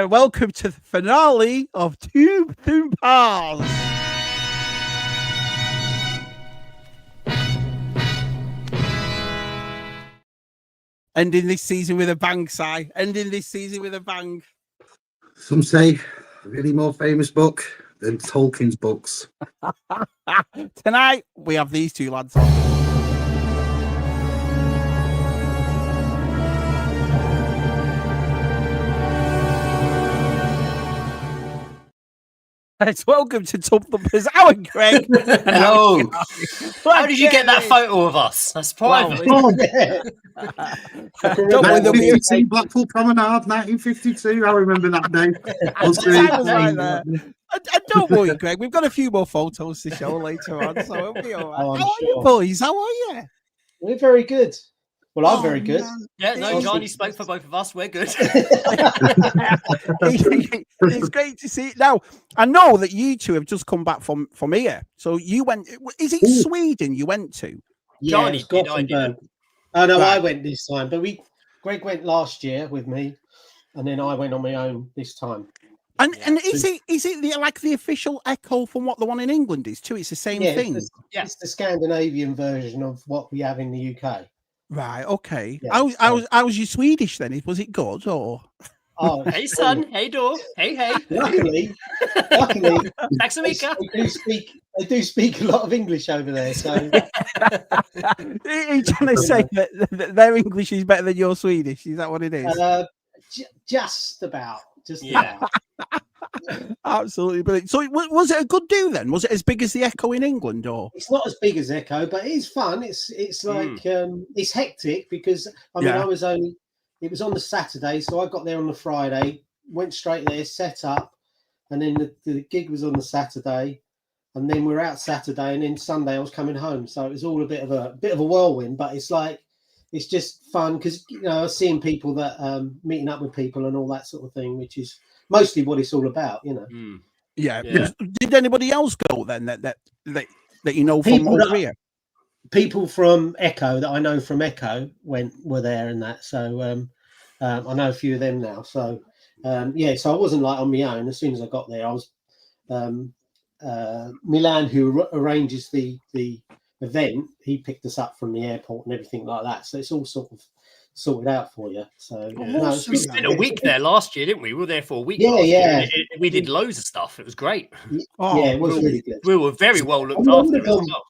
Welcome to the finale of Tub Thumpers. Ending this season with a bang, Si. Ending this season with a bang. Some say a really more famous book than Tolkien's books. Tonight, we have these two lads on. It's welcome to Tub Thumpers. Alan Greg. Hello. How did you get that photo of us? That's private. Wow. 1952 Blackpool Promenade, 1952. I remember that day. And don't worry, Greg. We've got a few more photos to show later on, so it'll be all right. Oh, How are you, boys? How are you? We're very good. Well, I'm very good. Man. Yeah, no, Gianni spoke for both of us. We're good. It's great to see it. Now, I know that you two have just come back from here. So you went, is it Sweden you went to? Yeah, Johnny it's did, Gothenburg. Oh, no, Right. I went this time. But Greg went last year with me, and then I went on my own this time. And is it like the official echo from what the one in England is too? It's the same thing. It's the Scandinavian version of what we have in the UK. Right, okay. Yeah, How was your Swedish then? Was it good or? Oh, Hey, son. Hey, door. Hey. Luckily, Tack så mycket. they do speak a lot of English over there. So Are you trying to say that their English is better than your Swedish? Is that what it is? just about. Yeah. Absolutely brilliant. So was it a good do then? Was it as big as the Echo in England or? It's not as big as Echo, but it's fun. It's like it's hectic because it was on the Saturday, so I got there on the Friday, went straight there, set up, and then the gig was on the Saturday, and then we're out Saturday, and then Sunday I was coming home. So it was all a bit of a whirlwind, but it's just fun because I was seeing people that meeting up with people and all that sort of thing, which is mostly what it's all about, Yeah. Did anybody else go then that you know from People over here? People from Echo that I know from Echo were there and that. So I know a few of them now. So so I wasn't like on my own. As soon as I got there, I was Milan, who arranges the event. He picked us up from the airport and everything like that. So it's all sort of sorted out for you. So We spent a week there last year, didn't we? We were there for a week. Yeah. We did loads of stuff. It was great. It was really good. We were very well looked after as well.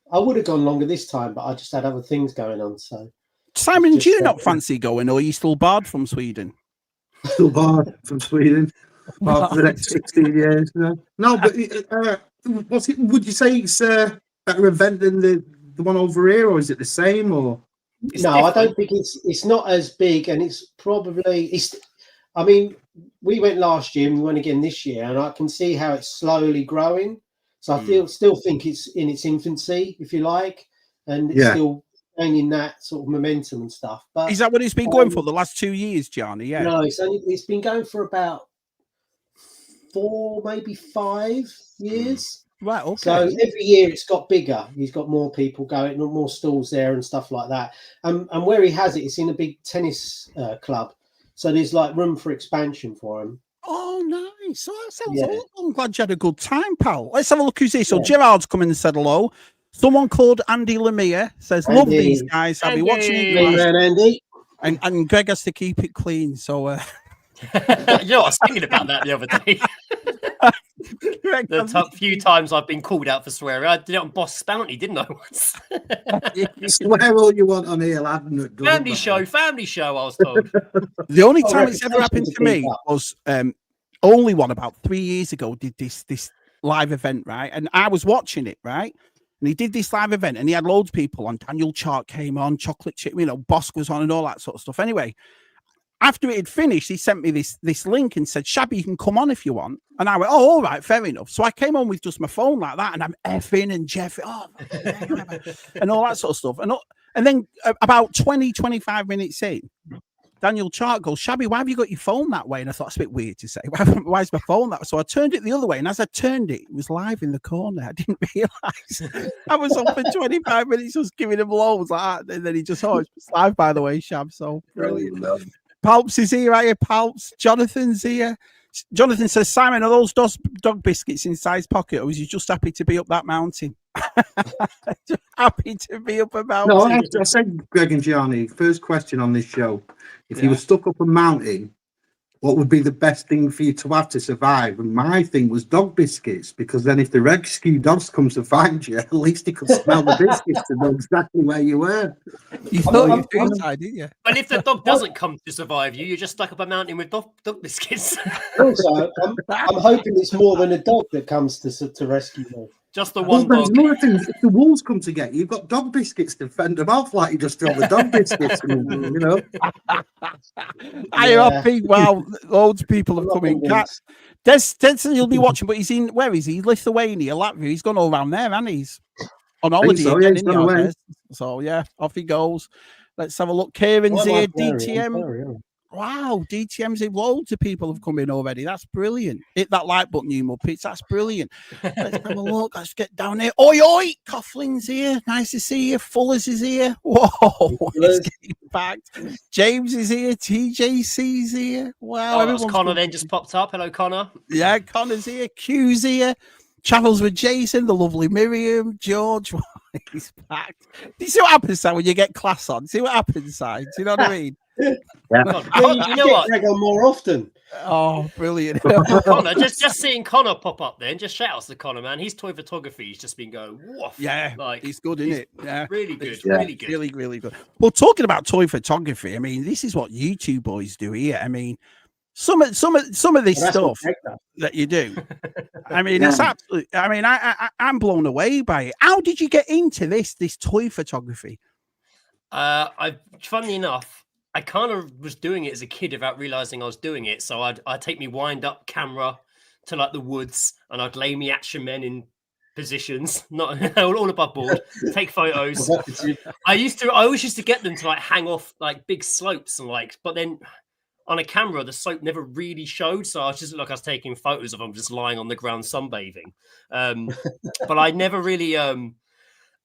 I would have gone longer this time, but I just had other things going on. So, Simon, do you not fancy going, or are you still barred from Sweden? Still barred from Sweden for the next 16 years. No, but would you say it's a better event than the one over here, or is it the same? Or I don't think it's not as big, and it's probably I mean, we went last year and we went again this year, and I can see how it's slowly growing. So I still think it's in its infancy, if you like, and it's still gaining that sort of momentum and stuff. But is that what it's been going for the last 2 years, Gianni? Yeah. No, it's been going for about 4, maybe 5 years. Right. Okay. So every year it's got bigger. He's got more people going, more stalls there and stuff like that. And where he has it, it's in a big tennis club. So there's like room for expansion for him. Oh, nice. So that sounds Yeah. awesome. I'm glad you had a good time, pal. Let's have a look who's here. So Gerard's come in and said hello. Someone called Andy Lemire says, love Andy. these guys. I'll be watching Andy. you. Hey, man, Andy. And Greg has to keep it clean. So, You know, I was thinking about that the other day. Greg The few times I've been called out for swearing, I did it on Boss Bounty, didn't I? Once? Swear all you want on here, lad. and it doesn't family show. I was told. The only Oh, time it's ever happened to me keep up. was only one about 3 years ago. Did this live event, right? And I was watching it, right? And he did this live event, and he had loads of people on. Daniel Chart came on, Chocolate Chip, Bosk was on, and all that sort of stuff. Anyway, after it had finished, he sent me this link and said, Shabby, you can come on if you want. And I went, oh, all right, fair enough. So I came on with just my phone like that, and I'm effing and Jeffing, and all that sort of stuff. And then about 25 minutes in, Daniel Chart goes, Shabby, why have you got your phone that way? And I thought, it's a bit weird to say. Why is my phone that way? So I turned it the other way. And as I turned it, it was live in the corner. I didn't realise. I was on for 25 minutes just giving him loads like that. And then he just, it's live, by the way, Shab. So brilliant. Palps is here, right? Palps. Jonathan's here. Jonathan says, Simon, are those dog biscuits inside his pocket, or was you just happy to be up that mountain? Just happy to be up a mountain. No, I said, Greg and Gianni, first question on this show. If you were stuck up a mountain, what would be the best thing for you to have to survive? And my thing was dog biscuits, because then if the rescue dogs come to find you, at least they could smell the biscuits to know exactly where you were. You thought you were inside, didn't you? But if the dog doesn't come to survive you, you're just stuck up a mountain with dog biscuits. Also, I'm hoping it's more than a dog that comes to rescue me. Just the Well, one there's dog. more things. If the wolves come to get you, you've got dog biscuits to fend them off, like you just throw the dog biscuits, I happy. Wow, loads of people have come in. Denson, you'll be watching, but he's in, where is he? Lithuania, Latvia. He's gone all around there, and he's on holiday so, again, he's isn't he, gone I away. guess? So yeah, off he goes. Let's have a look. Kieran's here, DTM. Wow, DTM's here. Loads of people have come in already. That's brilliant. Hit that like button, you Muppets. That's brilliant. Let's have a look. Let's get down here. Oi, oi! Coughlin's here. Nice to see you. Fullers is here. Whoa, it's getting packed. James is here. TJC's here. Wow. Oh, Connor then just popped up. Hello, Connor. Yeah, Connor's here. Q's here. Travels with Jason, the lovely Miriam, George. He's packed. Do you see what happens, Sam, when you get class on? See what happens, Si? Do you know what I mean? Yeah. You know what? Greg on more often. Oh, brilliant. Connor, just seeing Connor pop up then, just shout outs to Connor, man. His toy photography has just been going woof. Yeah, like he's good, isn't it? Yeah, really good, Yeah. really good. Really, really good. Well, talking about toy photography, I mean, this is what you two boys do here. I mean, some of this stuff that you do. I mean, it's absolutely. I mean, I'm blown away by it. How did you get into this toy photography? Funnily enough, I kind of was doing it as a kid without realizing I was doing it. So I'd take me wind up camera to like the woods, and I'd lay me action men in positions, not all above board, take photos. I always used to get them to like hang off like big slopes and like, but then on a camera, the slope never really showed. So I was just like, I was taking photos of them just lying on the ground sunbathing. But I never really, I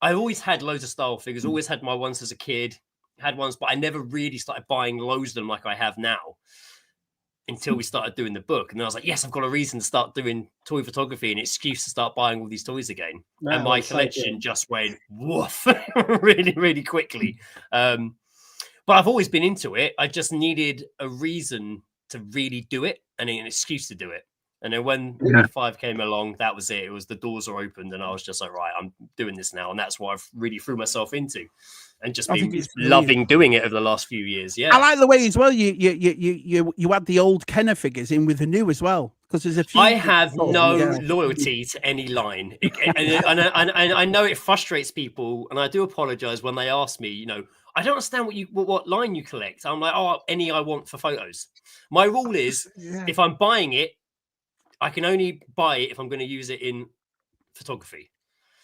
always had loads of style figures, always had my ones as a kid, had ones, but I never really started buying loads of them like I have now until we started doing the book. And then I was like, yes, I've got a reason to start doing toy photography, an excuse to start buying all these toys again. And my collection just went woof really, really quickly. But I've always been into it. I just needed a reason to really do it and an excuse to do it. And then when ReadFive came along, that was it. It was the doors are opened, and I was just like, right, I'm doing this now, and that's what I've really threw myself into, and just been loving doing it over the last few years. Yeah, I like the way as well. You add the old Kenner figures in with the new as well, because there's a few. I have no loyalty to any line, and I know it frustrates people, and I do apologize when they ask me, you know, I don't understand what line you collect. I'm like, oh, any I want for photos. My rule is, if I'm buying it, I can only buy it if I'm going to use it in photography.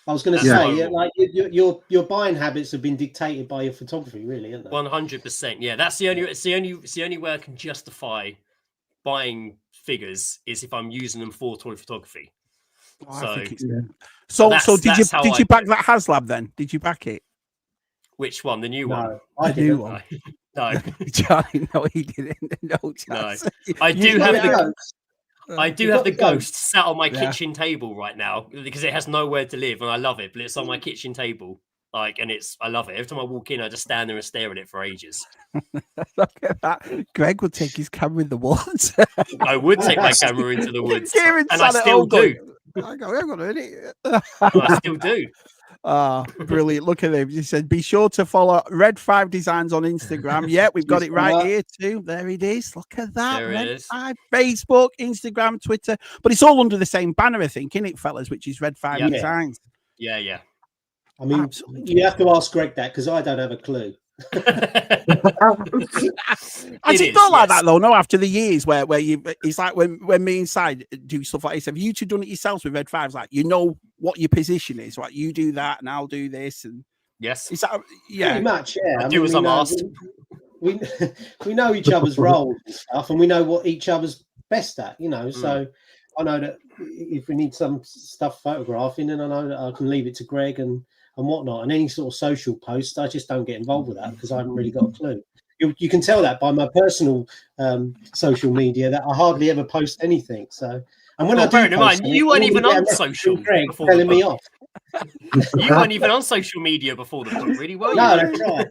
I was going to say, like your buying habits have been dictated by your photography, really, isn't they? 100%. Yeah, that's the only way I can justify buying figures is if I'm using them for toy photography. So did you back that HasLab then? Did you back it? Which one? The new one? I the new one. No. Johnny, no, he didn't. No chance. No. I do have I do You've have got the the ghost. ghost sat on my Yeah. kitchen table right now because it has nowhere to live, and I love it. But it's on my kitchen table, and I love it. Every time I walk in, I just stand there and stare at it for ages. Look at that. Greg would take his camera in the woods. I would take my camera into the woods, Kieran and I sat at still home do. going, hang on a minute. I still do. Ah, brilliant. Look at him. He said, be sure to follow ReadFive Designs on Instagram. Yeah, we've got it right here too. There it is. Look at that. There it is. ReadFive, Facebook, Instagram, Twitter. But it's all under the same banner, I think, isn't it, fellas? Which is ReadFive Yeah. Designs. Yeah. I mean, Absolutely. you have to ask Greg that because I don't have a clue. Has it felt like that though? No, after the years where it's like when me inside do stuff like this. Have you two done it yourselves with Red Fives? Like, you know what your position is, right? You do that and I'll do this, and Yes. is that Pretty much, yeah. I do as I'm asked. We know each other's roles and stuff, and we know what each other's best at, you know. So I know that if we need some stuff photographing, then I know that I can leave it to Greg and whatnot. And any sort of social posts, I just don't get involved with that because I haven't really got a clue. You can tell that by my personal social media that I hardly ever post anything. So, and when I do bearing in mind, post you weren't something, even I'll on get a social message from Greg before telling the me book. off. You weren't even on social media before the book, really, were you? No, that's right.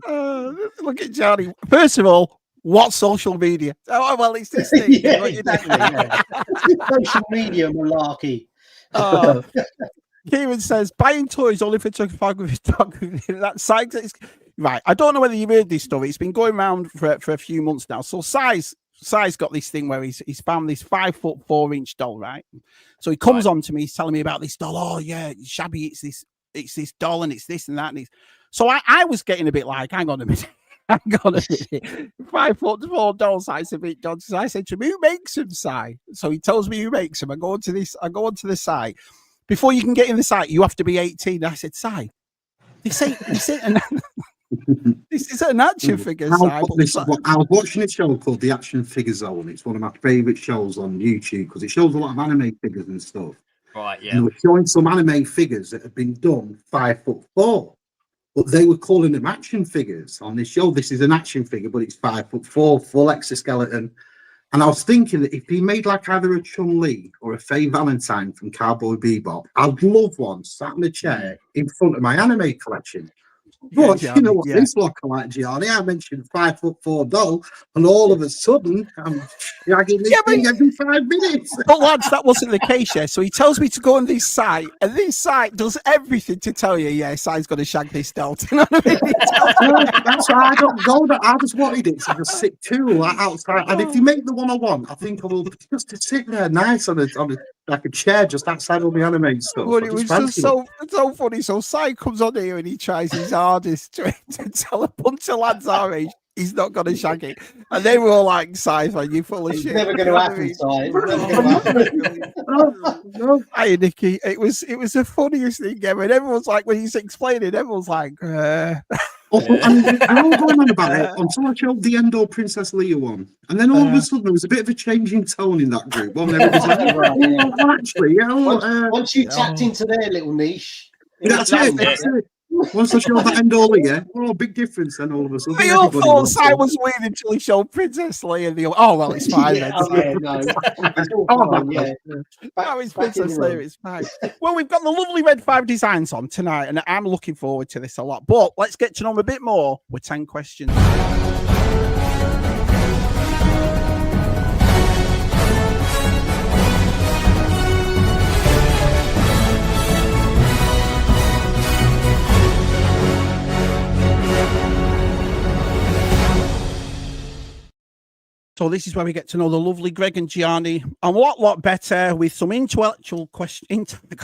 So, look at Johnny. First of all, what social media? Oh well, it's this thing. yeah, What you do. exactly, yeah. Social media malarkey. Kieran says buying toys only for photography. That's science. Right. I don't know whether you've heard this story. It's been going around for a few months now. So Si's got this thing where he's found this 5'4" doll, right? So he comes on to me, he's telling me about this doll. Oh yeah, Shabby, it's this doll and it's this and that. And so I was getting a bit like, hang on a minute. Hang on a minute. 5'4" dolls, it's a bit dodgy. So I said to him, who makes them, Si? So he tells me who makes them. I go onto the site. Before you can get in the site, you have to be 18. I said, Si, this is an action figure, Si. I was watching a show called The Action Figure Zone. It's one of my favourite shows on YouTube because it shows a lot of anime figures and stuff. Right, yeah. And they were showing some anime figures that had been done 5'4", but they were calling them action figures on this show. This is an action figure, but it's 5'4", full exoskeleton. And I was thinking that if he made like either a Chun-Li or a Faye Valentine from Cowboy Bebop, I'd love one sat in a chair in front of my anime collection. But you know what this look like, Gianni? I mentioned 5'4" doll, and all of a sudden I'm shagging this thing every 5 minutes. But lads, that wasn't the case, yeah. So he tells me to go on this site, and this site does everything to tell you, yeah, Si's going to shag this doll. You know what I mean? That's why I don't go there. I just wanted it to just sit cool outside. And if you make the one I want, I think I will just to sit there nice on a like a chair just outside all the anime stuff. Well, it was just so funny. So Si comes on here and he tries his hardest to tell a bunch of lads our age he's not going to shag it, and they were all like, "Si, man, you full of shit." Never going to happen, Si. No. Hi, Nicky. It was the funniest thing ever, and everyone's like, when he's explaining, everyone's like, And they're all going on about it until I showed the Endo Princess Leia one. And then all of a sudden there was a bit of a changing tone in that group. Well, everybody's like, actually, once you tapped into their little niche, that's it. Once I showed that Endo Leia, big difference then all of a sudden. We all thought Si was weird until he showed Princess Leia. And oh, well, it's fine then. Now it's Princess Leia, it's fine. Well, we've got the lovely ReadFive Designs on tonight, and I'm looking forward to this a lot. But let's get to know him a bit more with 10 questions. So this is where we get to know the lovely Greg and Gianni a lot better with some intellectual questions. I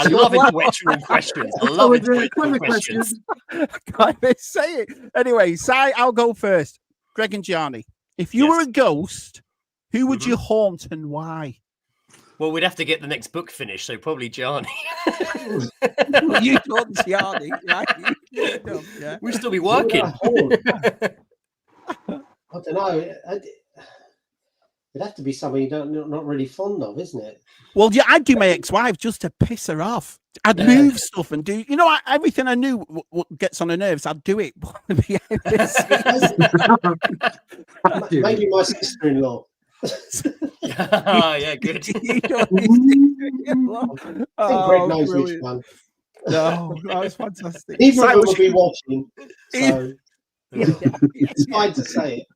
love intellectual questions. I love intellectual questions. Can't even say it. Anyway, Si, I'll go first. Greg and Gianni, if you were a ghost, who would you haunt and why? Well, we'd have to get the next book finished, so probably Gianni. You don't, Gianni. Right? You don't, yeah. We'd still be working. I don't know. It'd have to be something you're not really fond of, isn't it? Well, yeah, I'd do my ex-wife just to piss her off. I'd move stuff and do, everything I knew what gets on her nerves, I'd do it. Maybe my sister-in-law. Yeah, good. I think Greg knows which one. No, that was fantastic. Neither of them Simon, will be watching, so yeah, it's fine to say it.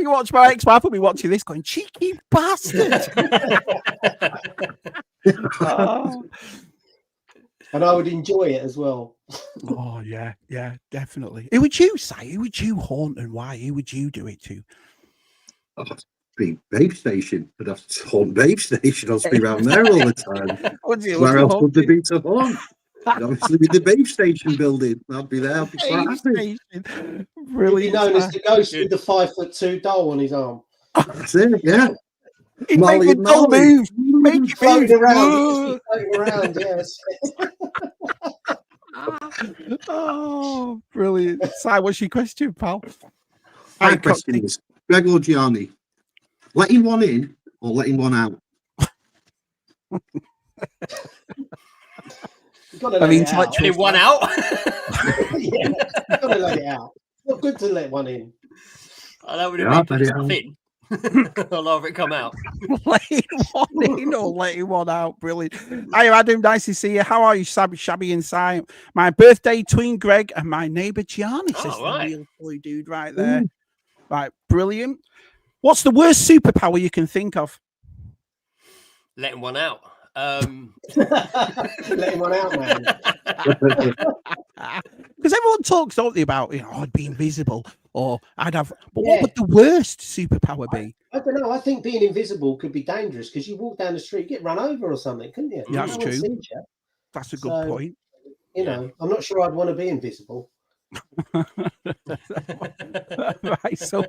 you watch my ex-wife will be watching this going, cheeky bastard. Oh. And I would enjoy it as well. Oh, yeah, definitely. Who would you say? Who would you haunt and why? Who would you do it to? Be Babe Station. I'd have to haunt Babe Station. I'll be around there all the time. Where else would there be to haunt? Obviously, with the Babe Station building, I'd be there. I'd be quite happy. Really He'd be known as the ghost with the 5'2" doll on his arm. That's it, yeah. He'd make a dull move. Make it Floating move. around. Floating around, yes. Oh, brilliant. Si, what's your question, pal? My question is, Greg or Gianni, letting one in or letting one out? I mean, letting one out. Yeah, you've got to let it out. It's not good to let one in. Oh, that would have been stuff in. I'll have it come out. Letting one in or letting one out. Brilliant. Hi, Adam. Nice to see you. How are you, Shabby and Si? My birthday twin Greg and my neighbour Gianni. Says the real boy dude right there. Right, brilliant. What's the worst superpower you can think of? Letting one out. Letting one out, man. Because everyone talks, don't they, about, I'd be invisible or I'd have. But what would the worst superpower be? I don't know. I think being invisible could be dangerous because you walk down the street, get run over or something, couldn't you? Yeah, that's true. That's a good point. You know, I'm not sure I'd want to be invisible. Right, so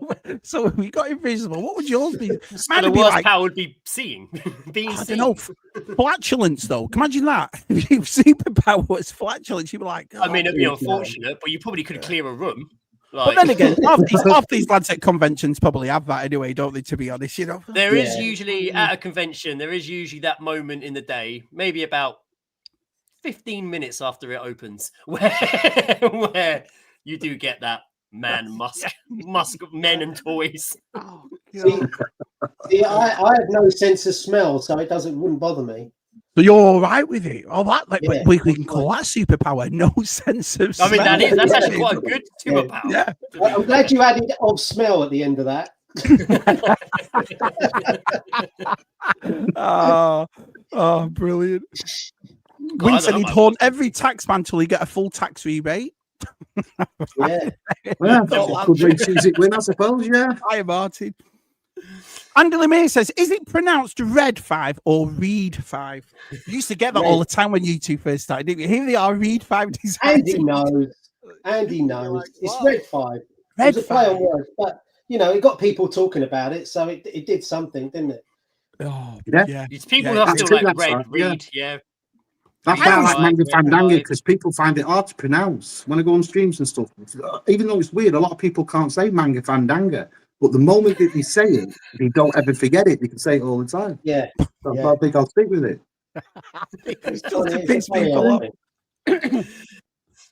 we got invisible. What would yours be? The worst power would be seeing. Being seen. I don't know. Flatulence, though. Can you imagine that? If your superpower was flatulence, you'd be like, I mean, it'd be unfortunate, but you probably could clear a room. But then again, half these lads at conventions probably have that anyway, don't they? To be honest, there is usually at a convention, there is usually that moment in the day, maybe about 15 minutes after it opens, where you do get that musk of men and toys. Oh, see, I have no sense of smell, so it wouldn't bother me. So you're all right with it? Oh, that we can call that superpower. No sense of smell. I mean, that's actually quite a good superpower. Yeah. I'm glad you added of smell at the end of that. Oh, brilliant. Win said he'd haunt every taxman till he get a full tax rebate. Yeah. Well, could we choose it win, I suppose, yeah. Hi, Martin. Andy Lemay says, is it pronounced ReadFive or ReadFive? You used to get that all the time when you two first started, didn't you? Here they are, ReadFive Designs. Andy knows. It's ReadFive. It's a play on words, but, it got people talking about it, so it did something, didn't it? Oh, yeah. It's people who are still like read, yeah. That's why I like Manga Fandango, because people find it hard to pronounce. When I go on streams and stuff, even though it's weird, a lot of people can't say Manga Fandango. But the moment that you say it, you don't ever forget it. You can say it all the time. Yeah. That's why I think I'll stick with it.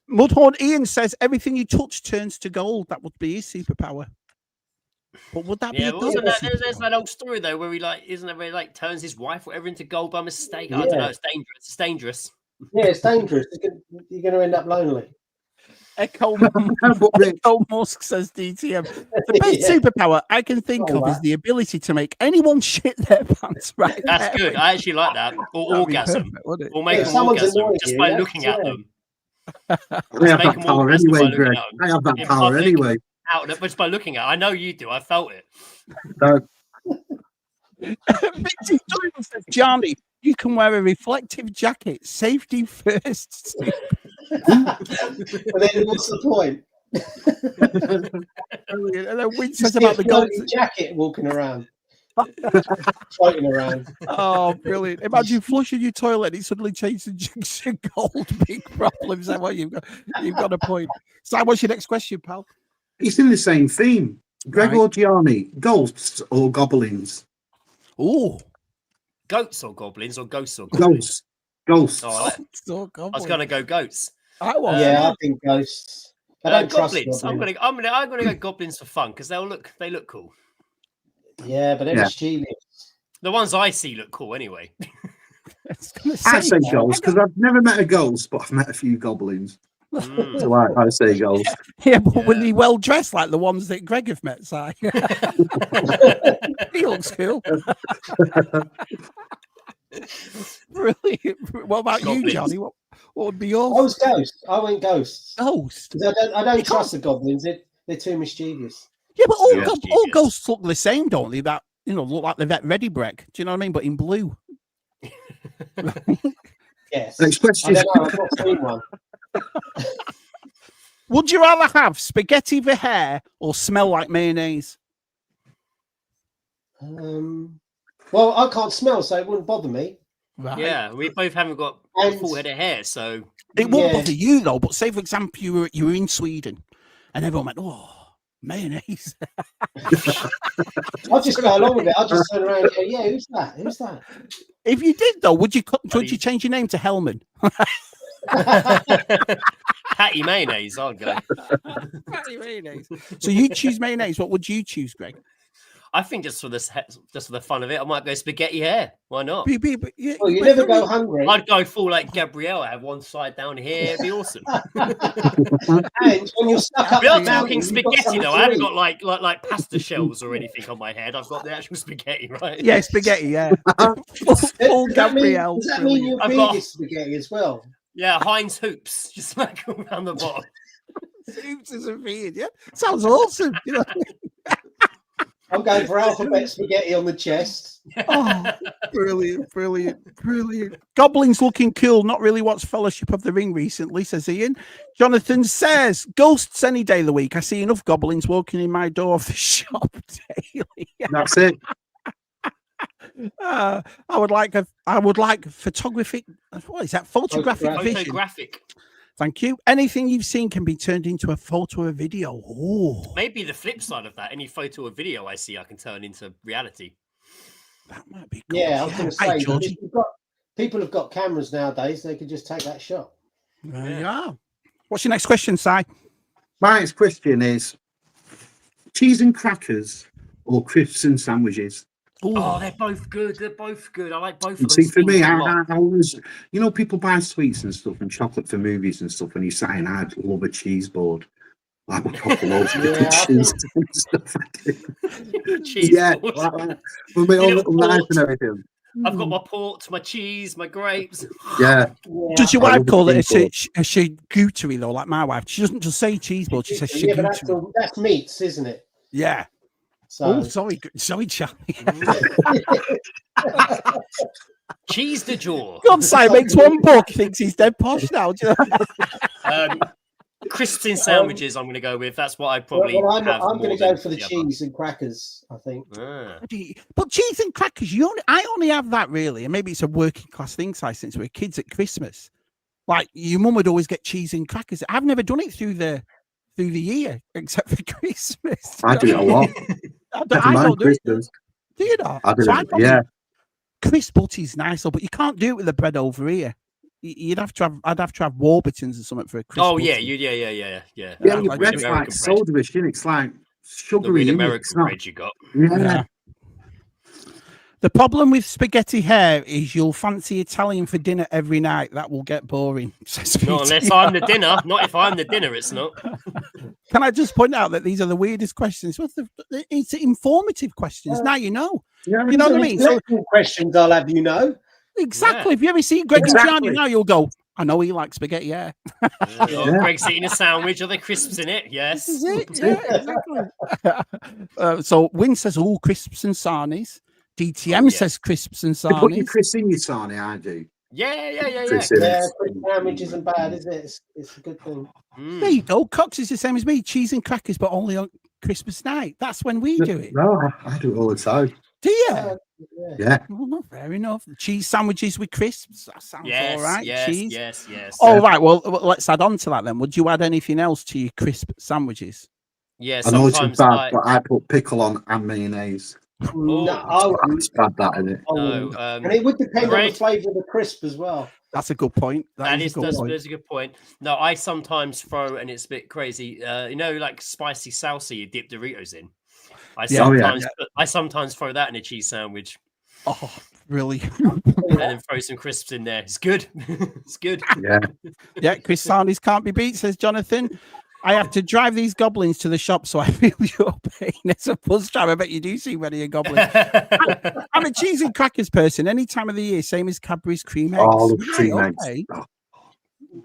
Mudhorn Ian says, everything you touch turns to gold. That would be his superpower. But would that be a wasn't that, there's that old story though where he turns his wife whatever into gold by mistake? I don't know, it's dangerous. It's dangerous. Yeah, it's dangerous. You're going to end up lonely. Echo Musk says DTM. The best superpower I can think of is the ability to make anyone shit their pants right. That's good. I actually like that. Or orgasm. Or make them orgasm just by looking at them. I have that power anyway, Greg. I have that power anyway. Just by looking at it. I know you do. I felt it. Gianni, you can wear a reflective jacket. Safety first. But then what's the point? And then Win says about the gold jacket walking around. Floating around. Oh, brilliant. Imagine flushing your toilet and it suddenly changes to gold. Big problems. Well, you've got a point. So what's your next question, pal? It's in the same theme. Greg or Gianni, ghosts or goblins? Oh. Goats or goblins or ghosts or goblins? Ghosts. I was going to go goats. I think ghosts. I don't trust goblins. I'm gonna go goblins for fun because they look cool. Yeah, but they're mischievous. The ones I see look cool anyway. I say ghosts because I've never met a ghost, but I've met a few goblins. So I say ghosts. Yeah, but were they well dressed like the ones that Greg have met, Si? He looks cool. Brilliant. What about you, Johnny? What would be yours? I was ghost. I went ghost. Ghost. I don't trust the goblins. They're too mischievous. Yeah, but all ghosts look the same, don't they? That look like they've ready break. Do you know what I mean? But in blue. Yes. Next question. I don't know. I've not seen one. Would you rather have spaghetti for hair or smell like mayonnaise? Well, I can't smell, so it wouldn't bother me. Right. Yeah, we both haven't got a full head of hair, so it won't bother you though. But say, for example, you were in Sweden, and everyone went, "Oh, mayonnaise." I'll just go along with it. I'll just turn around and go, "Yeah, who's that? Who's that?" If you did though, would you change your name to Hellman? Patty mayonnaise, I'd go. Patty mayonnaise. So you choose mayonnaise. What would you choose, Greg? I think just for the fun of it, I might go spaghetti hair. Why not? Well, you never go hungry. I'd go full like Gabrielle. I have one side down here. It'd be awesome. And when you're stuck up, we are talking spaghetti though. I haven't got like pasta shells or anything on my head. I've got the actual spaghetti, right? Yeah, spaghetti. Yeah. Full Gabrielle. Does that mean you're big spaghetti as well? Yeah, Heinz hoops, just like around the bottom. Hoops is a beard. Yeah, sounds awesome. You know. I'm going for alphabet spaghetti on the chest. Oh, brilliant. Goblins looking cool. Not really watched Fellowship of the Ring recently, says Ian. Jonathan says, ghosts any day of the week. I see enough goblins walking in my door of the shop daily. That's it. I would like photographic. What is that? Photographic vision. Photographic. Thank you. Anything you've seen can be turned into a photo or video. Oh, maybe the flip side of that. Any photo or video I see, I can turn into reality. That might be cool. Yeah, I was going to say, people have got cameras nowadays. They can just take that shot. There you are. What's your next question, Si? My next question is cheese and crackers or crisps and sandwiches? Ooh. Oh, they're both good. I like both of them. See, for me, I always, people buy sweets and stuff and chocolate for movies and stuff, and you're saying, I'd love a cheese board. I would pop loads of cheese and stuff. Cheese board. Like with my own little knife and everything. I've got my port, my cheese, my grapes. Yeah. Does your wife call it a charcuterie though, like my wife? She doesn't just say cheese board, she says charcuterie. Yeah, but that's meats, isn't it? Yeah. So. Oh, sorry, Charlie. Cheese de jour. God, Si makes one book, thinks he's dead posh now. Do you know? Crisps in sandwiches, I'm going to go with. That's what I'd probably I'm going to go for the other. cheese and crackers, I think. But cheese and crackers, I only have that really, and maybe it's a working class thing, Si, since we're kids at Christmas. Like your mum would always get cheese and crackers. I've never done it through the year except for Christmas. I do it a lot. I don't do it. Do you not? I do it, yeah. Crisp butty's nice, though, but you can't do it with the bread over here. I'd have to have Warburtons or something for a crisp. Oh yeah, butty. yeah. Yeah, your bread's like soda-ish, isn't it? It's like sugary. The American bread you got. Yeah. The problem with spaghetti hair is you'll fancy Italian for dinner every night. That will get boring. Not unless I'm the dinner. Not if I'm the dinner, it's not. Can I just point out that these are the weirdest questions? It's informative questions. Now you know. Yeah, you know what I mean? So, questions I'll have you know. Exactly. Yeah. If you ever see Greg Gianni now, you'll go, I know he likes spaghetti, yeah. Greg's eating a sandwich. Are there crisps in it? Yes. This is it. Yeah, exactly. So Win says, crisps and sarnies. DTM says crisps and sarnies. You put your crisps in your sarnie, I do. Yeah. Yeah, sandwich isn't bad, is it? It's a good thing. There you go. Cox is the same as me. Cheese and crackers, but only on Christmas night. That's when we do it. No, I do it all the time. Do you? Yeah. Well, not fair enough. Cheese sandwiches with crisps. That sounds all right. Cheese. Yes. All right. Well, let's add on to that then. Would you add anything else to your crisp sandwiches? Yeah. I know it's bad, but I put pickle on and mayonnaise. No, it's bad, that, isn't it? No, and it would depend on the flavour of the crisp as well. That's a good point. That's a good point. No, I sometimes throw, and it's a bit crazy. Like spicy salsa you dip Doritos in. I sometimes throw that in a cheese sandwich. Oh, really? And then throw some crisps in there. It's good. It's good. Yeah. Chris Sandys can't be beat, says Jonathan. I have to drive these goblins to the shop, so I feel your pain. It's a bus drive. I bet you do see many a goblin. I'm a cheese and crackers person any time of the year, same as Cadbury's cream eggs. All the cream eggs. Okay.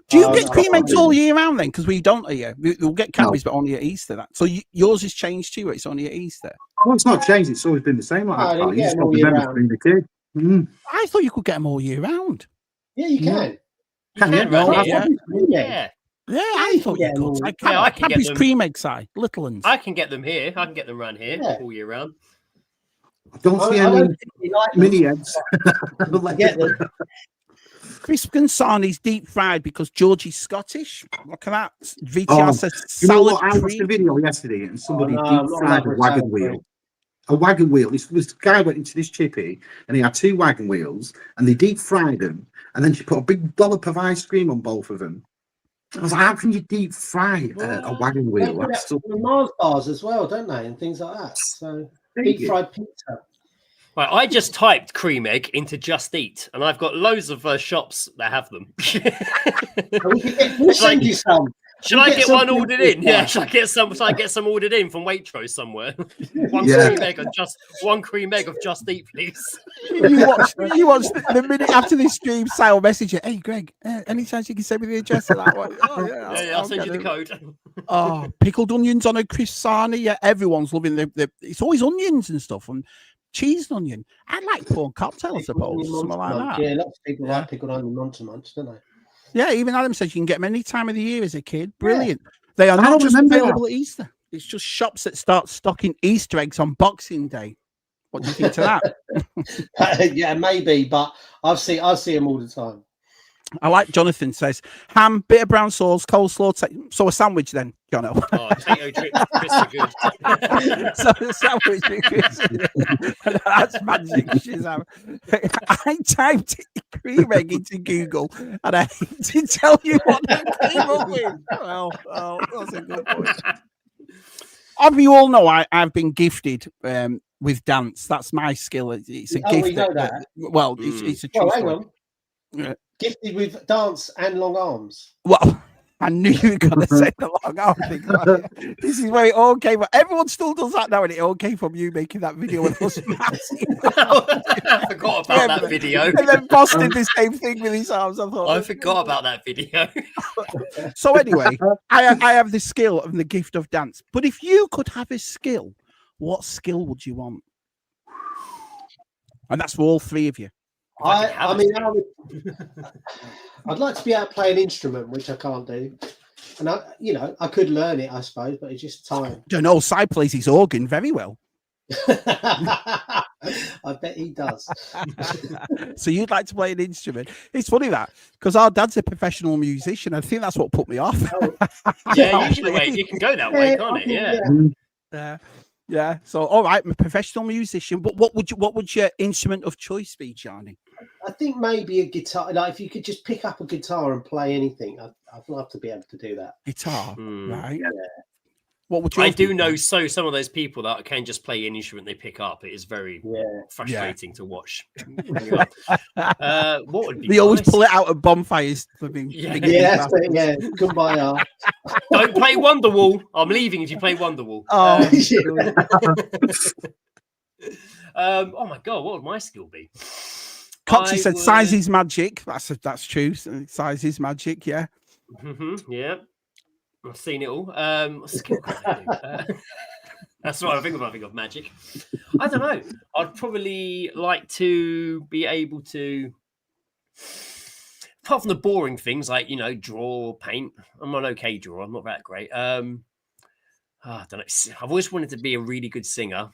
Do you get cream eggs all year round then? Because we don't here. We'll get Cadbury's, but only at Easter. So yours has changed too. It's only at Easter. Well, it's not changed. It's always been the same. Like that. You just got to remember being a kid. I thought you could get them all year round. Yeah, you can. Yeah, I thought you could. I can Cadbury's cream egg side, little ones. I can get them here. I can get them around here all year round. I don't see any mini eggs. Get them. Crisp and Sarni's deep fried because Georgie's Scottish. Look at that. VTR says salad I watched a video yesterday and somebody deep fried a wagon wheel. A wagon wheel. This guy went into this chippy and he had 2 wagon wheels and they deep fried them and then she put a big dollop of ice cream on both of them. I was like, how can you deep fry a wagon wheel? They put Mars bars as well, don't they? And things like that. So deep fried pizza. Right, I just typed cream egg into Just Eat, and I've got loads of shops that have them. We'll send you some. Should I get one ordered in? Yeah, should I get some ordered in from Waitrose somewhere? One cream egg of Just Eat, please. You watch the minute after this stream, Sal message you, hey Greg, any chance you can send me the address of that one? Oh, yeah, I'll send you the code. Oh, pickled onions on a croissant. Yeah, everyone's loving the it's always onions and stuff and cheese and onion. I like prawn cocktail, I suppose. Something like that. Yeah, lots of people like pickled onion monster-munch, don't they? Yeah, even Adam says you can get them any time of the year as a kid. Brilliant. They are not just available at Easter. It's just shops that start stocking Easter eggs on Boxing Day. What do you think to that? Yeah, maybe, but I see them all the time. I like Jonathan says ham, bit of brown sauce, coleslaw. So a sandwich then, Jono. Oh, potato chips, crisps are good. So a sandwich with crisps. That's magic. I typed cream egg into Google, and I hate to tell you what I came up with. Well, that's a good point. As you all know, I've been gifted with dance. That's my skill. It's a gift. We know that. Well, it's a true story. Yeah. Gifted with dance and long arms. Well, I knew you were going to say the long arm thing. This is where it all came from. Everyone still does that now, and it all came from you making that video with us. I forgot about that video. And then Boss did the same thing with his arms. I forgot about that video. So anyway, I have the skill and the gift of dance. But if you could have a skill, what skill would you want? And that's for all 3 of you. I'd like to be able to play an instrument, which I can't do. And I could learn it, I suppose, but it's just time. I don't know. Si plays his organ very well. I bet he does. So you'd like to play an instrument? It's funny that because our dad's a professional musician. I think that's what put me off. Yeah, usually you can go that way, can't it? Yeah. Yeah. So all right, I'm a professional musician. But what would your instrument of choice be, Gianni? I think maybe a guitar. Like if you could just pick up a guitar and play anything, I'd love to be able to do that. Guitar, right? Yeah. What would you? I do know some of those people that can just play any instrument they pick up. It is very frustrating to watch. What would be? They always pull it out at bonfires. Goodbye. Don't play Wonderwall. I'm leaving if you play Wonderwall. Oh my god, what would my skill be? Coxie said size is magic. That's true. Size is magic, yeah. Yeah. I've seen it all. Skill that's what I think of magic. I don't know. I'd probably like to be able to, apart from the boring things like draw, paint. I'm an okay drawer. I'm not that great. I don't know. I've always wanted to be a really good singer.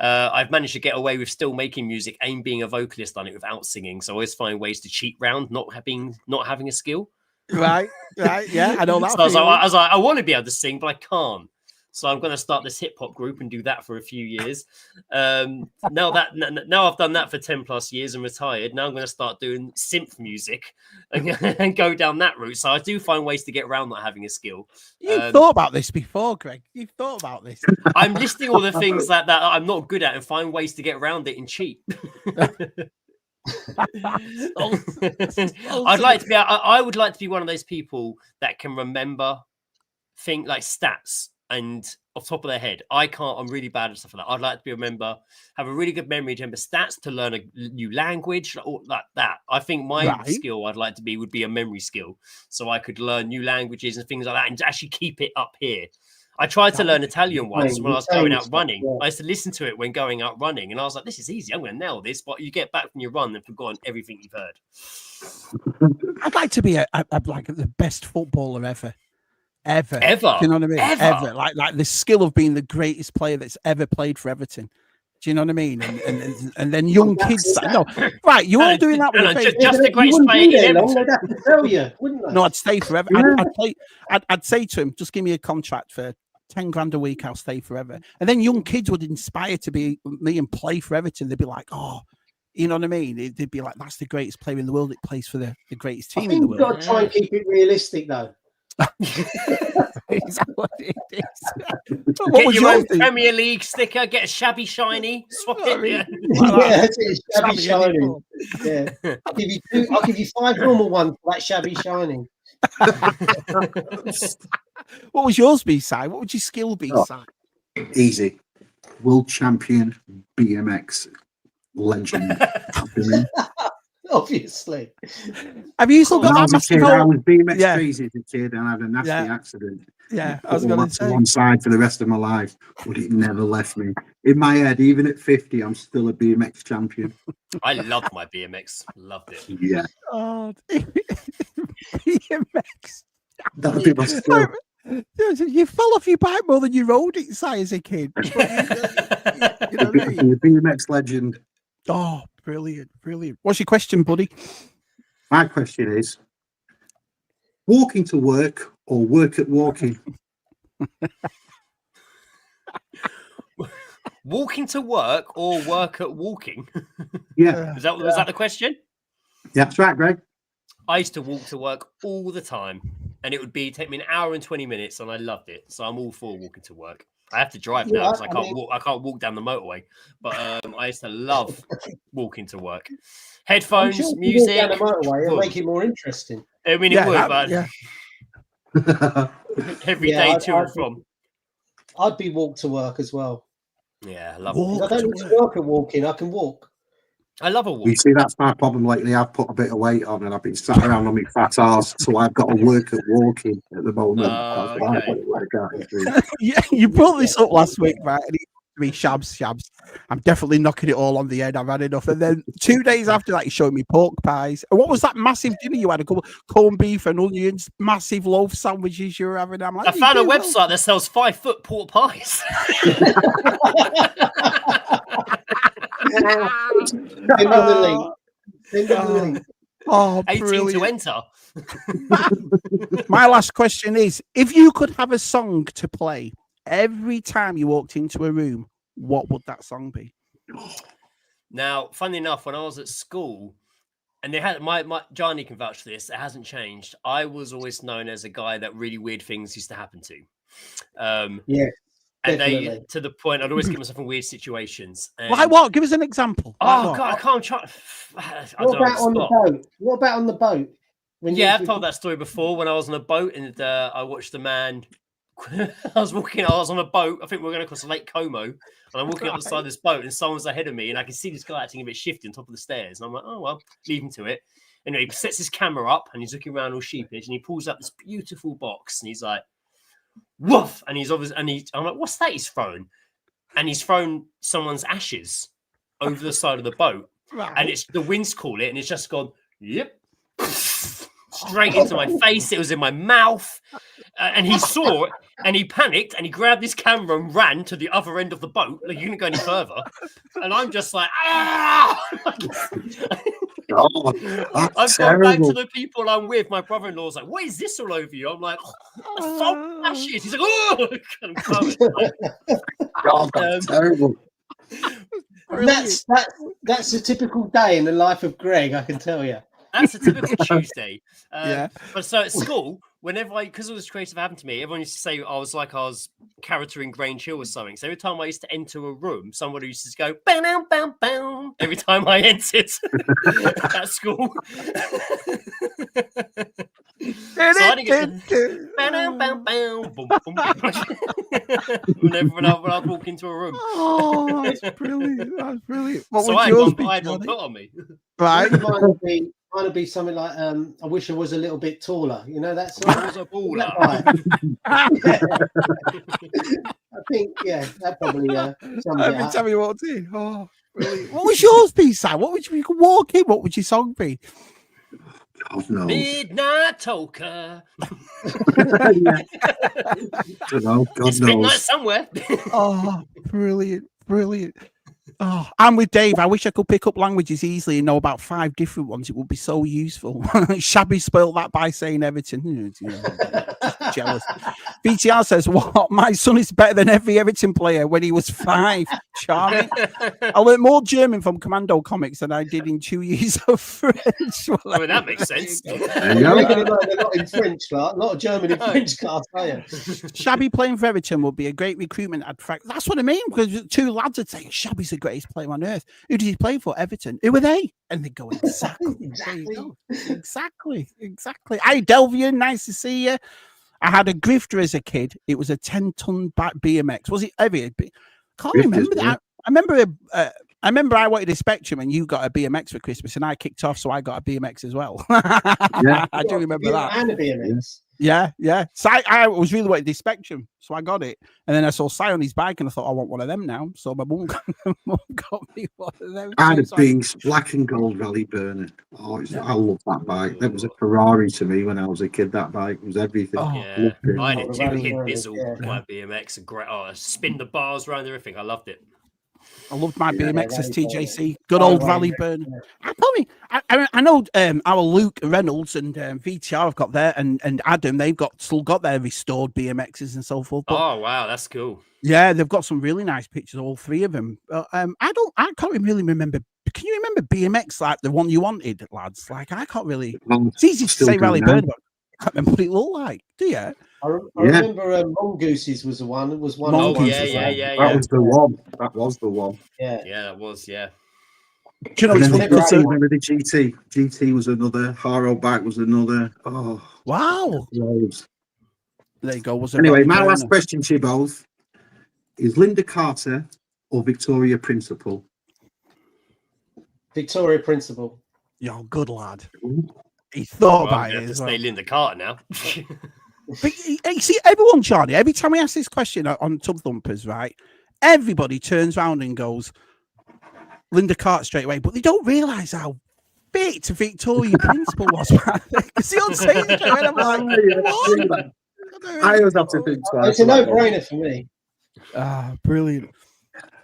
I've managed to get away with still making music and being a vocalist on it without singing. So I always find ways to cheat round not having a skill. Right, yeah, I know that. So I was like, I want to be able to sing, but I can't. So I'm going to start this hip hop group and do that for a few years. Now I've done that for 10 plus years and retired. Now I'm going to start doing synth music and go down that route. So I do find ways to get around not having a skill. You've thought about this before, Greg. You've thought about this. I'm listing all the things that I'm not good at and find ways to get around it and cheat. I would like to be one of those people that can remember things like stats and off the top of their head. I can't. I'm really bad at stuff like that. I'd like to have a really good memory to remember stats, to learn a new language, or like that. I think my skill I'd like to be would be a memory skill, so I could learn new languages and things like that, and actually keep it up here. I tried to learn Italian once when I was going out running. Yeah. I used to listen to it when going out running, and I was like, "This is easy. I'm going to nail this." But you get back from your run and forgotten everything you've heard. I'd like to be like the best footballer ever. Do you know what I mean? Ever. Like the skill of being the greatest player that's ever played for Everton. Do you know what I mean? And then young kids. No, right? You're all doing that with just the greatest player in Everton. They'd have to tell you, wouldn't they? No, I'd stay forever. Yeah. I'd say to him, just give me a contract for 10 grand a week. I'll stay forever. And then young kids would inspire to be me and play for Everton. They'd be like, oh. You know what I mean? They'd be like, that's the greatest player in the world. It plays for the greatest team in the world. You've got to try and keep it realistic, though. Is that what it is? Get your own Premier League sticker, get a Shabby Shiny, swap it. Yeah, Shabby Shiny. Yeah. I'll give you 5 normal ones for that Shabby Shiny. What was yours be, Si? What would your skill be, Si? Easy. World champion BMX legend. Obviously. Have you still got that massive I was BMX crazy as a kid and I had a nasty accident. Yeah, I was going to say. One side for the rest of my life, but it never left me. In my head, even at 50, I'm still a BMX champion. I loved my BMX. Loved it. Yeah. Oh, BMX. That'd be my skill. You fell off your bike more than you rode it, Si, as a kid. You know what I mean? A BMX legend. Oh, brilliant. What's your question, buddy? My question is, walking to work or work at walking? Walking to work or work at walking? Yeah. Was that the question? Yeah, that's right, Greg. I used to walk to work all the time, and it would take me an hour and 20 minutes, and I loved it. So I'm all for walking to work. I have to drive now because I can't walk down the motorway. But I used to love walking to work. Headphones, music. Down the motorway and make it more interesting. I mean, it would, but every day to and from. I'd be walk to work as well. Yeah, I love it. I don't need to work at walking. I can walk. I love a walk. You see, that's my problem lately. I've put a bit of weight on and I've been sat around on my fat arse, so I've got to work at walking at the moment. Yeah, you brought this up last week, right? And me, Shabs. I'm definitely knocking it all on the head. I've had enough. And then 2 days after that, he showed me pork pies. And what was that massive dinner you had? A couple corned beef and onions, massive loaf sandwiches you were having. I'm like, I found a website that sells 5-foot pork pies. Oh, 18 brilliant. to enter. My last question is, if you could have a song to play every time you walked into a room, what would that song be? Now, funny enough, when I was at school, and they had my Gianni can vouch for this, it hasn't changed. I was always known as a guy that really weird things used to happen to. Yeah. And they, to the point, I'd always get myself in weird situations. Like what? Give us an example. God, I can't try. What about on the boat? What about on the boat? I've told that story before. When I was on a boat and I watched a man. I was on a boat. I think we were going to cross Lake Como, and I'm walking up the side of this boat, and someone's ahead of me, and I can see this guy acting a bit shifty on top of the stairs. And I'm like, oh well, leave him to it. Anyway, he sets his camera up, and he's looking around all sheepish, and he pulls out this beautiful box, and he's like, woof, and I'm like, what's that he's thrown? And he's thrown someone's ashes over the side of the boat, and it's the wind's caught it, and it's just gone, yep, straight into my face. It was in my mouth, and he saw it, and he panicked, and he grabbed his camera and ran to the other end of the boat. Like, you couldn't go any further, and I'm just like, ah! God, I've that's gone back to terrible. the people I'm with. My brother-in-law's like, "What is this all over you?" I'm like, "Oh, foam ashes." He's like, "Oh," I'm covered. God, that's terrible. That's a typical day in the life of Greg, I can tell you. That's a typical Tuesday. Yeah. But so at school, whenever because all this creative happened to me, everyone used to say I was character in Grange Hill or something. So every time I used to enter a room, somebody used to go bam, bam, bam, bam every time I entered at school. So I didn't get bam, bam, bam, boom, boom, when I walk into a room. Oh, that's brilliant. That's brilliant. What So would I yours had be, one Johnny? put on me. Right. Mine would be something like, I wish I was a little bit taller. You know, that's I was a baller. I think, yeah, that probably sums it Every up. time you walked in. Oh, brilliant. What would yours be, Sam? What would you could walk in? What would your song be? God knows. Midnight Toker. Yeah. Don't know. God It's midnight knows. somewhere. Oh, brilliant. Brilliant. Oh, I'm with Dave. I wish I could pick up languages easily and know about 5 different ones. It would be so useful. Shabby spoiled that by saying Everton. Jealous. VTR says, "What? My son is better than every Everton player when he was 5. Charming. I learned more German from Commando comics than I did in 2 years of French." I mean, that makes sense. There you They're go. not in French, like, a lot of German in French class, are you? Shabby playing for Everton would be a great recruitment. That's what I mean, because 2 lads would say, "Shabby's the greatest player on earth." Who did he play for? Everton. Who were they? And they go, exactly. There you go. Exactly. Hi, Delvian. Nice to see you. I had a grifter as a kid. It was a 10-ton BMX. Was it heavy? Can't remember that. I remember I wanted a Spectrum and you got a BMX for Christmas and I kicked off, so I got a BMX as well. Yeah. I do remember that. And a BMX. Yeah. So I was really wanting this Spectrum, so I got it. And then I saw Si on his bike and I thought, I want one of them now. So my mum got me one of them. I had a So Binks black and gold Rally Burner. Oh, I love that bike. That was a Ferrari to me when I was a kid. That bike was everything. Oh, Yeah, Loved it. I did too. Hit Yeah. Bizzle, my BMX, and great. Oh, spin the bars around everything. I loved it. I loved my BMX as Rally TJC. Good old Rally Burner. I know our Luke Reynolds and VTR have got there, and Adam, they've still got their restored BMXs and so forth. But Oh wow, that's cool. yeah, they've got some really nice pictures, all 3 of them. I can't really remember. Can you remember BMX like the one you wanted, lads? Like I can't really. It's easy to Still say do Rally now. Burner, but I can't remember what it looked like. Do you? I remember Mongooses was the one. It was one. Oh of the yeah. That was the one. That was the one. Yeah. That was, yeah. Do you know And it's then funny the 'cause, remember the GT. GT was another. Haro bike was another. Oh, wow. loads. There you go. Was a Anyway, Rally my Burner. last question to you both is Linda Carter or Victoria Principal? Victoria Principal. Yo, good lad. He thought Well, about you it have to as well. stay Linda Carter now. But you see, everyone, Charlie, every time we ask this question on Tub Thumpers, right, everybody turns around and goes, Linda Carter straight away, but they don't realise how fit Victoria Principal was. Because they don't say it, and I'm like, what? I always have to think twice. It's a no-brainer for me. Ah, brilliant.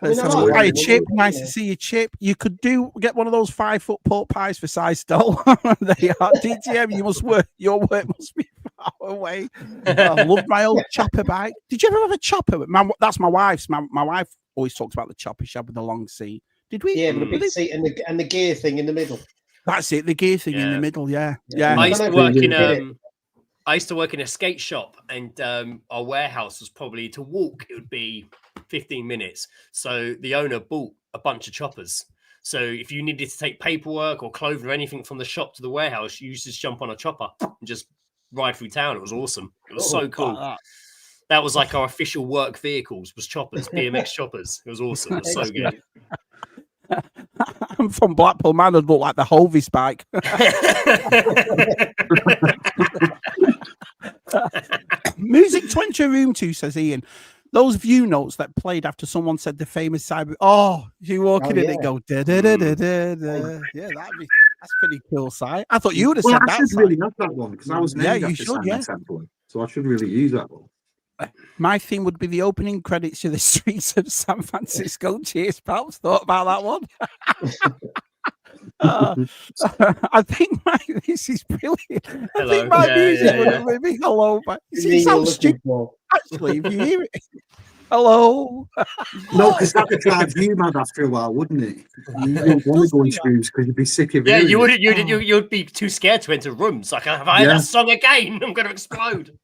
I mean, Let's I have a like look. Hi, it. Chip. Nice Yeah. to see you, Chip. You could get one of those 5-foot pork pies for size doll. There you are. DTM, you must work. Your work must be far away. I love my old chopper bike. Did you ever have a chopper? That's my wife's. My wife always talks about the chopper she had with the long seat. Did we? Yeah, with the big seat and the gear thing in the middle. That's it. The gear thing in the Yeah. middle. Yeah. I used to don't know work if you in did it. I used to work in a skate shop, and our warehouse was probably to walk. It would be 15 minutes. So the owner bought a bunch of choppers. So if you needed to take paperwork or clothing or anything from the shop to the warehouse, you used to just jump on a chopper and just ride through town. It was awesome. It was so cool. That was like our official work vehicles was choppers, BMX choppers. It was awesome. It was so good. I'm from Blackpool, man. I'd look like the Hovis bike. Music to enter a room to, says Ian. Those view notes that played after someone said the famous cyber. Oh, you walking in and go da da da da da da. Yeah, that's pretty cool, Si. I thought you would have Well, said I that. should really have that one because I was named you after should, Simon yeah. Temple, so I should really use that one. My theme would be the opening credits to the streets of San Francisco. Cheers, pals. Thought about that one. I think this is brilliant. I think Hello. my Yeah, music yeah, would be hello, but You it mean you're sounds looking stupid. for? Actually, if you hear it, hello. No, because that would drive you mad after a while, wouldn't it? You don't want to go in rooms because you'd be sick of Yeah, hearing you it. wouldn't. You'd be too scared to enter rooms. Like, have I heard Yeah. that song again? I'm going to explode.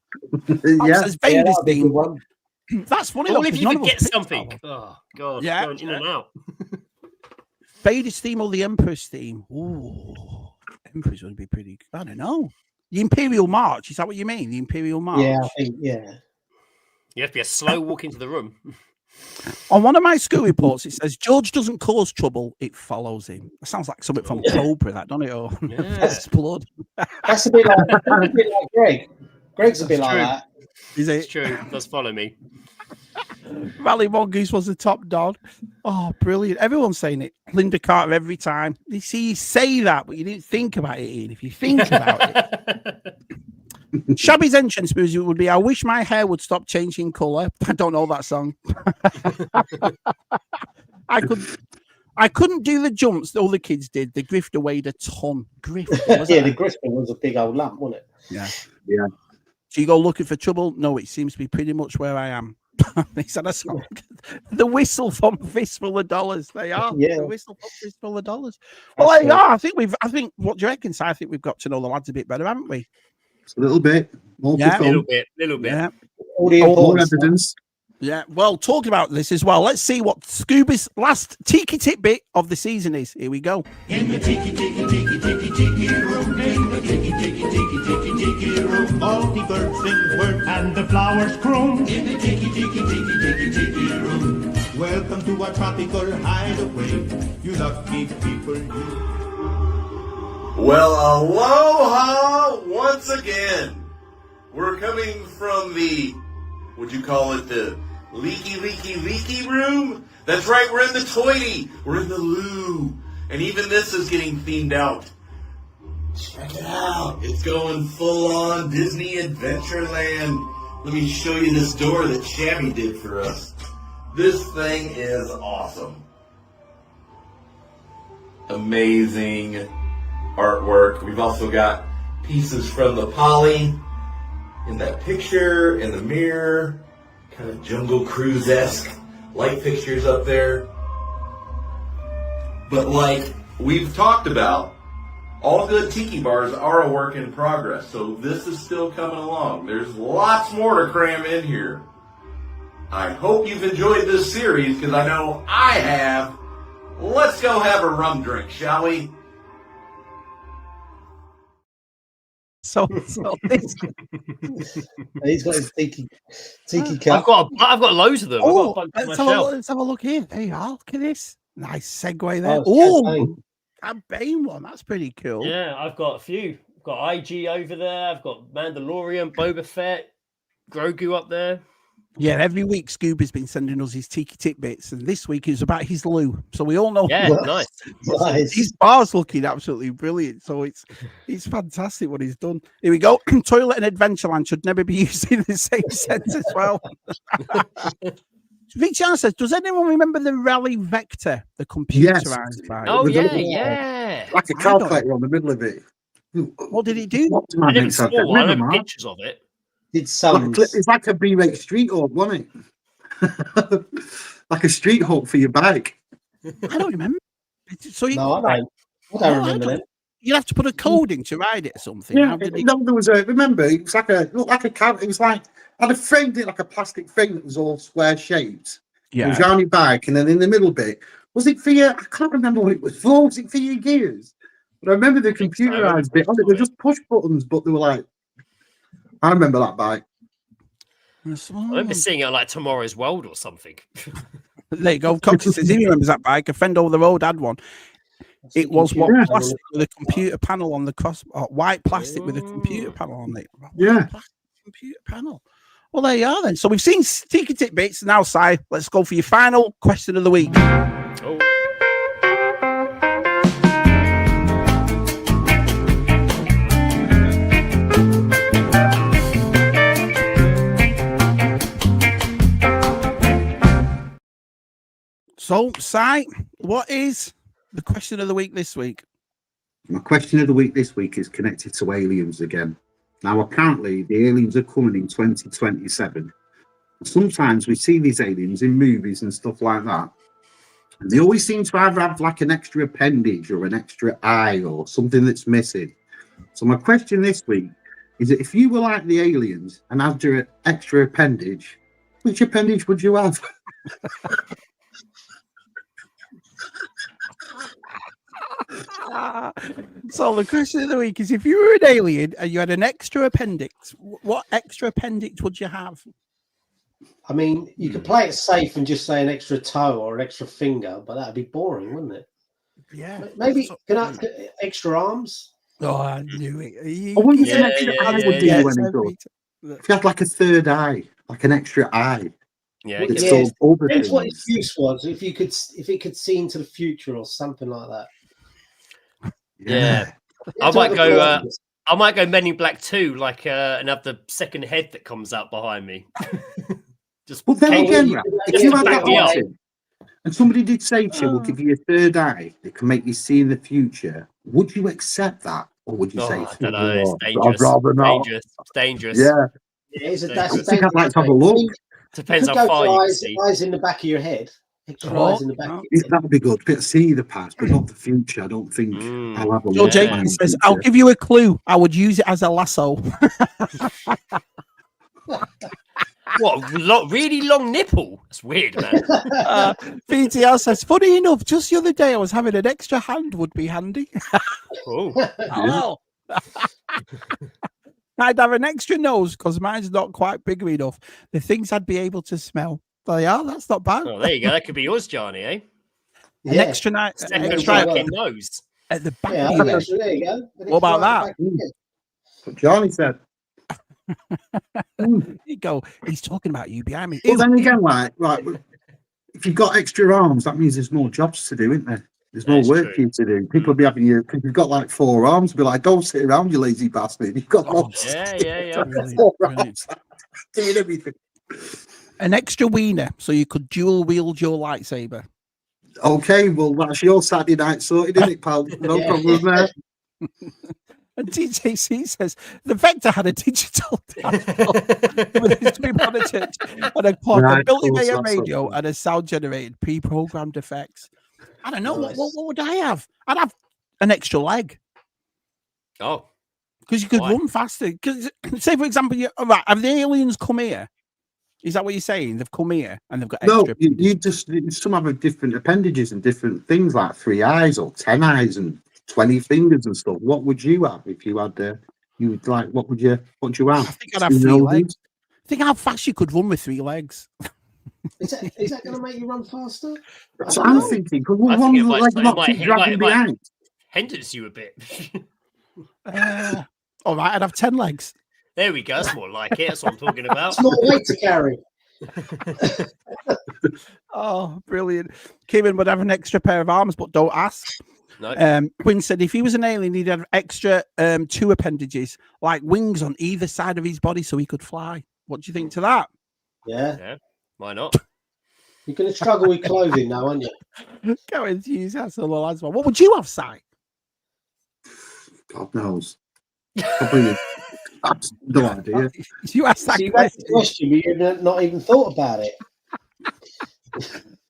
Yeah. Says Yeah, Vader's that'd be a good theme. one. That's funny. What though, if 'cause you none could of us get picked that something? one. Oh God, Yeah, going in and out. Vader's theme or the Emperor's theme? Ooh, Emperor's would be pretty. I don't know. The Imperial March. Is that what you mean? The Imperial March. Yeah, I think, yeah. You have to be a slow walk into the room. On one of my school reports, it says George doesn't cause trouble; it follows him. That sounds like something from Cobra, that doesn't it? Or Yeah. blood. That's a bit like Greg. Greg's a bit That's like true. that. Is It's it? true. It does follow me. Rally Mongoose was the top dog. Oh, brilliant! Everyone's saying it. Linda Carter every time. You see, you say that, but you didn't think about it. Ian. If you think about it, Shabby's entrance music would be "I wish my hair would stop changing color." I don't know that song. I couldn't do the jumps that other kids did. The grifter weighed a ton. Grifter, was Yeah, it? the Griffin was a big old lump, wasn't it? Yeah. Yeah. So you go looking for trouble? No, it seems to be pretty much where I am. Is that a song? The whistle from Fistful of Dollars. They are. Yeah. The whistle from Fistful of Dollars. Well, there you are. I think what do you reckon, Si? I think we've got to know the lads a bit better, haven't we? A little bit. More to Yeah. come. Little bit. Yeah. All the More important stuff. evidence. Yeah. Well, talking about this as well, let's see what Scooby's last tiki tidbit of the season is. Here we go. In the tiki room, in the tiki room, all the birds sing word and the flowers croon. In the tiki room, welcome to our tropical hideaway, you lucky people, you. Well, aloha once again. We're coming from the, would you call it the leaky room? That's right, we're in the toity. We're in the loo. And even this is getting themed out. Check it out. It's going full on Disney Adventureland. Let me show you this door that Shabby did for us. This thing is awesome. Amazing artwork. We've also got pieces from the Poly in that picture, in the mirror, kind of Jungle Cruise-esque light fixtures up there. But like we've talked about, all good tiki bars are a work in progress, so this is still coming along. There's lots more to cram in here. I hope you've enjoyed this series, because I know I have. Let's go have a rum drink, shall we? So this. He's got his tiki I've cup. got loads of them. Oh, I've got a bunch on let's my shelf. let's have a look here. There you are. Look at this. Nice segue there. Oh, Oh, campaign one. That's pretty cool. Yeah, I've got a few. I've got IG over there. I've got Mandalorian, Boba Fett, Grogu up there. Yeah, every week Scooby's been sending us his tiki tidbits, and this week is about his loo. So we all know Yeah, Well, nice. Nice. his bar's looking absolutely brilliant. So it's fantastic what he's done. Here we go. Toilet and Adventureland should never be used in the same sense as well. Vic Chan says, does anyone remember the Rally Vector, the computerized bike? Oh With yeah, the- yeah. Like a I don't- calculator on the middle of it. What did it do? What's I my never next saw subject? one. I Never remember mind. pictures of it. Did some. It's like a B-rate street hawk, wasn't it? Like a street hawk for your bike. I don't remember. So you, No, I right, don't. I don't No, I remember don't. them. you'd have to put a code in to ride it or something. Yeah, How did it? no, there was a. Remember, it was like a looked like a car. It was like had a frame, like a plastic frame that was all square shaped. It was on your bike, and then in the middle bit was it for your? I can't remember what it was for. Was it for your gears? But I remember the think so. I computerized bit. remember They were just push buttons, but they were like. I remember that bike. I remember seeing it on, like Tomorrow's World or something. There you go. Coxie says he remembers that bike. A friend over the road had one. It was what Yeah. plastic with a computer panel on the cross, white plastic with a computer panel on it. Yeah. Plastic computer panel. Well, there you are then. So we've seen Tiki Tidbits. Now, Si, let's go for your final question of the week. Oh. So, Si, what is the question of the week this week? My question of the week this week is connected to aliens again. Now, apparently, the aliens are coming in 2027. Sometimes we see these aliens in movies and stuff like that. And they always seem to either have like an extra appendage or an extra eye or something that's missing. So my question this week is that if you were like the aliens and had your extra appendage, which appendage would you have? So the question of the week is, if you were an alien and you had an extra appendix, what extra appendix would you have? I mean, you could play it safe and just say an extra toe or an extra finger, but that'd be boring, wouldn't it? Yeah. Maybe extra arms? Oh, I knew it. I wonder if Yeah, an extra yeah, eye would yeah, do yeah. you any good. If you had like a third eye, like an extra eye, Yeah, it's Yeah, all other depends what things. its use was. If it could see into the future or something like that. Yeah. I might go Men in Black 2, like and have the second head that comes out behind me. Just But then came- again, if you had back that me up. option, and somebody did say to you, we'll give you a third eye that can make you see in the future, would you accept that? Or would you say, I don't know. It's "Oh, dangerous. I'd rather not"? Dangerous. It's dangerous. Yeah, Yeah, it's a, I that's I think I'd like to have a dangerous look. thing. Depends You how could far go you for can see. eyes in the back of your head. Extra eyes in the back of your head. That would be good. Bit of see the past, but not the future. I don't think I'll have a Joe look. Yeah. at my Jenkins says, future. I'll give you a clue. I would use it as a lasso. What? Really long nipple? That's weird, man. VTL says, funny enough, just the other day I was having an extra hand would be handy. Oh. Hello. I'd have an extra nose because mine's not quite big enough. The things I'd be able to smell. So yeah, that's not bad. Oh, there you go. That could be yours, Johnny, eh? An Yeah. extra night, Second extra fucking nose. at the back Yeah, of your head. there you go. What about that? What Johnny said. There you go. He's talking about you behind me. But Ew. then again, like, if you've got extra arms, that means there's more jobs to do, isn't there? There's more That's work true. for you to do. People will be having you, because you've got like 4 arms, be like, don't sit around, you lazy bastard. You've got Oh, lots. Yeah. Brilliant, 4 brilliant. arms. Doing everything. An extra wiener so you could dual wield your lightsaber. Okay, well, that's your Saturday night sorted, isn't it, pal? No Yeah. problem there. And DJC says the Vector had a digital download with its 2 monitors and a clock, Right, a built-in cool, so AM that's radio, something. and a sound-generated pre-programmed effects. I don't know Nice. what would I have? I'd have an extra leg Oh. because you could Why? run faster. Because say, for example, right, have the aliens come here? Is that what you're saying? They've come here and they've got No, extra. you just, some have different appendages and different things, like 3 eyes or 10 eyes and 20 fingers and stuff. What would you have if you had you would like, what would you have? I think I'd have 2 3 noses? legs. Think how fast you could run with 3 legs. Is that going to make you run faster? That's what I'm thinking. Because I think one it might- leg it not might- keep it dragging might- behind. Hinders you a bit. All right, I'd have 10 legs. There we go. That's more like it. That's what I'm talking about. It's more weight to carry. Oh, brilliant. Kieran would have an extra pair of arms, but don't ask. No. Quinn said if he was an alien, he'd have extra 2 appendages, like wings on either side of his body so he could fly. What do you think to that? Yeah. Why not? You're going to struggle with clothing now, aren't you? Go enthusiasm as well. What would you have, Si? God knows. Probably, that's no idea. You asked that So you've asked the question. question, but you've not even thought about it.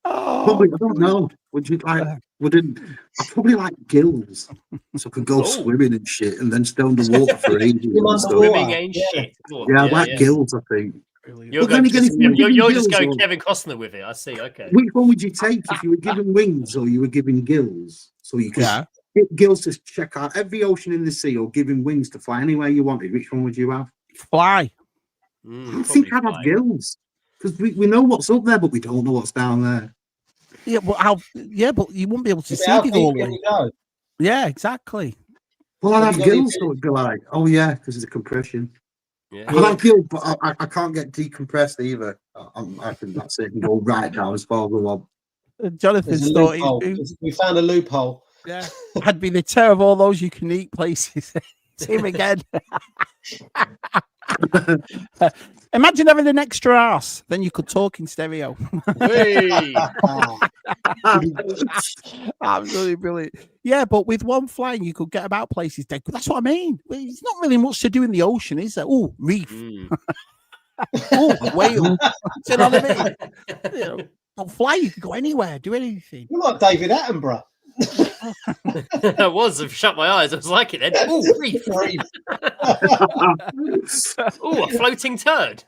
Oh, Probably, I don't know. Would you like? I'd probably like gills, so I could go Oh. swimming and shit, and then stay underwater for ages. Swim and stuff. underwater. Swimming ain't Yeah. shit. Oh, Yeah, I like gills. I think. brilliant. You're But then going again, if you were you're given just gills going or- Kevin Costner with it. I see. Okay. Which one would you take if you were given wings or you were given gills? So you could Yeah. get gills to check out every ocean in the sea, or giving wings to fly anywhere you wanted. Which one would you have? Fly. I think I'd have gills because we know what's up there, but we don't know what's down there. Yeah, but you wouldn't be able to see How the deep goal. can you go? Yeah, exactly. Well, I'd Have have you got any gills, so it'd be like, oh yeah, because it's a compression. Yeah. I'd have gills, but I can't get decompressed either. I can, that's it, and go right down as far as I want. Jonathan's There's a thought loophole. We found a loophole. yeah, I'd be the terror of all those you can eat places. It's him again. Imagine having an extra ass, then you could talk in stereo. Hey. Absolutely brilliant. Yeah, but with one flying, you could get about places dead. That's what I mean. It's not really much to do in the ocean, is there? Oh, reef. Oh, whale. Do you know what I mean? You know, don't fly. You can go anywhere, do anything. You're like David Attenborough. I was. I've shut my eyes. I was like it then. Oh, reef. Oh, a floating turd.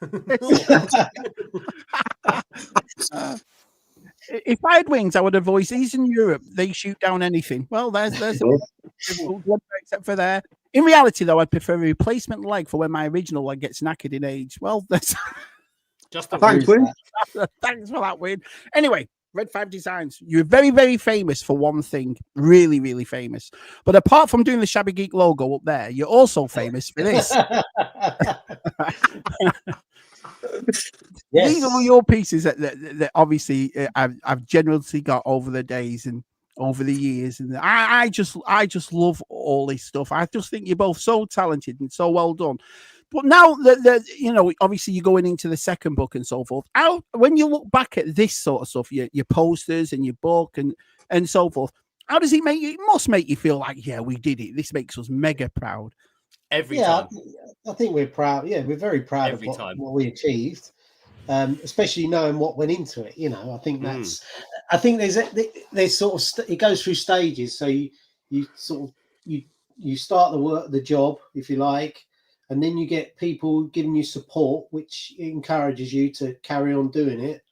If I had wings, I would have voiced Eastern Europe. They shoot down anything. Well, there's except for there. In reality, though, I'd prefer a replacement leg for when my original leg gets knackered in age. Well, that's Just a Thanks, Win. thanks for that, Win. Anyway, ReadFive Designs, you're very, very famous for one thing. Really, really famous. But apart from doing the Shabby Geek logo up there, you're also famous for this. Yes. These are all your pieces that obviously I've generously got over the days and over the years, and I just love all this stuff. I just think you're both so talented and so well done. But now that you know, obviously you're going into the second book and so forth. How, when you look back at this sort of stuff, your posters and your book and so forth, how does it make you? It must make you feel like, yeah, we did it. This makes us mega proud. every time. I think we're proud. Yeah, we're very proud Every of time. what we achieved, especially knowing what went into it. You know, I think that's. I think there's sort of it goes through stages. So you sort of you start the job, if you like, and then you get people giving you support, which encourages you to carry on doing it.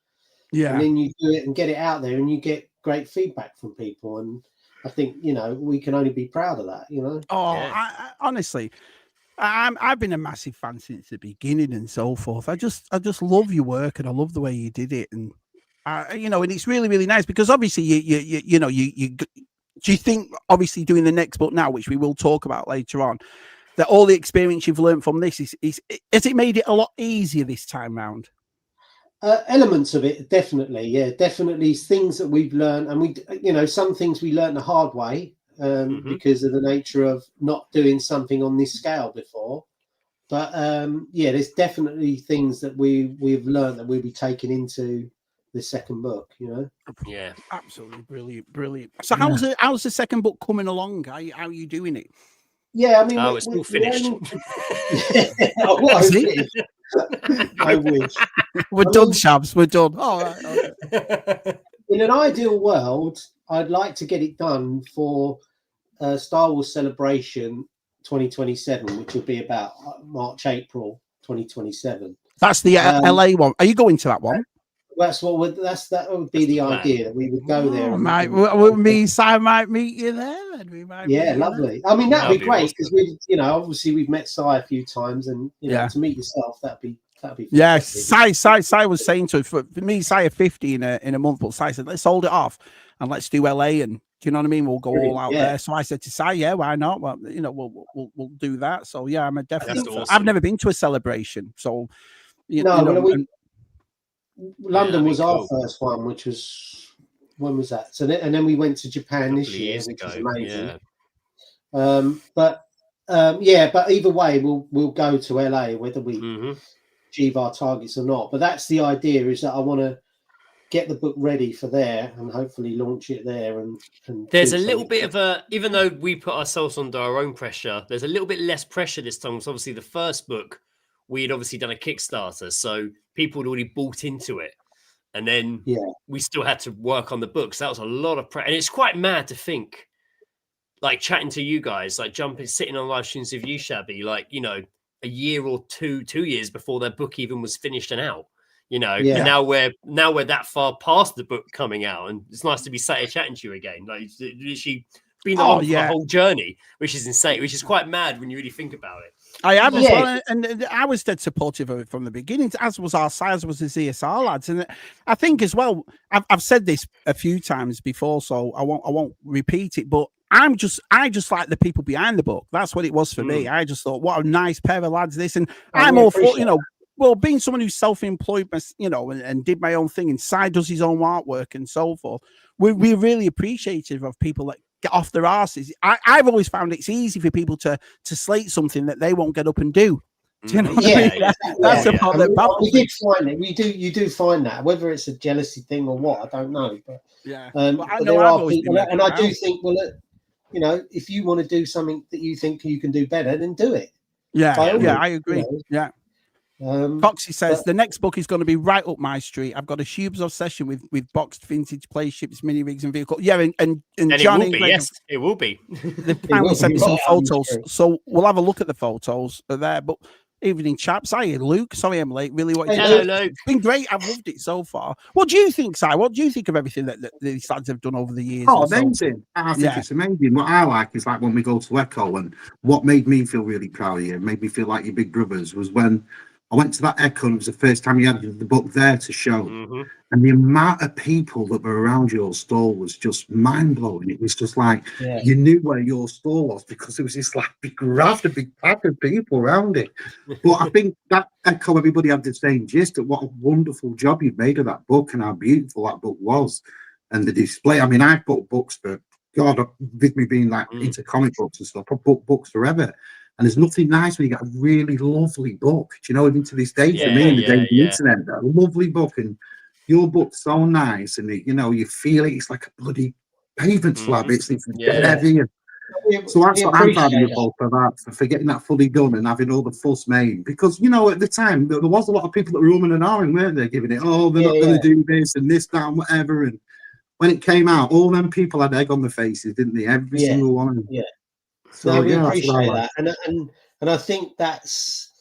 Yeah, and then you do it and get it out there, and you get great feedback from people. And I think, you know, we can only be proud of that. You know. Oh, Yeah. I honestly, I've been a massive fan since the beginning and so forth. I just love your work and I love the way you did it, and you know, and it's really, really nice because obviously you know do you think obviously doing the next book now, which we will talk about later on, that all the experience you've learned from this has it made it a lot easier this time round? Elements of it, definitely. Yeah, definitely things that we've learned, and we, you know, some things we learned the hard way because of the nature of not doing something on this scale before. But yeah, there's definitely things that we've learned that we'll be taking into the second book. You know. Yeah. Absolutely brilliant. So how's the second book coming along? How are you doing it? Yeah, I mean, It's all finished. I wish. We're done, Shabs. We're done. All right. Okay. In an ideal world, I'd like to get it done for Star Wars Celebration 2027, which will be about March, April 2027. That's the LA one. Are you going to that one? That would be the idea, that we would go there. Me and Si might meet you there. Then we might. Yeah, lovely. I mean, that'd be great awesome. because we, you know, obviously we've met Si a few times, and you know, to meet yourself, that'd be. Yeah, fantastic. Si was saying to us, for me, Si are 50 in a month, but Si said, let's hold it off and let's do LA, and do you know what I mean? We'll go all out there. So I said to Si, yeah, why not? Well, you know, we'll do that. So yeah, I'm a definitely. Awesome. I've never been to a celebration, so you know. London was our first one, which was, when was that? So then we went to Japan this year, which was amazing. Yeah. But either way, we'll go to LA whether we achieve our targets or not. But that's the idea, is that I want to get the book ready for there and hopefully launch it there. And there's a little bit of a, even though we put ourselves under our own pressure, there's a little bit less pressure this time. So obviously the first book, we had obviously done a Kickstarter, so people had already bought into it. And then we still had to work on the book. So that was a lot of pressure. And it's quite mad to think, like chatting to you guys, like sitting on live streams with you, Shabby, like, you know, a year or 2 years before their book even was finished and out, you know, and now we're that far past the book coming out, and it's nice to be sat here chatting to you again. Like, it's literally been along for the whole journey, which is insane, which is quite mad when you really think about it. I am as well, and I was dead supportive of it from the beginning, as was our size, was the CSR lads, and I think as well. I've said this a few times before, so I won't repeat it. But I just like the people behind the book. That's what it was for me. I just thought, what a nice pair of lads this, and I'm all for, you know. Well, being someone who's self-employed, you know, and did my own thing, and Si does his own artwork and so forth. We're really appreciative of people that get off their asses. I've always found it's easy for people to slate something that they won't get up and do. Do you know what Yeah, I mean? That's the part that baffles we me. did find it. You do find that, whether it's a jealousy thing or what, I don't know. But Yeah. but I know there I've are always people, been and I do around. think, well, you know, if you want to do something that you think you can do better, then do it. Yeah, By all yeah, means, I agree. you know. Yeah. Um, Foxy says but- the next book is going to be right up my street. I've got a huge obsession with boxed vintage play ships, mini rigs, and vehicles. Yeah, and And Johnny it will be, Greg, yes, it will be. they kindly will sent be me some right up my photos, street. so we'll have a look at the photos there. But evening, chaps. Hi, Luke. Sorry, I'm late. Really, what Hello, Luke. it's been great. I've loved it so far. What do you think, Si? What do you think of everything that these lads have done over the years? Oh, and so- amazing. I think it's amazing. What I like is like when we go to Echo, and what made me feel really proud of you, made me feel like your big brothers, was when I went to that Echo and it was the first time you had the book there to show. Mm-hmm. And the amount of people that were around your stall was just mind-blowing. It was just like, you knew where your stall was because it was just like big raft, a big pack of people around it. But I think that Echo, everybody had the same gist of what a wonderful job you've made of that book and how beautiful that book was. And the display, I mean, I've bought books for, God, with me being like into comic books and stuff, I've bought books forever. And there's nothing nice when you get a really lovely book. Do you know, even to this day, for me, in the day of the internet, a lovely book. And your book's so nice. And, you know, you feel it. It's like a bloody pavement slab. It's dead heavy. And so that's what I'm proud of you both for that, for getting that fully done and having all the fuss made. Because, you know, at the time, there was a lot of people that were umming and ahhing, weren't they? Giving it, oh, they're not going to do this and this, that, and whatever. And when it came out, all them people had egg on their faces, didn't they? Every single one of them. Yeah. So, no, we yeah, appreciate that, and I think that's,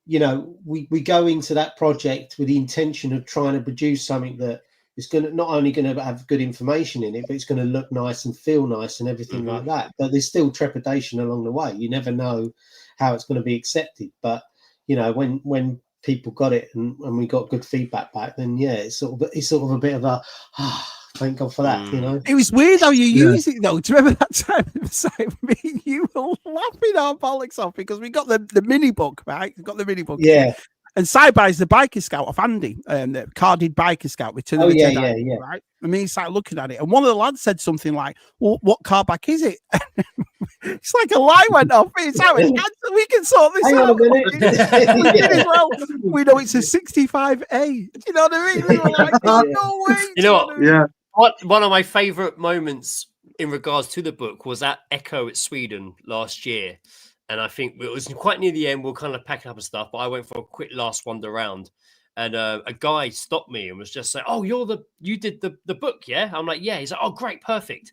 you know, we go into that project with the intention of trying to produce something that is going to not only going to have good information in it, but it's going to look nice and feel nice and everything like that. But there's still trepidation along the way. You never know how it's going to be accepted. But you know, when people got it and we got good feedback back, then it's sort of a bit of a thank God for that, you know. It was weird how you use it though. Do you remember that time? Me and you were laughing our bollocks off because we got the mini book, right? We got the mini book. Yeah. And Si buys the Biker Scout off Andy, the carded Biker Scout, Return of the Jedi, right? I mean, he started looking at it, and one of the lads said something like, "Well, what cardback is it?" It's like a light went off. It's how we can sort this Hang out. on a minute. We did as well. We know it's a 65A. Do you know what I mean? We were like, no way. You know what? Yeah. One of my favourite moments in regards to the book was at Echo at Sweden last year. And I think it was quite near the end. We were kind of packing up and stuff, but I went for a quick last wander around. And a guy stopped me and was just saying, "Oh, you did the book, yeah?" I'm like, "Yeah." He's like, "Oh, great, perfect."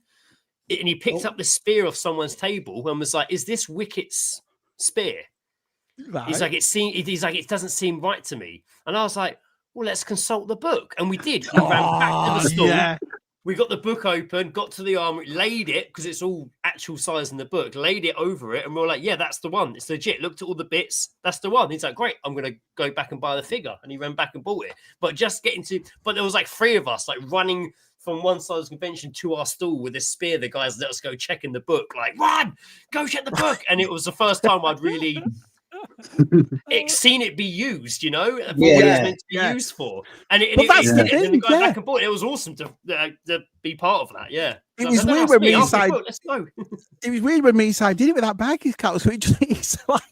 And he picked up the spear off someone's table and was like, "Is this Wicket's spear?" Right. He's like, "It doesn't seem right to me." And I was like, "Well, let's consult the book." And we did. We ran back to the store. Yeah. We got the book open, got to the armory, laid it, because it's all actual size in the book, laid it over it, and we were like, "Yeah, that's the one. It's legit." Looked at all the bits. That's the one. He's like, "Great, I'm going to go back and buy the figure." And he ran back and bought it. But there was like three of us, like running from one side of the convention to our stall with this spear. The guys let us go check in the book, like, "Run, go check the book." And it was the first time I'd really seen it be used, you know, for what it was meant to be used for. And that's the thing, and going back and forth, it was awesome to be part of that. Yeah, It was weird when me and Si. Let's go. It was weird when me and Si did it with that Biker Scout. So it's like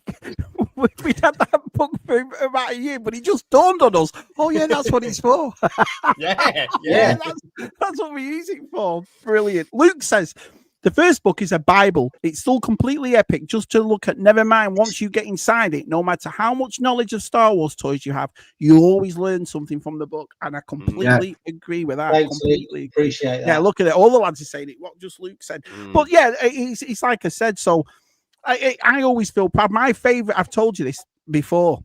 we'd had that book for about a year, but it just dawned on us. Oh yeah, that's what it's for. yeah. That's what we use it for. Brilliant. Luke says the first book is a Bible. It's still completely epic just to look at. Never mind, once you get inside it, no matter how much knowledge of Star Wars toys you have, you always learn something from the book. And I completely agree with that. Thanks, completely appreciate that. Yeah, look at it. All the lads are saying it. What just Luke said. But yeah, it's like I said. So I always feel proud. My favorite, I've told you this before,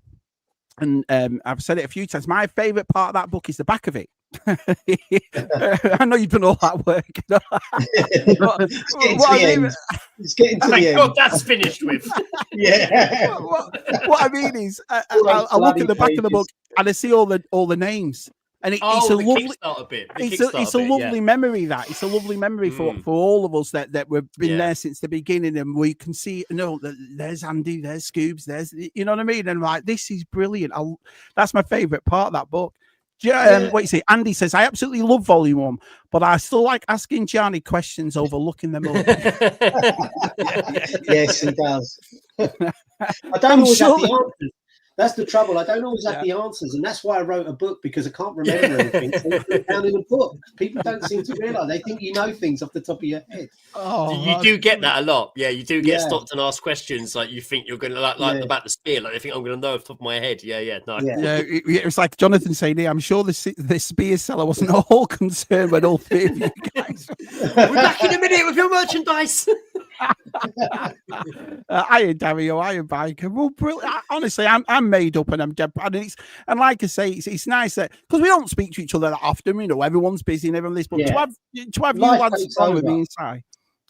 and I've said it a few times. My favorite part of that book is the back of it. I know you've done all that work. It's getting to the end. God, that's finished with. Yeah. What I mean is, I look at the back of the book and I see all the names, and it's a lovely bit. It's a lovely memory. That it's a lovely memory for all of us that we've been there since the beginning, and we can see. There's Andy, there's Scoobs, there's you know what I mean, and like this is brilliant. That's my favorite part of that book. What you say? Andy says, "I absolutely love Volume 1, but I still like asking Gianni questions over looking them up." Yes, he does. I don't always have the answers. That's the trouble. I don't always have the answers, and that's why I wrote a book, because I can't remember anything. So it's put down in a book. People don't seem to realise. They think you know things off the top of your head. Oh, You do get that a lot. Yeah, you do get Yeah. stopped and asked questions like you think you're going to like about the spear. Like they think I'm going to know off the top of my head. Yeah, no. Yeah, it's like Jonathan saying, "I'm sure the spear seller wasn't at all concerned when all three of you guys." We're back in a minute with your merchandise. Iron Dario, Iron Biker. Well, honestly, I'm made up and I'm dead proud. And like I say, it's nice that because we don't speak to each other that often. You know, everyone's busy and everyone's this, but to have you lads on with me inside.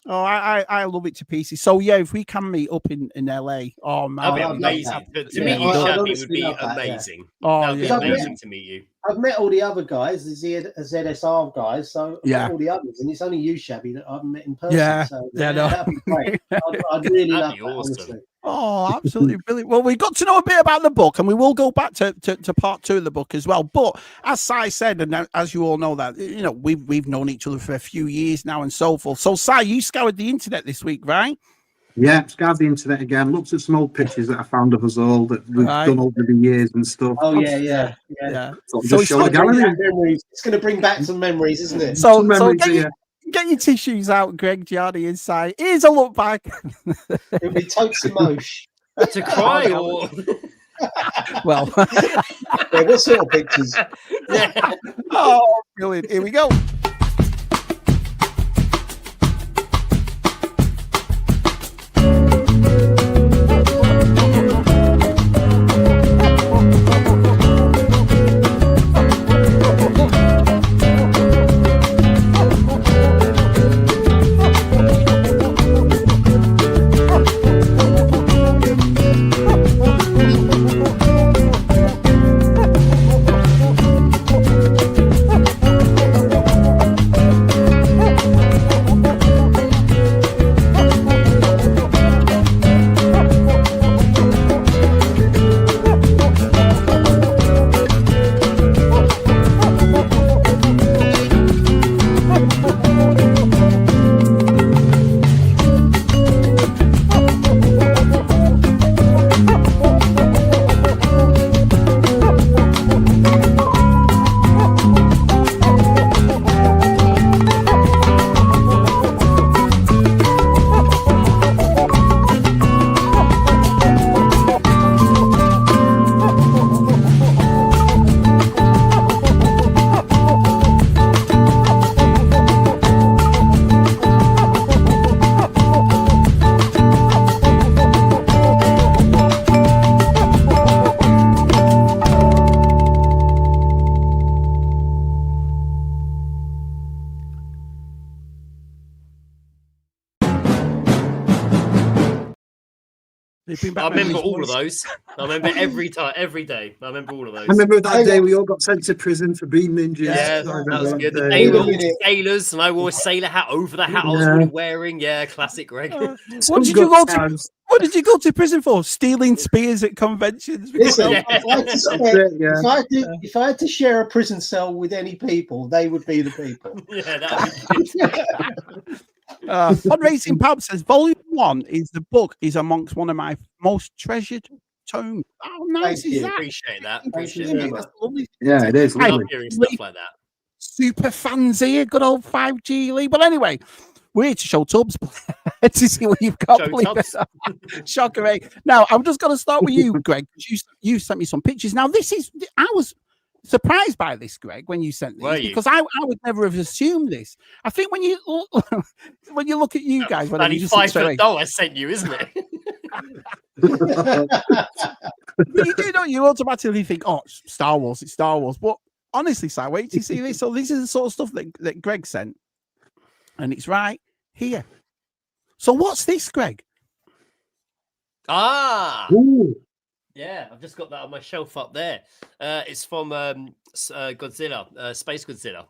Oh, I love it to pieces. So yeah, if we can meet up in LA, oh man, that'd be amazing. To meet you, Shabby, would be amazing. Oh, that'd be amazing to meet you. I've met all the other guys, the ZSR guys, so I've met all the others, and it's only you, Shabby, that I haven't met in person. Yeah, so, no. That'd be great. I'd really love that, awesome. honestly. Oh, absolutely brilliant. Well, we got to know a bit about the book, and we will go back to part 2 of the book as well. But as Si said, and as you all know, that you know we've known each other for a few years now, and so forth. So, Si, you scoured the internet this week, right? Yeah, scoured the internet again. Looked at some old pictures that I found of us all that we've done over the years and stuff. Oh yeah. So just show the gallery. It's going to bring back some memories, isn't it? So get your tissues out, Greg Gianni, and Si. Here's a look back. It'll be totes emotion. To cry or well, yeah, what sort of pictures? yeah. Oh, brilliant. Here we go. I remember all of those. I remember every day. I remember all of those. I remember that day we all got sent to prison for being ninjas. Yeah, that was good. They were all sailors, and I wore a sailor hat over the hat I was really wearing. Yeah, classic Greg. What did you go to prison for? Stealing spears at conventions? Listen, if I had to share a prison cell with any people, they would be the people. Yeah, that would be good. Pod Racing Pub says Volume 1 is the book is amongst one of my most treasured tomes. How nice is that? Appreciate that. That's lovely. Yeah, it is. I love hearing stuff like that. Super fans here, good old 5G Lee. But anyway, we're here to show Tubbs to see what you've got. Shocker, eh? Now, I'm just going to start with you, Greg. You sent me some pictures. Now, I was surprised by this, Greg, when you sent this, because I would never have assumed this. I think when you look at you guys, when you just $5 I sent you, isn't it? You do, don't you? Automatically think, oh, it's Star Wars. But honestly, Si, wait till you see this. So this is the sort of stuff that Greg sent, and it's right here. So what's this, Greg? Ooh. Yeah, I've just got that on my shelf up there. It's from Godzilla, Space Godzilla.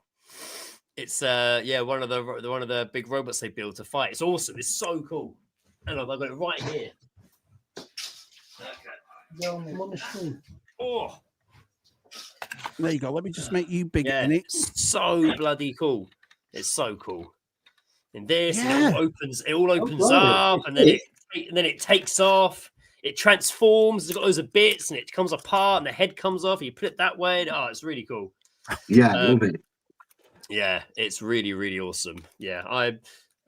It's one of the big robots they build to fight. It's awesome. It's so cool. And I've got it right here. Okay. On the screen. Oh, there you go. Let me just make you bigger. Yeah, in it. it's so bloody cool. It's so cool. And this, it all opens up, and then it takes off. it transforms. It's got loads of bits, and it comes apart, and the head comes off. And you put it that way, and it's really cool. Yeah, love it. Yeah, it's really, really awesome. Yeah,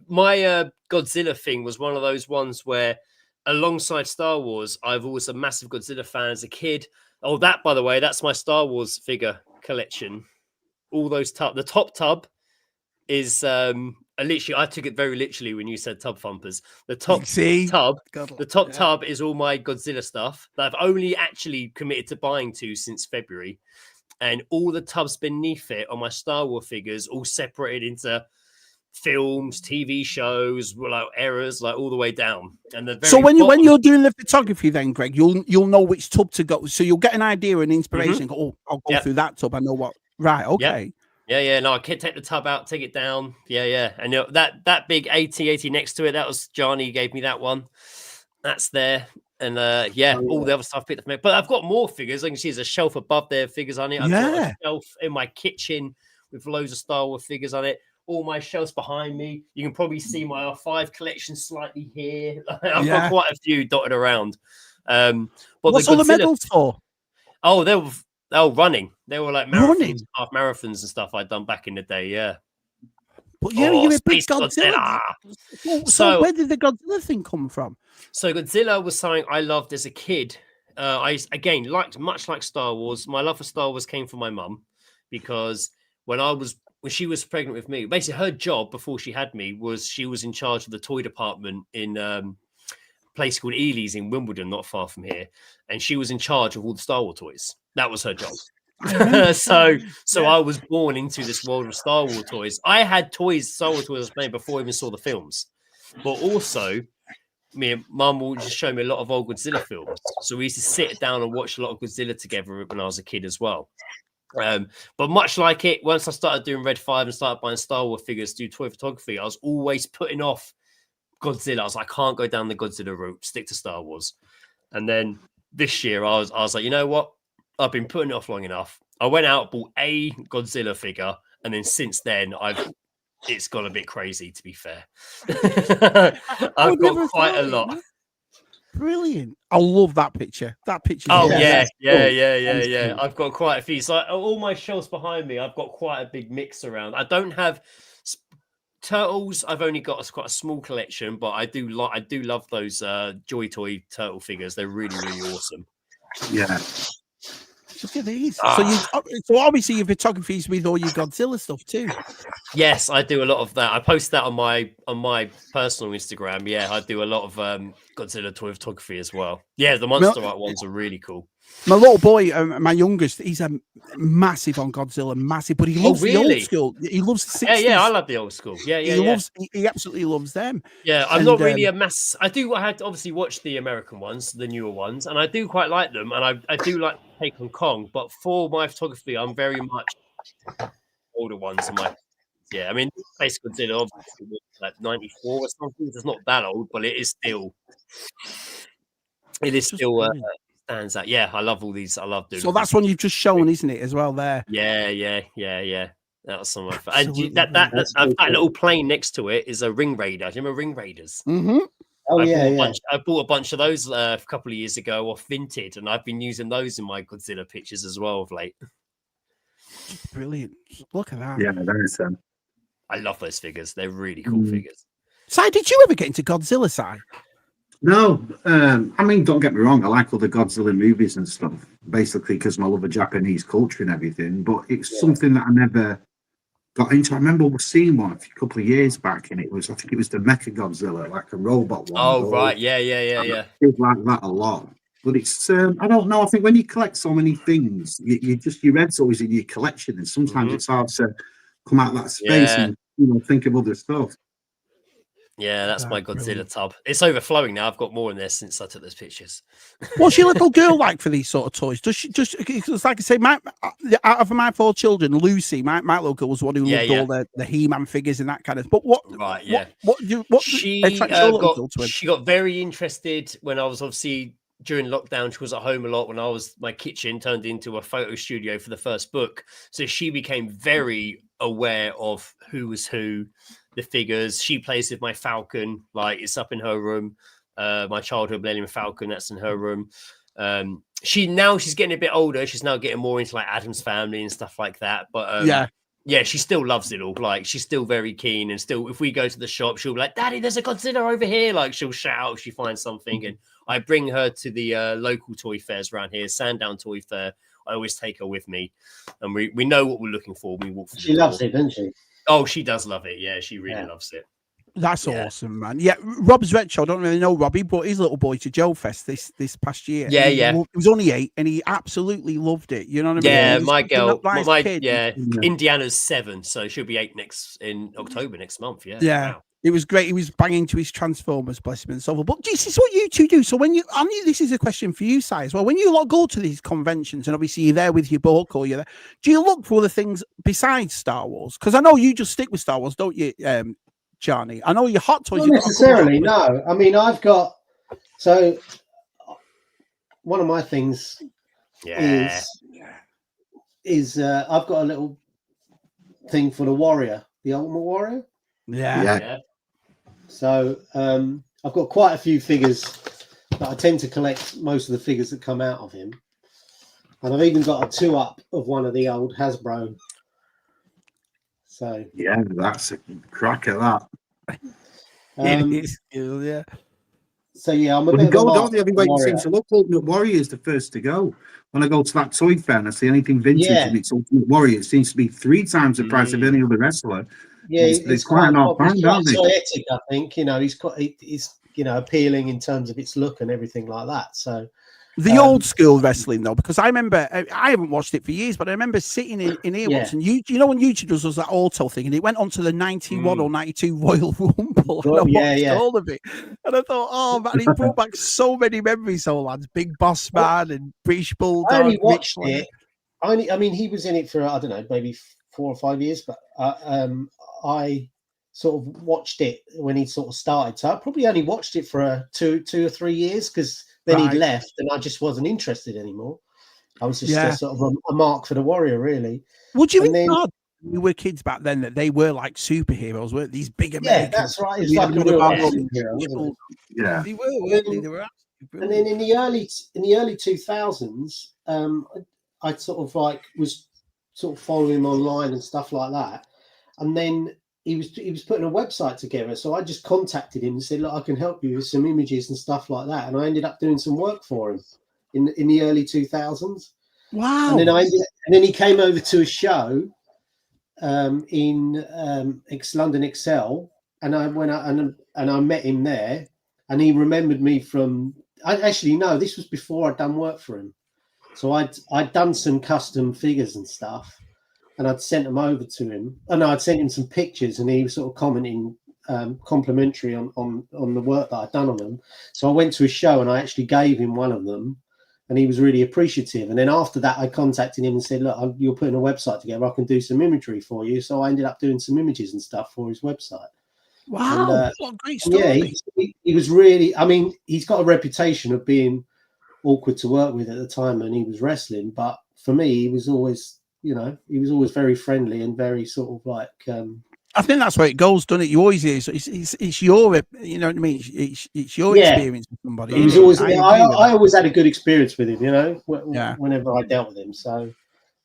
my Godzilla thing was one of those ones where, alongside Star Wars, I've always a massive Godzilla fan as a kid. Oh, that, by the way, that's my Star Wars figure collection. All those the top tub is literally, I took it very literally when you said Tub Thumpers. The top tub is all my Godzilla stuff that I've only actually committed to buying since February. And all the tubs beneath it are my Star Wars figures, all separated into films, TV shows, like eras, like all the way down. And so when you're doing the photography, then Greg, you'll know which tub to go. So you'll get an idea and inspiration. Go, oh, I'll go through that tub. I know what. Right. Okay. Yeah. No, I can take the tub out, take it down. Yeah. And that big 80 next to it, that was Gianni gave me that one. That's there. And all the other stuff picked up from it. But I've got more figures. I can see there's a shelf above there, figures on it. I've got a shelf in my kitchen with loads of Star Wars figures on it. All my shelves behind me. You can probably see my R5 collection slightly here. I've got quite a few dotted around. But what's all the medals for? Oh, they were running. They were like marathons, half marathons and stuff I'd done back in the day. Yeah. But you're a big Godzilla. So where did the Godzilla thing come from? So Godzilla was something I loved as a kid. I again liked much like Star Wars. My love for Star Wars came from my mum because when she was pregnant with me, basically her job before she had me was she was in charge of the toy department in a place called Ely's in Wimbledon, not far from here, and she was in charge of all the Star Wars toys. That was her job. So I was born into this world of Star Wars toys. I had Star Wars toys I was playing before I even saw the films, but also me and Mum will just show me a lot of old Godzilla films. So we used to sit down and watch a lot of Godzilla together when I was a kid as well. But much like it, once I started doing ReadFive and started buying Star Wars figures, do toy photography, I was always putting off Godzilla. I was like, I can't go down the Godzilla route, stick to Star Wars. And then this year I was like, you know what? I've been putting it off long enough. I went out, bought a Godzilla figure, and then since then it's gone a bit crazy, to be fair. I've got quite a lot. Brilliant. I love that picture. That picture. Oh, yeah. I've got quite a few. So all my shelves behind me, I've got quite a big mix around. I don't have turtles. I've only got quite a small collection, but I do love those Joy Toy turtle figures. They're really, really awesome. Yeah. Look at these. So obviously your photography is with all your Godzilla stuff too. Yes, I do a lot of that. I post that on my personal Instagram. Yeah, I do a lot of Godzilla toy photography as well. Yeah, the Monster Art ones are really cool. My little boy, my youngest, he's a massive on Godzilla, but he loves the old school. He loves the 60s. Yeah, I love the old school. Yeah. He absolutely loves them. Yeah, I'm not really a mass. I had to obviously watch the American ones, the newer ones, and I do quite like them, and I do like Take on Kong. But for my photography, I'm very much older ones. I mean, Space Godzilla obviously was like 94 or something. It's not that old, but it is still. Stands out. Yeah, I love all these. I love doing. So that's one you've just shown, isn't it, as well? There. Yeah. That was some of and that little plane next to it is a Ring Raider. Do you remember Ring Raiders? Mm-hmm. I bought a bunch of those a couple of years ago off Vinted, and I've been using those in my Godzilla pictures as well of late. Brilliant! Look at that. Yeah, that is. I love those figures. They're really cool figures. Si, did you ever get into Godzilla, Si? No, I mean, don't get me wrong. I like all the Godzilla movies and stuff, basically because I love the Japanese culture and everything. But it's something that I never got into. I remember seeing one a couple of years back, and I think it was the Mecha Godzilla, like a robot one. Oh, right, yeah. I did like that a lot. But it's, I don't know. I think when you collect so many things, your head's always in your collection, and sometimes it's hard to come out of that space and think of other stuff. Yeah, that's my Godzilla tub. It's overflowing now. I've got more in there since I took those pictures. What's your little girl like for these sort of toys? Does she just, it's like I say, out of my 4 children, Lucy, my little girl was one who loved all the He-Man figures and that kind of. But she got very interested when I was obviously during lockdown. She was at home a lot when my kitchen turned into a photo studio for the first book. So she became very aware of who was who. The figures. She plays with my Falcon, like it's up in her room. my childhood Millennium Falcon. That's in her room. She's getting a bit older. She's now getting more into like Adam's Family and stuff like that. But yeah, she still loves it all. Like, she's still very keen, and still, if we go to the shop, she'll be like, "Daddy, there's a Godzilla over here!" Like, she'll shout if she finds something. And I bring her to the local toy fairs around here, Sandown Toy Fair. I always take her with me, and we know what we're looking for. We walk. She loves it, doesn't she? Oh, she does love it. Yeah, she really loves it. That's awesome, man. Yeah, Rob's retro. I don't really know Rob. He brought his little boy to Joe Fest this past year. Yeah, he was only 8, and he absolutely loved it. You know what I mean? Yeah, my girl, kid. Indiana's 7, so she'll be 8 in October next month. Yeah, wow. It was great. He was banging to his Transformers, bless him and so forth. But this is what you two do. So when I knew this is a question for you, Si, as well. When you go to these conventions, and obviously you're there with your book, or you're there, do you look for other things besides Star Wars? Because I know you just stick with Star Wars, don't you, Gianni? I know your hot toys. Not necessarily, no. I mean, I've got one of my things is I've got a little thing for the Warrior, the Ultimate Warrior. Yeah. So I've got quite a few figures that I tend to collect most of the figures that come out of him, and I've even got a 2-up of one of the old Hasbro. So yeah, that's a crack at that. Yeah. So yeah, I'm a bit don't everybody seems to look Ultimate Warrior is the first to go. When I go to that toy fair and I see anything vintage and it's Ultimate Warrior, it seems to be 3 times the price of any other wrestler. Yeah, it's quite an odd brand, aren't they? Toyetic, I think. He's appealing in terms of its look and everything like that. So the old school wrestling, though, because I remember I haven't watched it for years, but I remember sitting in here once, and you know when YouTube does that auto thing, and it went on to the 91 or 92 Royal Rumble, and I watched all of it, and I thought, oh man, he brought back so many memories, old lads, Big Boss Man and British Bulldog. I only watched it. I mean, he was in it for I don't know, maybe 4 or 5 years, but I sort of watched it when he sort of started. So I probably only watched it for 2 or 3 years, because then he'd left and I just wasn't interested anymore. I was just sort of a mark for the Warrior, really. Would you think we were kids back then that they were like superheroes, weren't these big Americans? Yeah, that's right. It's like a real superhero, yeah, they were, weren't they? They were and then in the early 2000s, I sort of like was sort of following him online and stuff like that. And then he was putting a website together, so I just contacted him and said, "Look, I can help you with some images and stuff like that." And I ended up doing some work for him in the early 2000s. Wow! And then he came over to a show in London Excel, and I went out and I met him there, and he remembered me from. This was before I'd done work for him, so I'd done some custom figures and stuff. And I'd sent them over to him, and I'd sent him some pictures, and he was sort of commenting complimentary on the work that I'd done on them. So I went to a show, and I actually gave him one of them, and he was really appreciative. And then after that, I contacted him and said, "Look, you're putting a website together. I can do some imagery for you." So I ended up doing some images and stuff for his website. Wow, and, what a great story! Yeah, he was really. I mean, he's got a reputation of being awkward to work with at the time, and he was wrestling. But for me, he was always. He was always very friendly and very sort of like. I think that's where it goes, doesn't it? You always is. It's your, you know what I mean? It's your experience with somebody. He was always. I always had a good experience with him. Whenever I dealt with him. So,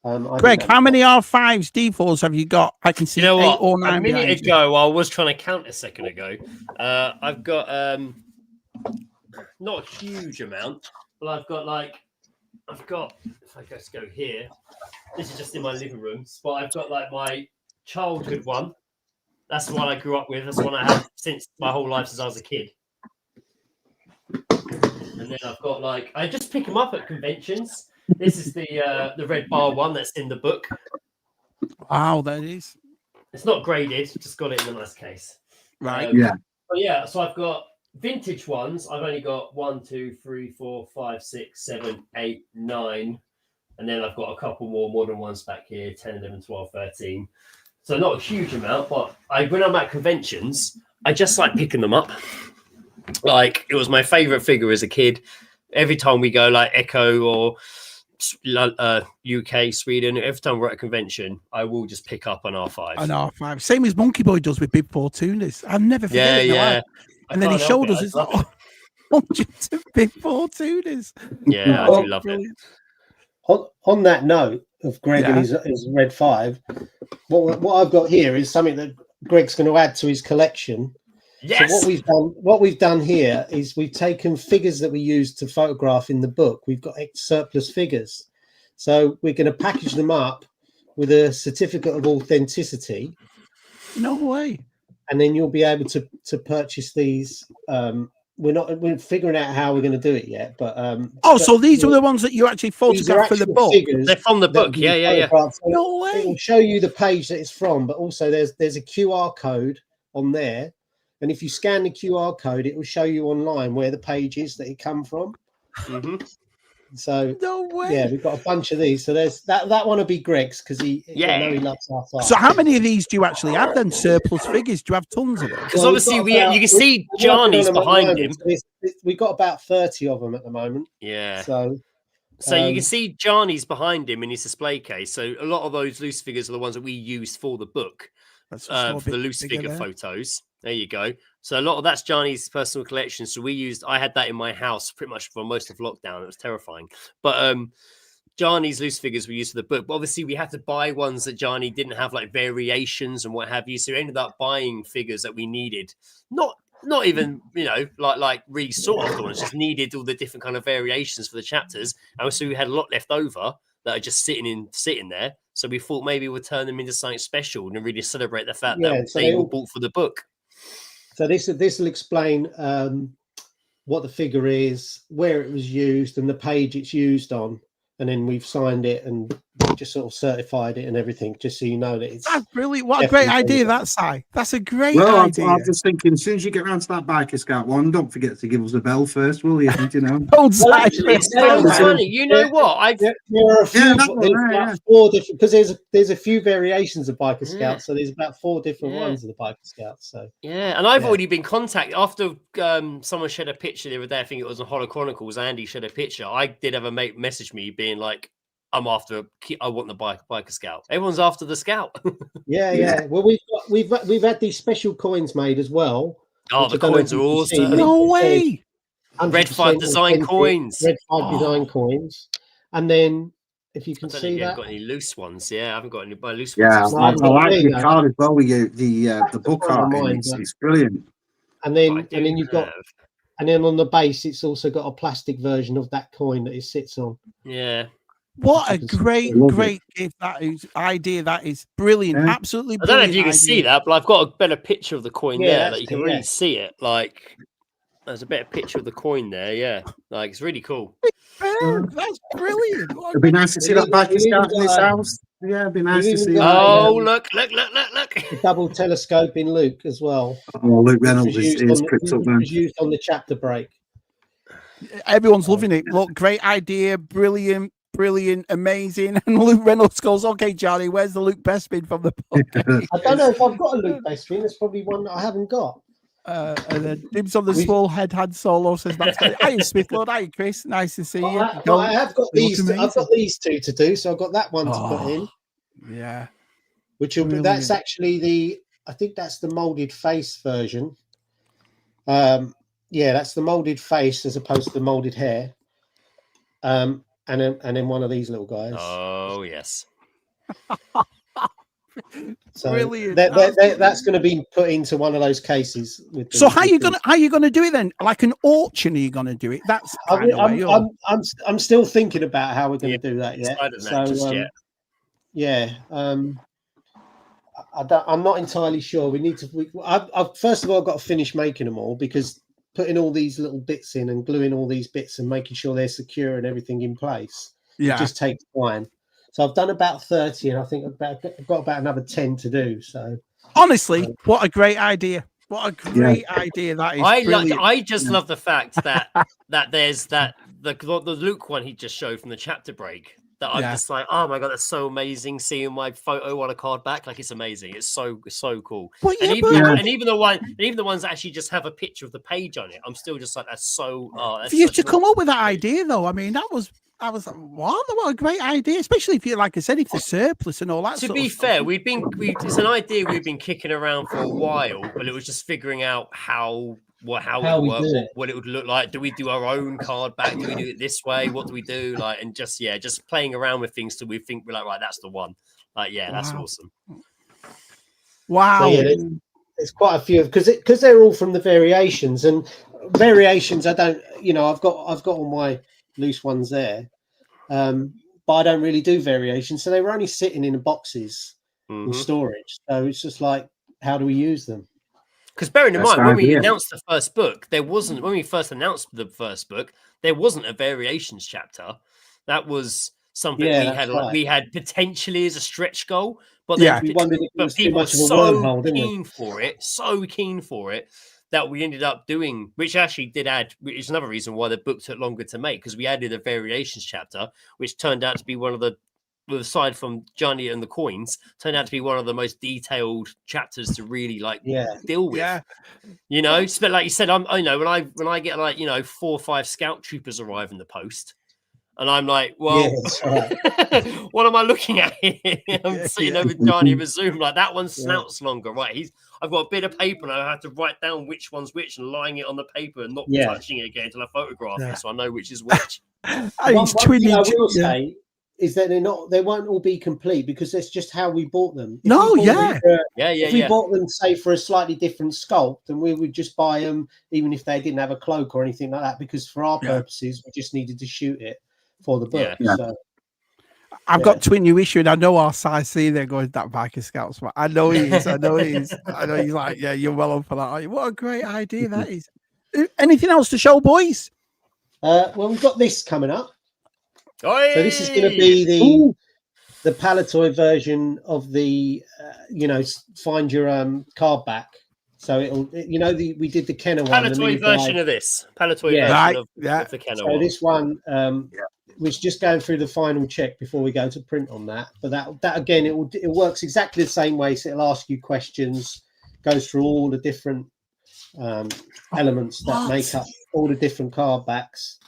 Greg, how many R5s, D4s have you got? I can see 8 or 9. A minute ago, I was trying to count a second ago. I've got not a huge amount, but I've got. If I just go here, this is just in my living room. But I've got like my childhood one. That's the one I grew up with. That's the one I have since my whole life since I was a kid. And then I've got I just pick them up at conventions. This is the red bar one that's in the book. Wow, that is. It's not graded. Just got it in a nice case. Right. But yeah, so I've got. Vintage ones, I've only got 1, 2, 3, 4, 5, 6, 7, 8, 9. And then I've got a couple more modern ones back here, 10, 11, 12, 13. So not a huge amount, but when I'm at conventions, I just like picking them up. It was my favorite figure as a kid. Every time we go Echo or UK, Sweden, every time we're at a convention, I will just pick up an R5. An R5. Same as Monkey Boy does with Big Fortunas. I'll never forget it. And then he showed us. hundreds of big 4 tuners. Yeah, I do love it. On that note of Greg and his Red 5, what I've got here is something that Greg's going to add to his collection. Yes. So what we've done here is we've taken figures that we used to photograph in the book. We've got surplus figures, so we're going to package them up with a certificate of authenticity. No way. And then you'll be able to purchase these. We're figuring out how we're going to do it yet, but so these are the ones that you actually photographed for the book. They're from the book. Yeah. No way. It will show you the page that it's from, but also there's a QR code on there. And if you scan the QR code, it will show you online where the page is that it come from. Mm-hmm. So no way. Yeah, we've got a bunch of these. So there's that one will be Greg's because he loves our file. So how many of these do you actually have then? Surplus figures? Do you have tons of them? Because obviously you can see Gianni's behind him. We've got about 30 of them at the moment. Yeah. So you can see Gianni's behind him in his display case. So a lot of those loose figures are the ones that we used for the book, for the loose figure photos. There you go. So a lot of that's Gianni's personal collection. So I had that in my house pretty much for most of lockdown. It was terrifying. But Gianni's loose figures we used for the book. But obviously we had to buy ones that Gianni didn't have, like variations and what have you. So we ended up buying figures that we needed. Not even, like really sought after ones, just needed all the different kind of variations for the chapters. And so we had a lot left over that are just sitting there. So we thought maybe we'd turn them into something special and really celebrate the fact that they were bought for the book. So this will explain what the figure is, where it was used, and the page it's used on. And then we've signed it and just sort of certified it and everything, just so you know that it's. That's brilliant. What a great idea, that, Si. That's a great idea. I'm just thinking, as soon as you get around to that Biker Scout one, don't forget to give us a bell first, will you? You know. Actually, you know what? There are a few, about 4 different, because there's a few variations of Biker Scouts, so there's about 4 different ones of the Biker Scouts. So and I've already been contacted after someone shared a picture the other day. I think it was on Horror Chronicles. Andy shared a picture. I did have a mate message me being like, I want the Biker Scout. Everyone's after the Scout. Yeah. Well, we've had these special coins made as well. Oh, the coins are awesome! No way. ReadFive Design coins. ReadFive Design coins, and then if you can see that, I've got any loose ones. Yeah, I haven't got any loose ones. Yeah, I like your card as well with you. The book art. It's brilliant. And then you've got. And then on the base, it's also got a plastic version of that coin that it sits on. Yeah. What a great gift that is, idea. That is brilliant. Absolutely brilliant. I don't know if you can see that, but I've got a better picture of the coin there. Like you can really see it. Like there's a better picture of the coin there. Yeah. Like it's really cool. That's brilliant. It'd be nice to see that Biker Scout in this house. Yeah, it'd be nice to see. Oh, look. Double telescoping Luke as well. Oh, Luke Reynolds is pricked up, man. Used on the chapter break. Everyone's loving it. Look, great idea. Brilliant, amazing. And Luke Reynolds goes, okay, Johnny, where's the Luke Bespin from the book? I don't know if I've got a Luke Bespin. There's probably one that I haven't got. And then Dibs on the Small Head had Solo says, "Hi, Smith Lord. Hi, Chris. Nice to see you." I have got these. I've got these 2 to do, so I've got that one to put in. Yeah, which will be, that's actually I think that's the molded face version. Yeah, that's the molded face as opposed to the molded hair. And then one of these little guys. Oh yes. So brilliant. That's going to be put into one of those cases. So how you gonna do it then? Like an auction? Are you gonna do it? That's I'm still thinking about how we're going to do that yet. I'm not entirely sure. We need to. I've first of all got to finish making them all, because putting all these little bits in and gluing all these bits and making sure they're secure and everything in place, it just takes time. So I've done about 30, and I think I've got about another 10 to do. So honestly, what a great idea! What a great idea that is! I just love the fact that there's the Luke one he just showed from the chapter break. That I'm just like, oh my god, that's so amazing! Seeing my photo on a card back, like it's amazing. It's so cool. Well, and even the ones that actually just have a picture of the page on it, I'm still just like, that's so. That's for you to come up with that idea, though, I mean, I was like, what a great idea, especially if you, like I said, if the surplus and all that. To be fair, it's an idea we've been kicking around for a while, but it was just figuring out how how How it we would do work, it. what it would look like. Do we do our own card back? Do we do it this way? What do we do? Like, and just playing around with things till we think we're like, right, that's the one. Like, yeah, that's Wow. awesome. Wow. So, yeah, there's quite a few because they're all from the variations, and variations. I don't, I've got all my loose ones there, but I don't really do variations. So they were only sitting in the boxes in storage. So it's just like, how do we use them? Because bearing in That's mind, when we idea. announced the first book, when we first announced the first book, there wasn't a variations chapter. That was something we had potentially as a stretch goal, but then We wondered if it was too people were much of a so wormhole, didn't we? keen for it that we ended up doing, which actually did add, which is another reason why the book took longer to make, because we added a variations chapter, which turned out to be one of the, aside from Gianni and the coins, turned out to be one of the most detailed chapters to really deal with. Yeah. But like you said, I know when I get 4 or 5 scout troopers arrive in the post, and I'm like, well, what am I looking at here? I'm sitting over Gianni with Zoom, like that one snouts longer, right? I've got a bit of paper and I have to write down which one's which and lying it on the paper and not touching it again until I photograph it, so I know which is which. One thing I will say is that they won't all be complete, because that's just how we bought them. If we bought them, say, for a slightly different sculpt, then we would just buy them even if they didn't have a cloak or anything like that, because for our purposes, we just needed to shoot it for the book. So I've got twin new issue, and I know our size C there going that Viking Scouts. I know he is. I know he's like, yeah, you're well up for that. Aren't you? What a great idea that is. Anything else to show, boys? Well, we've got this coming up. So this is going to be the Palatoy version of the find your card back. So we did the Kenner one. Palatoy version of this. Palatoy version of the Kenner one. So this one was just going through the final check before we go to print on that. But that again, it works exactly the same way. So it'll ask you questions, goes through all the different elements that make up all the different card backs.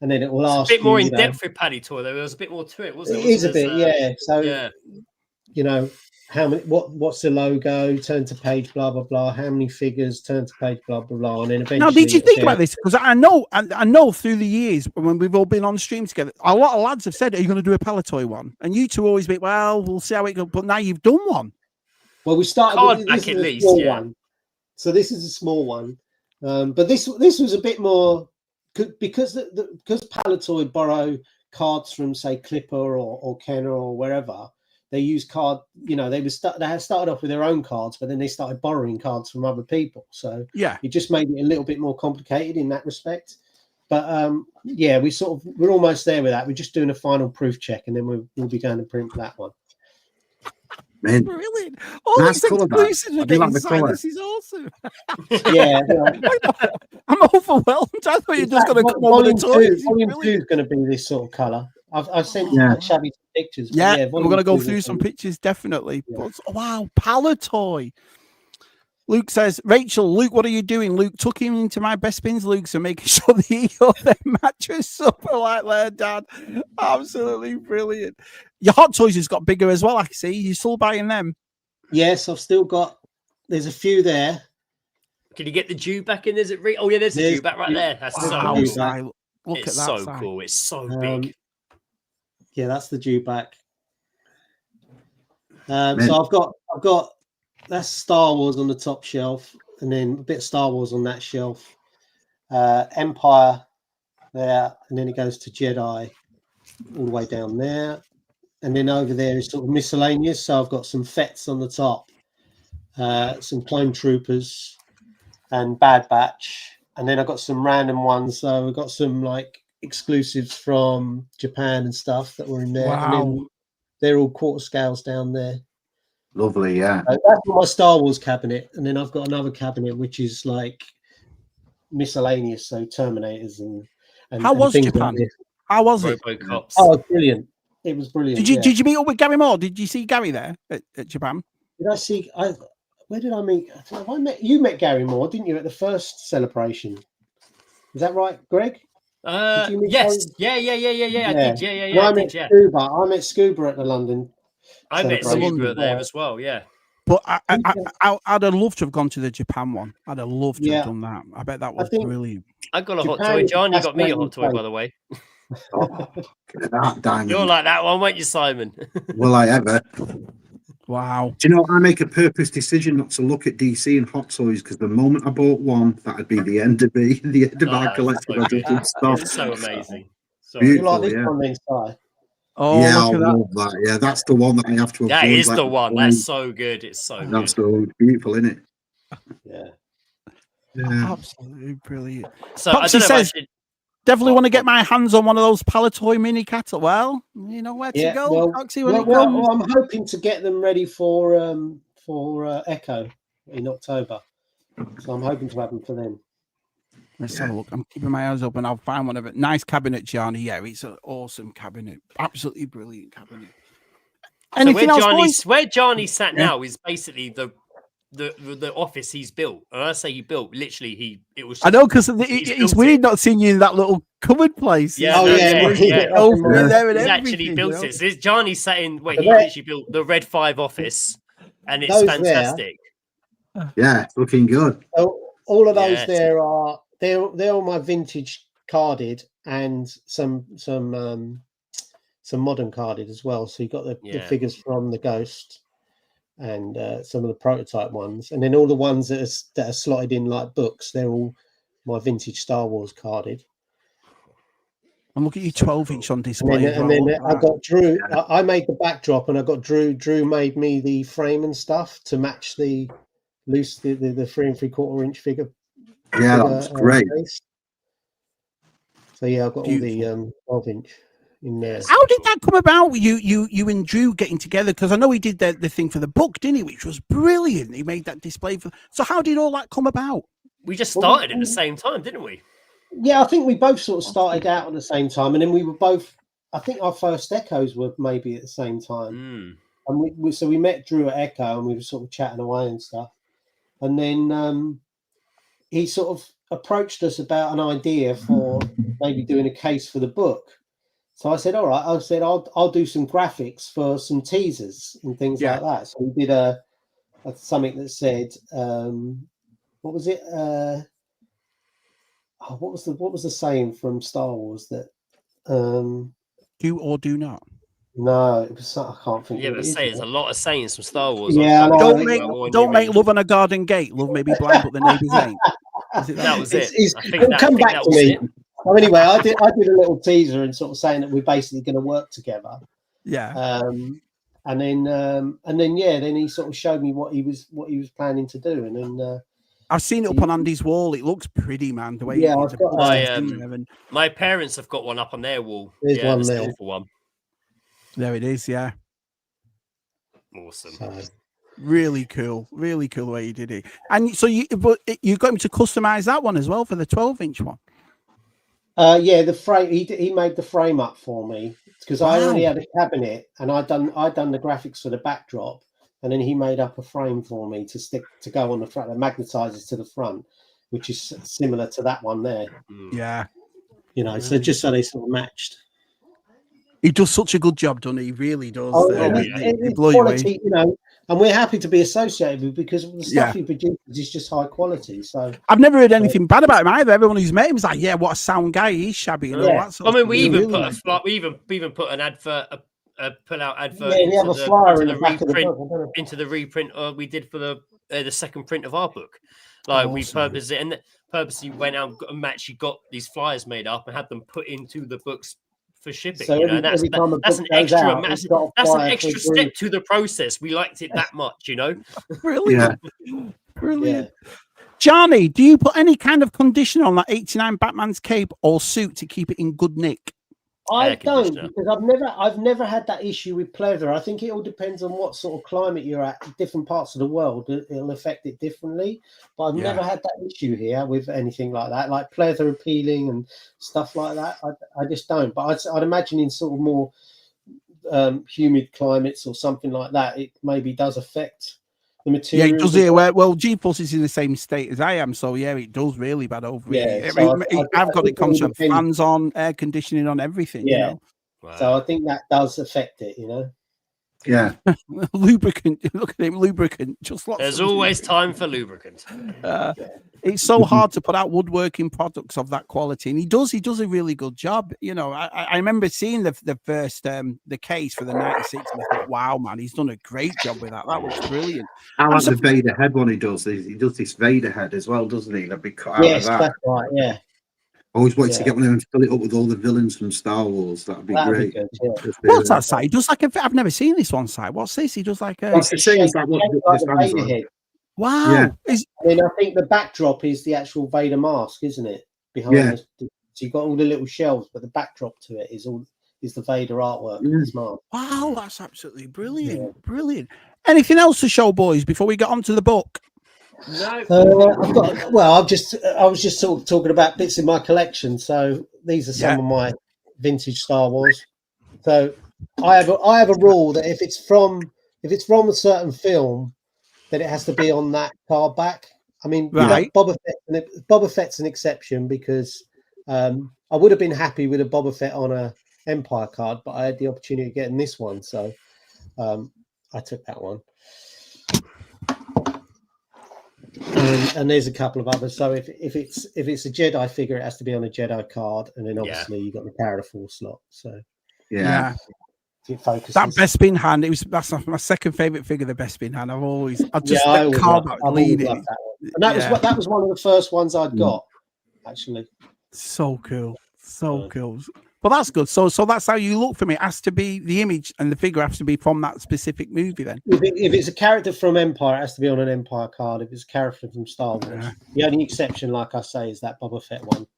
And then it will ask a bit more in depth with Paddy Toy, though. There was a bit more to it, wasn't it? It is a bit, So, how many? What's the logo? Turn to page, blah blah blah. How many figures? Turn to page, blah blah blah. And then eventually. Now, did you think about this? Because I know through the years when we've all been on stream together, a lot of lads have said, "Are you going to do a Palatoy one?" And you two always be, "Well, we'll see how it goes." But now you've done one. Well, we started card with back this at least, one. So this is a small one, but this was a bit more. Because Palatoy borrow cards from, say, Clipper or Kenner or wherever, they use card. They had started off with their own cards, but then they started borrowing cards from other people. So it just made it a little bit more complicated in that respect. But we're almost there with that. We're just doing a final proof check, and then we'll be going to print that one. Man, brilliant! All these exclusives are getting signed. This is awesome. Yeah, I'm overwhelmed. I thought you were just going to come over the toys. Volume 2 is going to be this sort of color. I've sent Shabby pictures. We're going to go through some pictures, definitely. But, wow, Palatoy. Luke says, Rachel, Luke, what are you doing? Luke, tuck him into my best pins, Luke, so making sure that he got their mattress super like there, Dad. Absolutely brilliant. Your Hot Toys has got bigger as well, I see. You're still buying them? Yes, I've still got, there's a few there. Can you get the Jew back in? There's the Jew back right there. That's so cool. Look at that. So cool. It's so big. Yeah, that's the Jew back. So I've got that's Star Wars on the top shelf, and then a bit of Star Wars on that shelf. Empire there, and then it goes to Jedi all the way down there. And then over there is sort of miscellaneous. So I've got some Fets on the top, some Clone Troopers, and Bad Batch. And then I've got some random ones. So I've got some like exclusives from Japan and stuff that were in there. Wow. And then they're all quarter scales down there. Lovely, yeah. That's my Star Wars cabinet. And then I've got another cabinet which is like miscellaneous. So Terminators and how was things Japan? like how was it? RoboCops. Oh, brilliant. It was brilliant. Did you meet up with Gary Moore? Did you see Gary there at Japan? Did I see? Where did I meet? You met Gary Moore, didn't you, at the first celebration? Is that right, Greg? Yes. Gary? Yeah. I did. Yeah. I met Scuba. I met Scuba at the London. I met Scuba there as well. Yeah. But I'd have loved to have gone to the Japan one. I'd have loved to have done that. I bet that was brilliant. I got a hot Japan toy. John, you is got me a hot toy, by fascinating the way. That diamond. You're like that one, won't you, Simon? Will I ever? Wow. Do you know, I make a purpose decision not to look at DC and Hot Toys because the moment I bought one, that'd be the end of me, the end of my collection. So I just would stop. It's so amazing. So You Beautiful, like this yeah. one then, Si? Oh, Yeah, I look at that. love that. Yeah, that's the one that I have to avoid. that is like the one. plague. That's so good. It's so That's good. so beautiful, isn't it? Yeah. Yeah. Absolutely brilliant. So I Poxy don't know says, if I should... definitely want to get my hands on one of those Palatoy mini cattle. Well, you know where to go, Well, Poxy, when it well, comes. I'm hoping to get them ready for Echo in October. So I'm hoping to have them for them. Let's have a look. I'm keeping my eyes open. I'll find one of it. Nice cabinet, Gianni. Yeah, it's an awesome cabinet. Absolutely brilliant cabinet. So Anything else, boys? where Johnny sat now is basically the office he's built. And I say he built, literally it was. I know, because he's it's built weird it. not seeing you in that little cupboard place. Yeah, Oh, no, yeah, yeah. Go through there and He's everything, actually built you know? it. So Johnny sat in where The he red- literally built the ReadFive office, and it's Those there- fantastic. Yeah, looking good. All of those Yes. there are they're all my vintage carded and some modern carded as well. So you got the Yeah. figures from the Ghost and some of the prototype ones, and then all the ones that are slotted in like books. They're all my vintage Star Wars carded. And look at your 12-inch on And display. then, as and well. then Look at I that. got Drew. I made the backdrop, and I got Drew. Drew made me the frame and stuff to match the 3 3/4 inch figure. Yeah, that's great. Base. So yeah, I've got all the 12-inch in there. How did that come about? You and Drew getting together? Because I know he did the thing for the book, didn't he? Which was brilliant. He made that display for. So how did all that come about? We just started at the same time, didn't we? Yeah, I think we both sort of started out at the same time, and then we were both. I think our first Echoes were maybe at the same time, and we met Drew at Echo, and we were sort of chatting away and stuff, and then he sort of approached us about an idea for maybe doing a case for the book. So I said, all right. I said, I'll do some graphics for some teasers and things like that. So we did a something that said, what was it? What was the saying from Star Wars that? Do or do not. No, it was. I can't think. Yeah, what but it is say there's now. a lot of sayings from Star Wars. Yeah, I know. Don't make love on a garden gate. Love may be blind, but the neighbours ain't. Is it That was it. It's, I think it'll that- come I think back that to was me. it. So anyway, I did a little teaser and sort of saying that we're basically going to work together. Yeah. And then he sort of showed me what he was planning to do, and then I've seen it up on Andy's wall. It looks pretty, man. The way Yeah, it's I've got, My parents have got one up on their wall. There's one the there. silver one. there it is. Yeah. Awesome. so, Really cool the way you did it. And so you got him to customize that one as well for the 12-inch one. yeah, the frame. He made the frame up for me because I already had a cabinet, and I'd done the graphics for the backdrop, and then he made up a frame for me to go on the front that magnetizes to the front, which is similar to that one there. Yeah. You know, so just so they sort of matched. He does such a good job, doesn't he? He really does. Oh, He blow you away. quality, you know, and we're happy to be associated with because the stuff he produces is just high quality. So I've never heard anything bad about him either. Everyone who's met him is like, yeah, what a sound guy. He's shabby and all that sort I mean, of we stuff. even Really put nice. we even put an advert, a pull-out advert yeah, we have a flyer in the into back of the reprint, book. I don't know. into the reprint we did for the second print of our book. Like we purposed it and purposely went out and actually got these flyers made up and had them put into the books for shipping. So that's every time a that's book an goes extra out, that's, it's got a that's an flyer extra for step Drew. to the process. We liked it that much, you know. Brilliant. Yeah. Brilliant. Johnny, do you put any kind of condition on that 89 Batman's cape or suit to keep it in good nick? I Air don't conditioner. because I've never had that issue with pleather. I think it all depends on what sort of climate you're at. Different parts of the world, it'll affect it differently. But I've never had that issue here with anything like that, like pleather peeling and stuff like that. I just don't. But I'd imagine in sort of more humid climates or something like that, it maybe does affect the material. Yeah, it does here. Well, G-Force is in the same state as I am, so yeah, it does really bad over here. Yeah, I so mean, I I've got it think it all constant depends. fans on, air conditioning on, everything. Yeah. You know? Wow. So I think that does affect it, you know. Yeah. Lubricant. Look at him, lubricant. Just lots. There's of always time for lubricant. It's so hard to put out woodworking products of that quality, and he does a really good job. You know, I remember seeing the first the case for the 96, and I thought, wow, man, he's done a great job with that. That looks brilliant. I like the Vader head one he does. He does this Vader head as well, doesn't he? That'd be cut out Yes, of that. that's right. Yeah. Always wait to get one of them and fill it up with all the villains from Star Wars. That'd be great. Good, yeah. What's that side? He does like I've never seen this one side. What's this? He does like a. It's the same as like what this man's Vader on. head. Wow. Yeah. I mean, I think the backdrop is the actual Vader mask, isn't it? Behind Yeah. so you've got all the little shelves, but the backdrop to it is the Vader artwork. Yeah. His mask. Wow, that's absolutely brilliant. Brilliant. Anything else to show, boys, before we get on to the book? No. I was just sort of talking about bits in my collection. So these are some of my vintage Star Wars. So I have a rule that if it's from a certain film, then it has to be on that card back. I mean, Right. Boba Fett's an exception because I would have been happy with a Boba Fett on a Empire card, but I had the opportunity of getting this one, so I took that one. And there's a couple of others. So if it's a Jedi figure, it has to be on a Jedi card, and then obviously you got the Power of the Force slot. So Yeah. it focuses. That Bespin hand, that's my second favorite figure, the Bespin hand. I always that loved card that leading. one. And that was one of the first ones I'd got, actually. So cool. So cool. But that's good. So that's how you look for me. It has to be the image and the figure has to be from that specific movie then. If it's a character from Empire, it has to be on an Empire card. If it's a character from Star Wars, the only exception, like I say, is that Boba Fett one.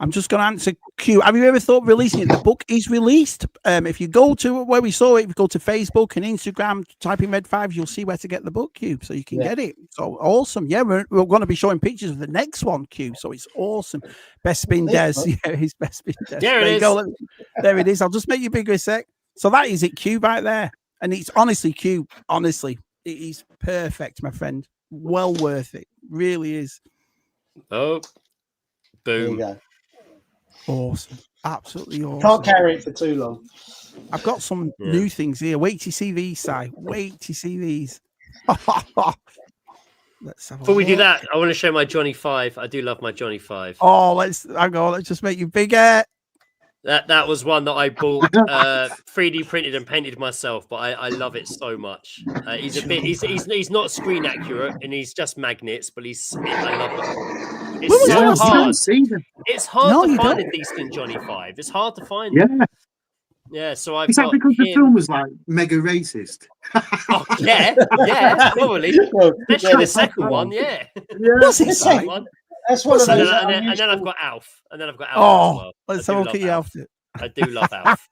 I'm just going to answer Q. Have you ever thought of releasing it? The book is released. If you go to where we saw it, if you go to Facebook and Instagram, type in ReadFive, you'll see where to get the book, Q, so you can get it. So awesome. Yeah, we're going to be showing pictures of the next one, Q. So it's awesome. Best spin Des. Yeah, his best spin Des. There it is. Go. There it is. I'll just make you bigger a sec. So that is it, Q, right there. And it's honestly, Q, honestly, it is perfect, my friend. Well worth it. Really is. Oh, boom. There you go. Awesome. Absolutely awesome. Can't carry it for too long. I've got some new things here. Wait to see these, Si. Wait to see these. Let's have Before we do that, I want to show my Johnny 5. I do love my Johnny 5. Oh, let's just make you bigger. That was one that I bought 3D printed and painted myself, but I love it so much. He's not screen accurate and he's just magnets, but I love it. It's so hard. It's hard to find a decent Johnny 5. It's hard to find. Yeah. So I've got because the film was like mega racist? Oh, yeah, probably. Especially the second one. Yeah. What's it say? That's one of those. And then I've got Alf. And then I've got Alf as well. Let's have a look at you, Alf. I do love Alf.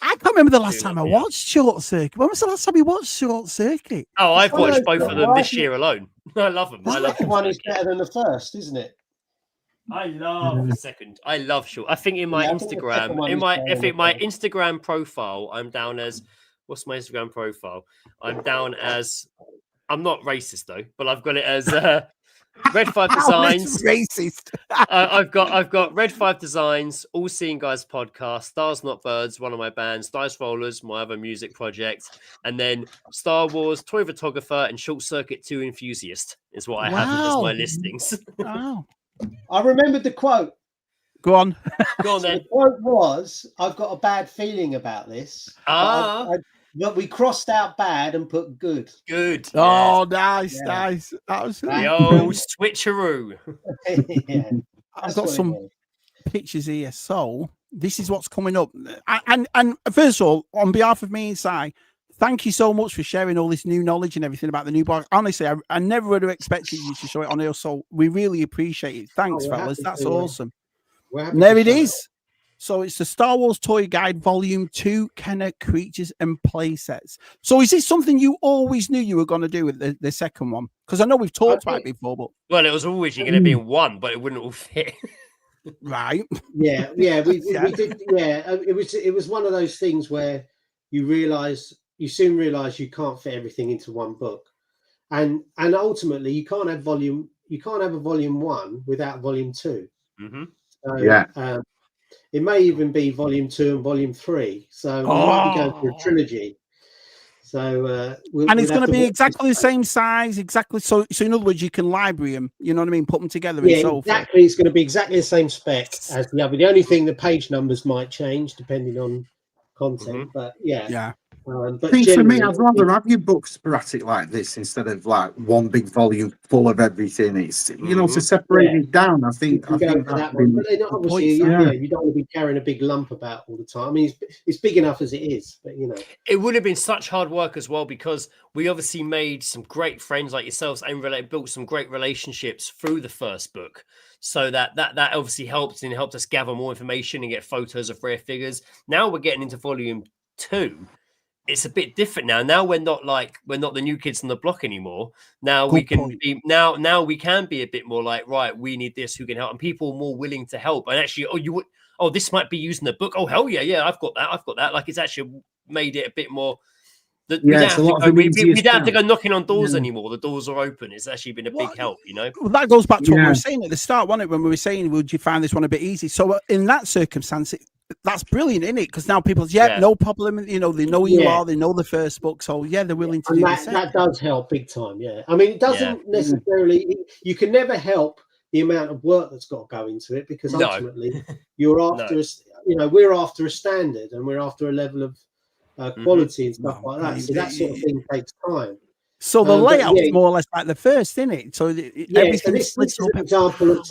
I can't remember the last time I watched Short Circuit. When was the last time you watched Short Circuit? Oh, I've watched both of them this year alone. I love them. The second one is better than the first, isn't it? I love the second. I love Short. I think in my Instagram, my Instagram profile, I'm down as what's my Instagram profile? I'm down as I'm not racist though, but I've got it as ReadFive Designs. Racist. I've got ReadFive Designs, All Seeing Guys podcast, Stars Not Birds, one of my bands, Dice Rollers, my other music project, and then Star Wars, Toy Photographer, and Short Circuit 2 Enthusiast is what I have as my listings. Wow. I remembered the quote. Go on. Go on then. The quote was, "I've got a bad feeling about this." But we crossed out bad and put good. Good. Oh, nice. Absolutely. The old switcheroo. I've got some pictures here. So this is what's coming up. And first of all, on behalf of me and Si, thank you so much for sharing all this new knowledge and everything about the new book. Honestly, I never would have expected you to show it on here. So we really appreciate it. Thanks, fellas. That's awesome. And there it is. So it's the Star Wars Toy Guide Volume 2, Kenner Creatures and Playsets. So is this something you always knew you were going to do with the second one? Because I know we've talked about it before, but well, it was always going to be in one, but it wouldn't all fit. Right. We did. Yeah, it was one of those things where you soon realize you can't fit everything into one book, and ultimately you can't have a volume 1 without volume 2. Mm-hmm. So, It may even be volume 2 and volume 3. So we might be going through a trilogy. So and it's going to be exactly the same size, exactly. So in other words, you can library them. You know what I mean? Put them together. Yeah, and so exactly. It's going to be exactly the same spec as the other. The only thing, the page numbers might change depending on content. But yeah. But I think for me, I'd rather have your books sporadic like this instead of like one big volume full of everything. It's to separate it down. I think that one. But then obviously, you don't want to be carrying a big lump about all the time. I mean, it's big enough as it is, but it would have been such hard work as well, because we obviously made some great friends like yourselves and built some great relationships through the first book. So that obviously helped us gather more information and get photos of rare figures. Now we're getting into volume 2. It's a bit different now. Now we're not the new kids on the block anymore. Now we can be a bit more like, right, we need this, who can help, and people are more willing to help. And actually, this might be used in the book. Oh hell yeah, I've got that. Like, it's actually made it a bit more. We don't have to go knocking on doors anymore. The doors are open. It's actually been a big help, Well, that goes back to what we were saying at the start, wasn't it? When we were saying, would you find this one a bit easy? So in that circumstance, that's brilliant, isn't it? Because now people say, no problem. They know who you are. They know the first book. So they're willing to do that. That does help big time. Yeah, I mean, it doesn't necessarily. You can never help the amount of work that's got to go into it, because ultimately you're after. We're after a standard, and we're after a level of quality and stuff like that. So that sort of thing takes time. So the layout is more or less like the first, isn't it? So everything this is an example of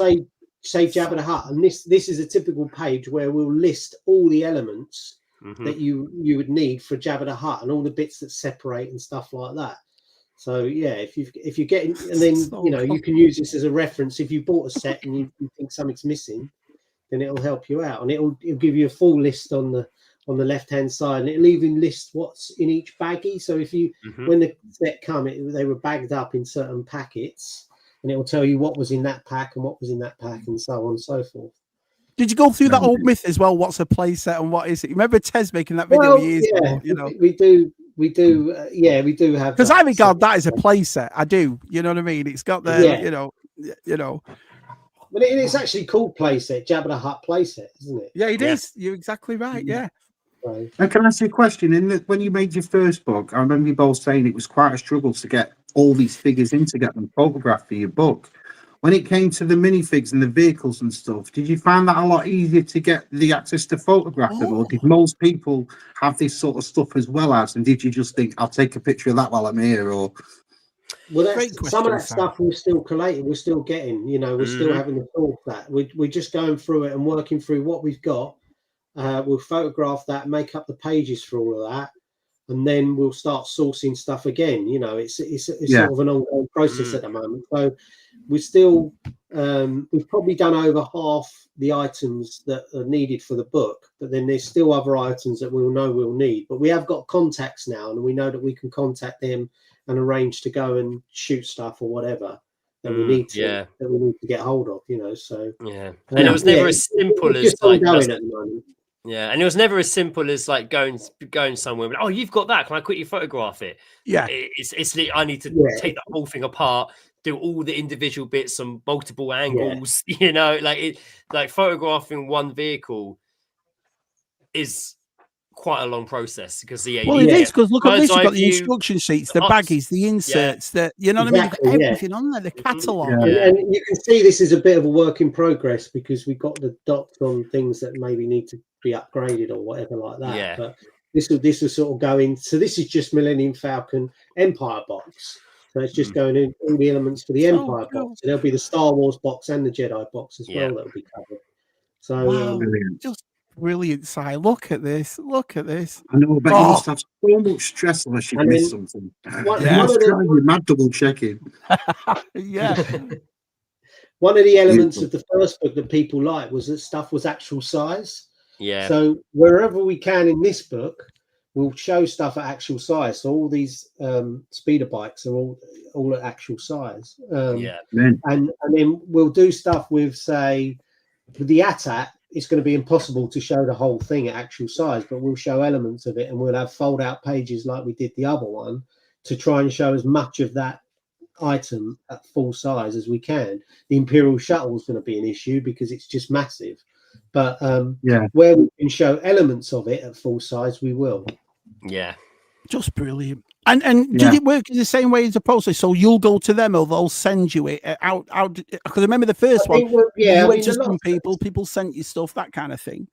say Jabba the Hutt, and this is a typical page where we'll list all the elements that you would need for Jabba the Hutt and all the bits that separate and stuff like that. So if you're getting, and then you can use this as a reference if you bought a set and you think something's missing, then it'll help you out, and it'll give you a full list on the left hand side, and it'll even list what's in each baggie. So if you when the set come, they were bagged up in certain packets, and it will tell you what was in that pack and what was in that pack, and so on and so forth. Did you go through that old myth as well? What's a play set and what is it? Remember Tez making that video years ago? We do have. Because I regard that as a play set. I do. You know what I mean? It's got the But it's actually called playset, Jabba the Hutt playset, isn't it? Yeah, it is. You're exactly right. Yeah. Right. And can I ask you a question? When you made your first book, I remember you both saying it was quite a struggle to get all these figures in, to get them photographed for your book. When it came to the minifigs and the vehicles and stuff, did you find that a lot easier to get the access to photograph them, or did most people have this sort of stuff as well as? And did you just think, I'll take a picture of that while I'm here, or? Well, some of that stuff we're still collating, we're still getting, we're still having to sort that. We're just going through it and working through what we've got. We'll photograph that, make up the pages for all of that, and then we'll start sourcing stuff again. It's sort of an ongoing process at the moment. So we're still, we've probably done over half the items that are needed for the book, but then there's still other items that we'll need. But we have got contacts now, and we know that we can contact them and arrange to go and shoot stuff or whatever that we need to get hold of, So and it was never as simple as like at the moment. Yeah, and it was never as simple as like going somewhere. Oh, you've got that. Can I quickly photograph it? Yeah, it's I need to take the whole thing apart, do all the individual bits on multiple angles. Like photographing one vehicle is quite a long process, because it is, because look at this, you've got the instruction sheets, the baggies, the inserts, what I mean, you've got everything on there, the catalogue. And you can see this is a bit of a work in progress, because we've got the dots on things that maybe need to be upgraded or whatever like that. But this will sort of go in. So this is just Millennium Falcon Empire box. So it's just going in all the elements for the Empire box. So there'll be the Star Wars box and the Jedi box as well that will be covered. So just brilliant, Si. Look at this. I know, but you must have so much stress unless you miss something. You're mad double checking. One of the elements of the first book that people liked was that stuff was actual size. Yeah. So wherever we can in this book, we'll show stuff at actual size. So all these speeder bikes are all at actual size. And then we'll do stuff with, say, with the AT-AT. It's going to be impossible to show the whole thing at actual size, but we'll show elements of it, and we'll have fold out pages like we did the other one to try and show as much of that item at full size as we can. The Imperial Shuttle is going to be an issue because it's just massive. But Yeah. where we can show elements of it at full size, we will. Yeah. Just brilliant. And did Yeah. it work in the same way as a process? So you'll go to them or they'll send you it out? Because I remember the first I think one, yeah, you I went mean, to a lot some of- people sent you stuff, that kind of thing.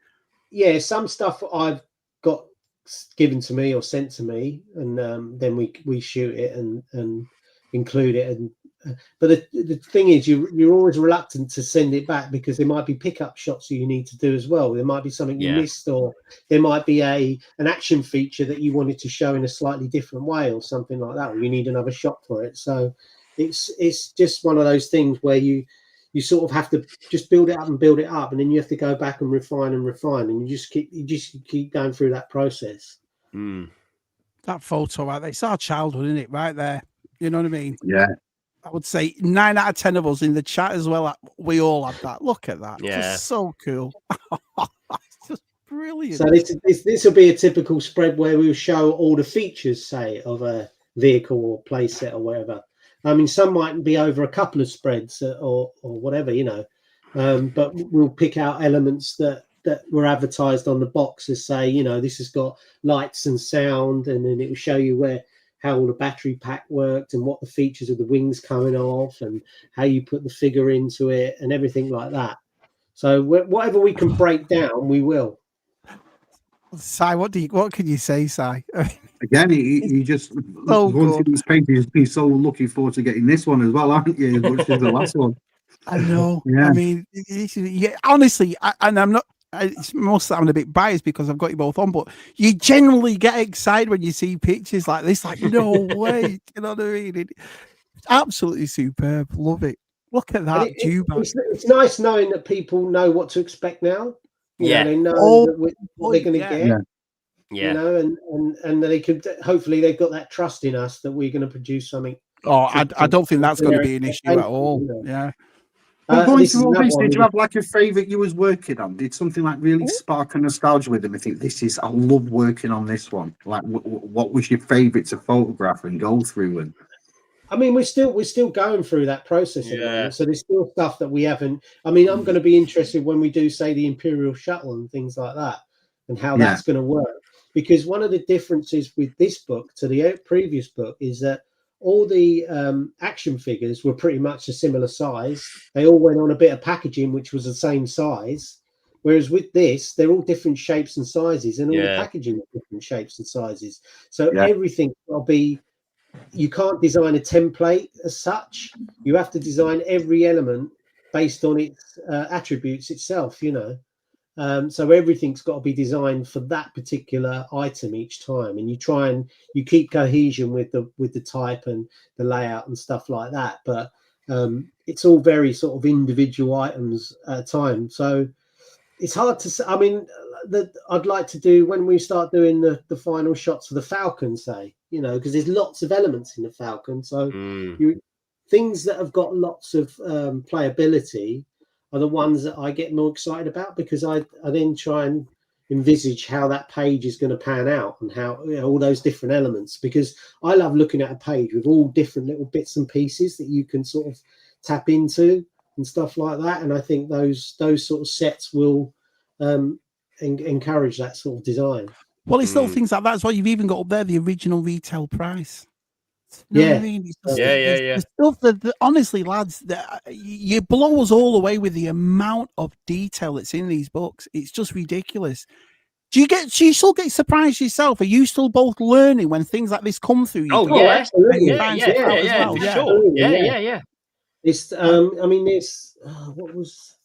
yeah, some stuff I've got given to me or sent to me, and then we shoot it and include it. And but the thing is, you're always reluctant to send it back because there might be pickup shots that you need to do as well. There might be something you Yeah. missed, or there might be an action feature that you wanted to show in a slightly different way, or something like that, or you need another shot for it. So it's just one of those things where you sort of have to just build it up, and then you have to go back and refine, and you just keep going through that process. That photo right there, it's our childhood, isn't it? Right there. You know what I mean? Yeah. I would say 9 out of 10 of us in the chat as well. We all had that. Look at that. Yeah. Just so cool. It's just brilliant. So this will be a typical spread where we'll show all the features, say, of a vehicle or playset or whatever. I mean, some might be over a couple of spreads or whatever, you know, but we'll pick out elements that were advertised on the box as, say, you know, this has got lights and sound, and then it will show you how all the battery pack worked and what the features of the wings coming off and how you put the figure into it and everything like that. So whatever we can break down, we will. Si, what can you say, Si? Again, you just So going through good. these pages, be so looking forward to getting this one as well, aren't you? As much as the last one. I know. Yeah. I mean, honestly, and I'm not. It must sound a bit biased because I've got you both on, but you generally get excited when you see pictures like this. Like, no way, you know what I mean? It's absolutely superb. Love it. Look at that. It's nice knowing that people know what to expect now. You know, they know what they're going to get. Yeah. Yeah. You know, and they could hopefully they've got that trust in us that we're going to produce something. Oh, I don't think that's going to be an issue at all. You know. Yeah. Well, going this is through all another this, one. did you have like a favourite you was working on? Did something like really spark a nostalgia with them? I think I love working on this one. Like, what was your favourite to photograph and go through? And I mean, we're still going through that process at the moment. So there's still stuff that we haven't. I mean, I'm going to be interested when we do, say, the Imperial Shuttle and things like that, and how that's going to work. Because one of the differences with this book to the previous book is that all the action figures were pretty much a similar size. They all went on a bit of packaging, which was the same size. Whereas with this, they're all different shapes and sizes, and all the packaging are different shapes and sizes. So everything will be. You can't design a template as such. You have to design every element based on its attributes itself. You know. So everything's got to be designed for that particular item each time, and you keep cohesion with the type and the layout and stuff like that. But it's all very sort of individual items at a time. So it's hard to say. I mean, I'd like to do when we start doing the final shots of the Falcon, say, you know, because there's lots of elements in the Falcon. So things that have got lots of playability are the ones that I get more excited about, because I then try and envisage how that page is going to pan out and how, you know, all those different elements, because I love looking at a page with all different little bits and pieces that you can sort of tap into and stuff like that. And I think those sort of sets will encourage that sort of design. Well, it's little things like that as well. You've even got up there the original retail price. You know what I mean? It's just, the stuff that honestly, lads, you blow us all away with the amount of detail that's in these books. It's just ridiculous. Do you still get surprised yourself? Are you still both learning when things like this come through? Absolutely. For sure. Yeah. It's I mean, it's what was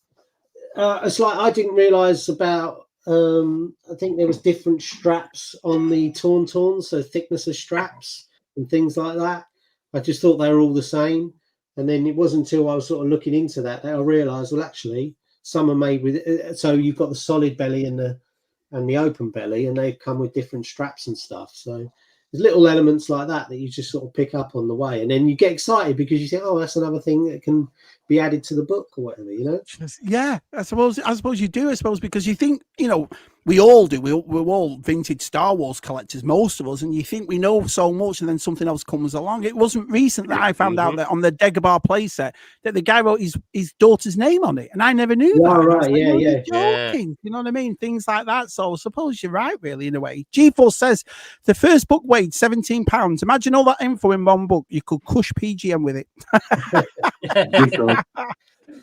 it's like I didn't realize about I think there was different straps on the Tauntauns, so thickness of straps and things like that. I just thought they were all the same, and then it wasn't until I was sort of looking into that I realized, well, actually some are made with so you've got the solid belly and the open belly, and they come with different straps and stuff. So there's little elements like that you just sort of pick up on the way, and then you get excited because you think, oh, that's another thing that can be added to the book or whatever, you know. Yeah, I suppose you do. I suppose because you think, you know, we all do. We're all vintage Star Wars collectors, most of us, and you think we know so much, and then something else comes along. It wasn't recent that I found out that on the Dagobah playset that the guy wrote his daughter's name on it, and I never knew that. Right, like, yeah. You're joking. You know what I mean? Things like that. So I suppose you're right, really, in a way. G4 says the first book weighed £17. Imagine all that info in one book. You could cush PGM with it.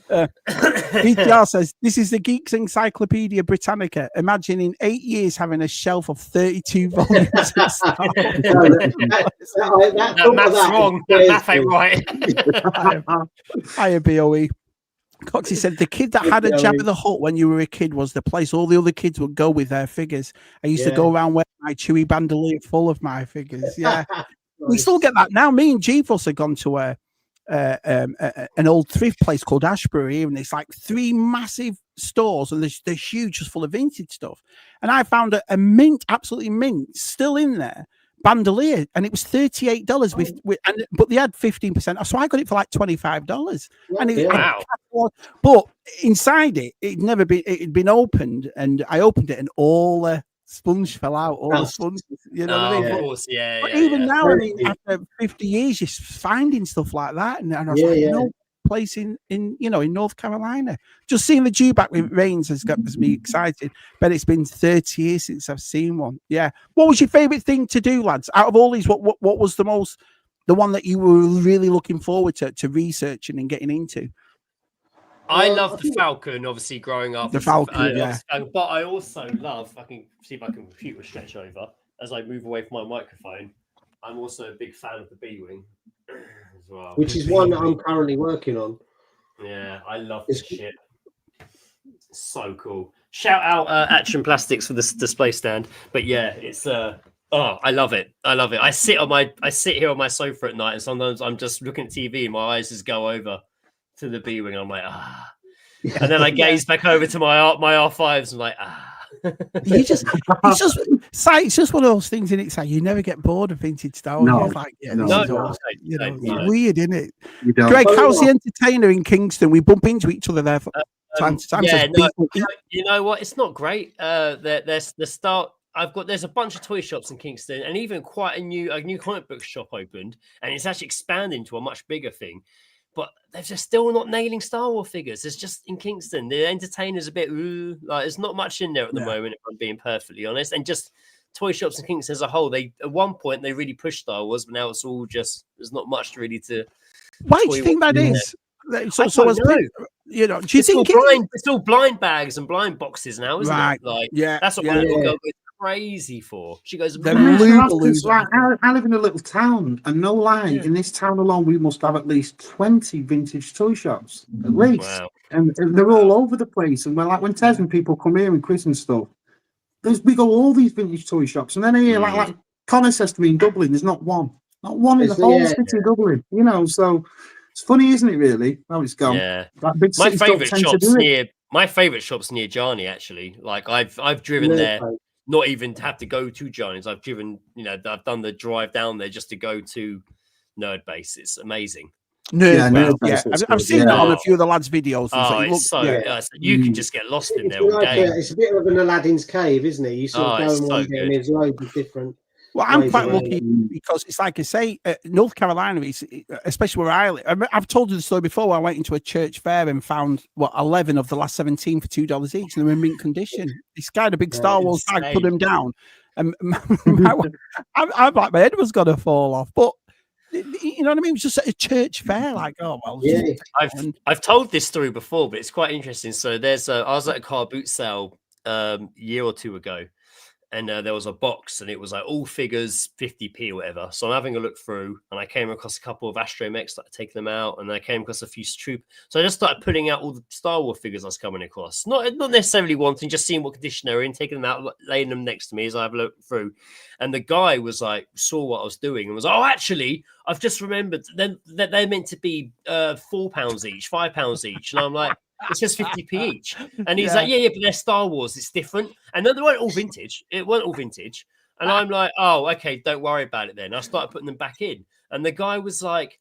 BTR says this is the Geeks Encyclopedia Britannica. Imagine in 8 years having a shelf of 32 volumes. That's wrong. That math ain't right. Hiya, BOE. Coxie said the kid that had a Jabba the Hutt when you were a kid was the place all the other kids would go with their figures. I used to go around wearing my Chewy bandolier full of my figures. Yeah, we still get that now. Me and G-Fuss have gone to an old thrift place called Ashbury, and it's like 3 massive stores, and they're huge, just full of vintage stuff. And I found a mint, absolutely mint, still in there, bandolier, and it was $38 but they had 15%, so I got it for like $25. And but inside it had been opened, and I opened it, and all the sponge fell out, all the sponge, you know what I mean? Of course, yeah. But even now, I mean, after 50 years, you're finding stuff like that, and I was like, no place in North Carolina. Just seeing the dewback with rains has got me excited. But it's been 30 years since I've seen one. Yeah. What was your favourite thing to do, lads? Out of all these, what was the one that you were really looking forward to researching and getting into? I love the Falcon, obviously, growing up. The Falcon, But I also love, I can see if I can computer stretch over as I move away from my microphone. I'm also a big fan of the B-Wing as well. Which is one that I'm currently working on. Yeah, I love this shit. It's so cool. Shout out Action Plastics for this display stand. But yeah, it's I love it. I sit here on my sofa at night, and sometimes I'm just looking at TV and my eyes just go over to the B-Wing. I'm like, and then I gaze back over to my R5s and like, it's just one of those things, in it? So you never get bored of vintage Star Wars. Weird, isn't it? Greg, how's the entertainer in Kingston? We bump into each other there from time to time. You know what? It's not great. There's a bunch of toy shops in Kingston, and even quite a new comic book shop opened, and it's actually expanding to a much bigger thing. But they're just still not nailing Star Wars figures. It's just in Kingston. The entertainer's a bit like there's not much in there at the moment, if I'm being perfectly honest. And just toy shops in Kingston as a whole, at one point they really pushed Star Wars, but now it's all just there's not much really to. Why do you think that is? Do you think it's all blind bags and blind boxes now, isn't it? Like, that's what my little girl goes crazy for. She goes, I live in a little town, and no lie, in this town alone, we must have at least 20 vintage toy shops, at least. Wow. And they're all over the place. And when Tez and people come here and quiz and stuff, we go all these vintage toy shops, and then here, like Connor says to me, in Dublin, there's not one in the whole city of Dublin. You know, so it's funny, isn't it? Really, how it's gone. Yeah, big my favorite shop's near Gianni. Actually, like I've driven there. Not even to have to go to Gianni's. I've driven, I've done the drive down there just to go to Nerd Base. It's amazing. Nerd Base. I've seen that on a few of the lads' videos. You can just get lost in there all day. It's a bit of an Aladdin's cave, isn't it? You sort of go and wander, and there's loads of different. Well, I'm quite lucky because it's like I say, North Carolina, especially where I live. I've told you the story before. Where I went into a church fair and found 11 of the last 17 for $2 each, and they were in mint condition. This guy had a big Star Wars bag, put them down, and I'm like, my head was gonna fall off. But you know what I mean? It was just at a church fair, like, oh well. Yeah, I've told this story before, but it's quite interesting. So I was at a car boot sale year or two ago. And there was a box, and it was like all figures, 50p or whatever. So I'm having a look through, and I came across a couple of astromechs, started taking them out, and I came across a few troop. So I just started putting out all the Star Wars figures I was coming across. Not necessarily wanting, just seeing what condition they were in, taking them out, laying them next to me as I have a look through. And the guy was like, saw what I was doing, and was, oh, actually, I've just remembered that they're meant to be £4 each, £5 each. And I'm like, it's just 50p each. And he's like, yeah, but they're Star Wars. It's different. And then they weren't all vintage. And I'm like, oh, okay, don't worry about it then. I started putting them back in. And the guy was like,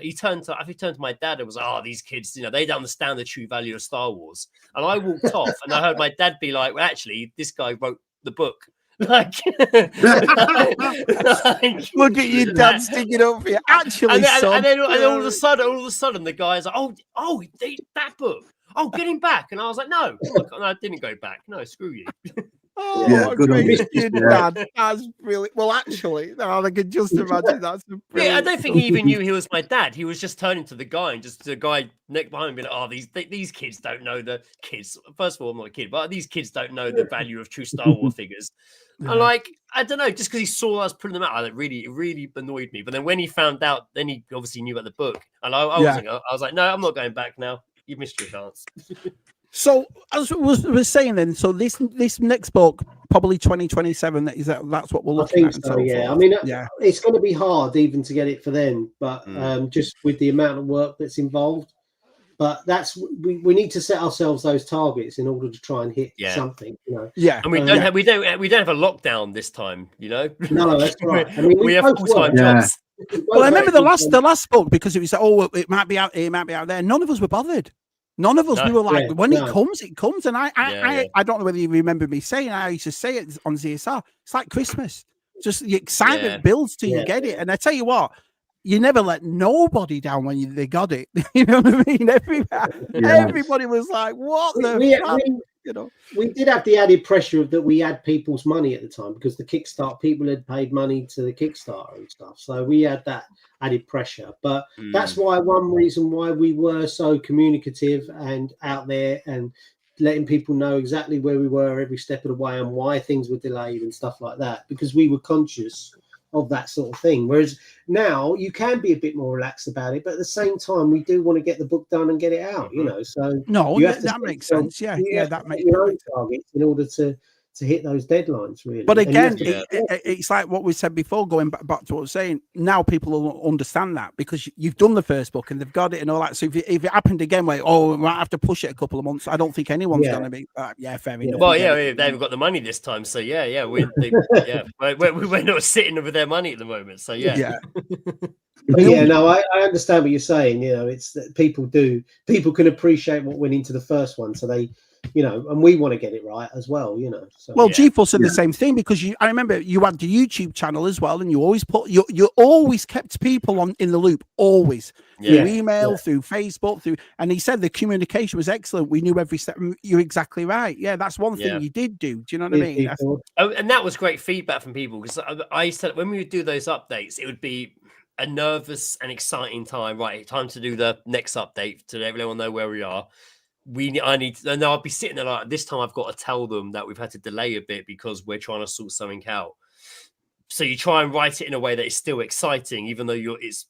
he turned to my dad and was like, these kids, they don't understand the true value of Star Wars. And I walked off and I heard my dad be like, well, actually, this guy wrote the book. Like, look at your dad sticking up for you. Actually, and then all of a sudden, the guy's like, that book. Oh, get him back. And I was like, no, I didn't go back. No, screw you. Oh, Yeah, good on you. Dad. That's brilliant. Well, actually, I can just imagine that's a brilliant. Yeah, I don't think he even knew he was my dad. He was just turning to the guy and just the guy next behind him, being like, these kids don't know the kids. First of all, I'm not a kid, but these kids don't know the value of true Star Wars figures. Yeah. And like, I don't know, just because he saw us putting them out, it really annoyed me. But then when he found out, then he obviously knew about the book, and I was like, no, I'm not going back now. You missed your chance. So as we was saying then, so this next book, probably 2027, that's what we're looking at. So, yeah. I mean, it's going to be hard even to get it for them, but just with the amount of work that's involved. But we need to set ourselves those targets in order to try and hit something, Yeah, and we don't have a lockdown this time, No, that's right. I mean, we have full-time jobs. Well, I remember the last book, because it was it might be out here, it might be out there. None of us were bothered. None of us. We were like, when it comes. And I don't know whether you remember me saying, I used to say it on ZSR. It's like Christmas. Just the excitement builds till you get it. And I tell you what, you never let nobody down when they got it. You know what I mean? Everybody was like, what we did have the added pressure of that we had people's money at the time, because the Kickstarter people had paid money to the Kickstarter and stuff. So we had that added pressure. But that's one reason why we were so communicative and out there and letting people know exactly where we were every step of the way and why things were delayed and stuff like that, because we were conscious of that sort of thing. Whereas now you can be a bit more relaxed about it, but at the same time we do want to get the book done and get it out, so that makes sense. That makes your own targets in order to hit those deadlines, really. But again, it's like what we said before, going back to what I was saying. Now people will understand that because you've done the first book and they've got it and all that. So if it happened again, we might have to push it a couple of months. I don't think anyone's going to be fair enough. Well, they haven't got the money this time, so we're not sitting with their money at the moment. So I understand what you're saying. It's that people can appreciate what went into the first one, so they. And we want to get it right as well, So, GeForce said the same thing, because I remember you had the YouTube channel as well, and you always you always kept people in the loop, always through email, through Facebook, and he said the communication was excellent. We knew every step. You're exactly right. Yeah, that's one thing you did do. Do you know what I mean? And that was great feedback from people, because I said when we would do those updates, it would be a nervous and exciting time. Right, time to do the next update to let everyone know where we are. I'll be sitting there like, this time I've got to tell them that we've had to delay a bit because we're trying to sort something out. So you try and write it in a way that is still exciting, even though it's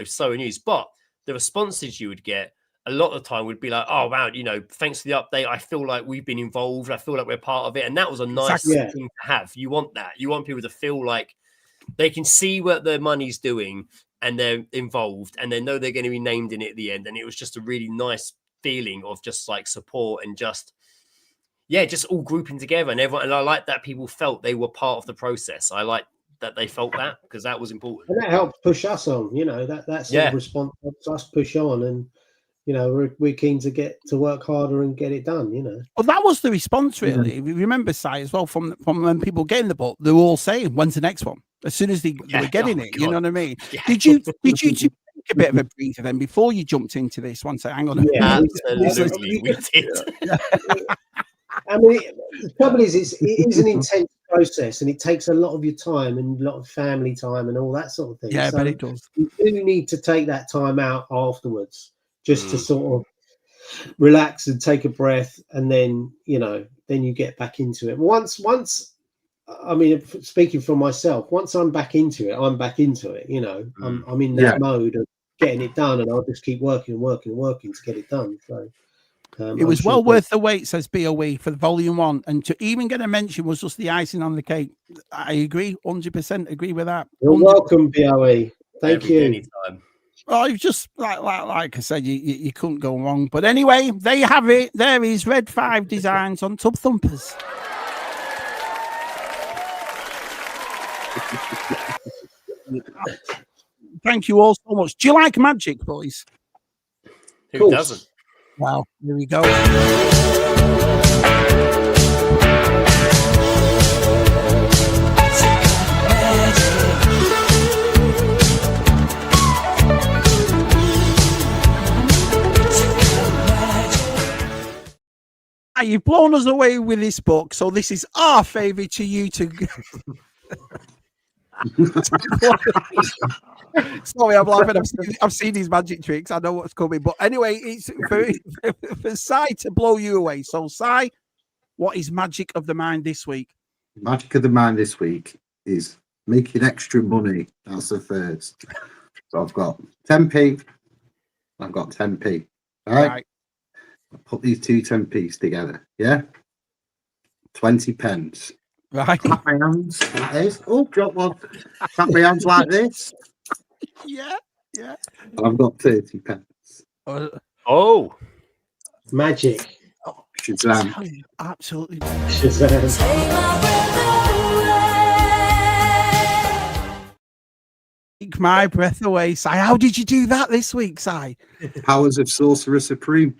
so news. But the responses you would get a lot of the time would be like, oh wow, thanks for the update. I feel like we've been involved. I feel like we're part of it, and that was a nice thing to have. You want that. You want people to feel like they can see what their money's doing and they're involved, and they know they're going to be named in it at the end. And it was just a really nice feeling of just like support and just all grouping together, and everyone. And I like that people felt they were part of the process. I like that they felt that, because that was important, and that helped push us on. That sort of response helps us push on, and we're keen to get to work harder and get it done. Well, that was the response, really. If you remember, Si, as well, from when people getting the book, they were all saying, "When's the next one?" As soon as they were getting it, you know what I mean? Yeah. Did you take a bit of a breather then before you jumped into this one? Say, hang on a minute. Absolutely, we did. I mean, the trouble is, it is an intense process, and it takes a lot of your time and a lot of family time and all that sort of thing. Yeah, but it does. You do need to take that time out afterwards, just to sort of relax and take a breath, and then you get back into it. Once. I mean, speaking for myself, once I'm back into it, I'm I'm in that mode of getting it done, and I'll just keep working to get it done. So it was well worth the wait, says BOE, for the volume 1, and to even get a mention was just the icing on the cake. I agree, 100% agree with that. You're welcome, BOE. Thank you. Anytime. Oh, you just like I said, you couldn't go wrong. But anyway, there you have it. There is ReadFive Designs on Tub Thumpers. Thank you all so much. Do you like magic, boys? Who Course. doesn't? Well, here we go. You've blown us away with this book, so this is our favour to you to. Sorry, I'm laughing. I've seen these magic tricks. I know what's coming, but anyway, it's for Si to blow you away. So, Si, what is magic of the mind this week? Magic of the mind this week is making extra money. That's the first. So I've got 10p. I've got 10p. All right. I'll put these two 10p's together. Yeah. 20 pence. Right. Clap my hands like this. Oh, drop one. Clap my hands like this. Yeah. Yeah. And I've got 30 pence. Oh, Magic. Shazam. Absolutely. Shazam. Take my breath away, Si. How did you do that this week, Si? Powers of Sorcerer Supreme.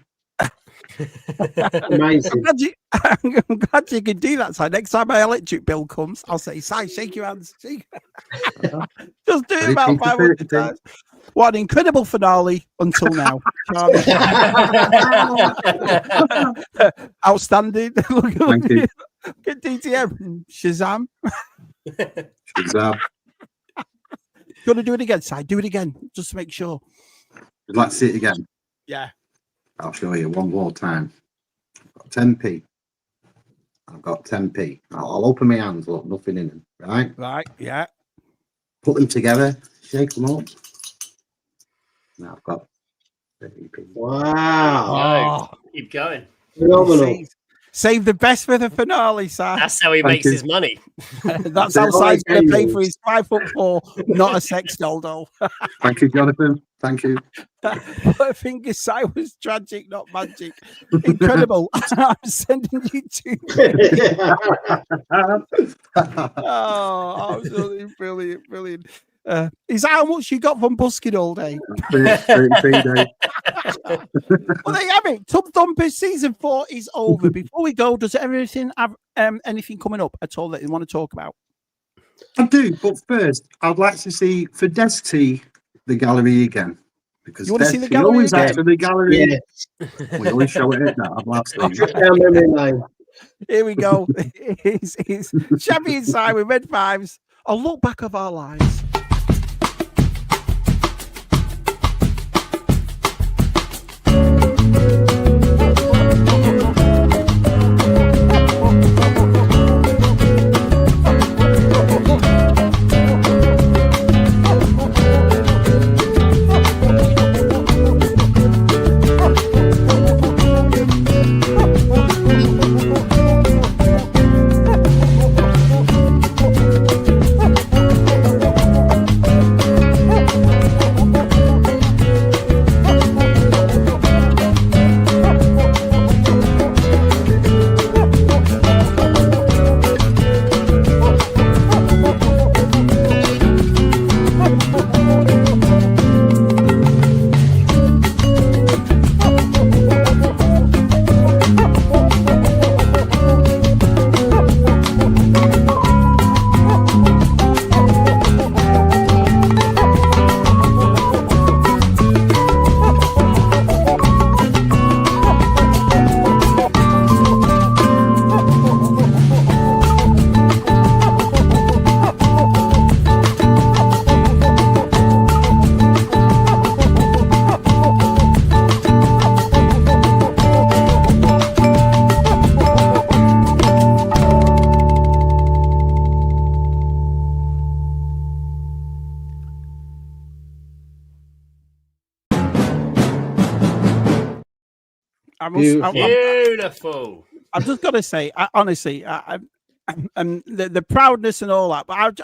Amazing. I'm glad you can do that, Si. Next time my electric bill comes, I'll say, Si, shake your hands. Just do it about 500 times. What an incredible finale until now. Outstanding. Look at DTM. Shazam. Shazam. You want to do it again, Si? Do it again, just to make sure. Would like to see it again? Yeah. I'll show you one more time. I've got 10p. I've got 10p. I'll open my hands, look, nothing in them, right? Right, yeah. Put them together, shake them up. Now I've got 30p. Wow. Oh, keep going. Phenomenal. save the best for the finale, Si. That's how he Thank makes you. his money. That's how Si's going to pay for his 5'4", not a sex doll. Thank you, Jonathan. Thank you. But I think Si was tragic, not magic. Incredible. I'm sending you to. Oh, absolutely brilliant. Is that how much you got from busking all day? 33 days. Well, there you have it. Tub Thumpers season 4 is over. Before we go, does everything have anything coming up at all that you want to talk about? I do, but first, I'd like to see for Desti the gallery again. Because You want to see the Desti gallery always again? asks for the gallery. Yeah. We always show it at that. I'd like to see it. Down memory lane. Here we go. It's Shabby Si with Red Fives. A look back of our lives. Beautiful. Beautiful. I've just got to say, honestly, and the proudness and all that. But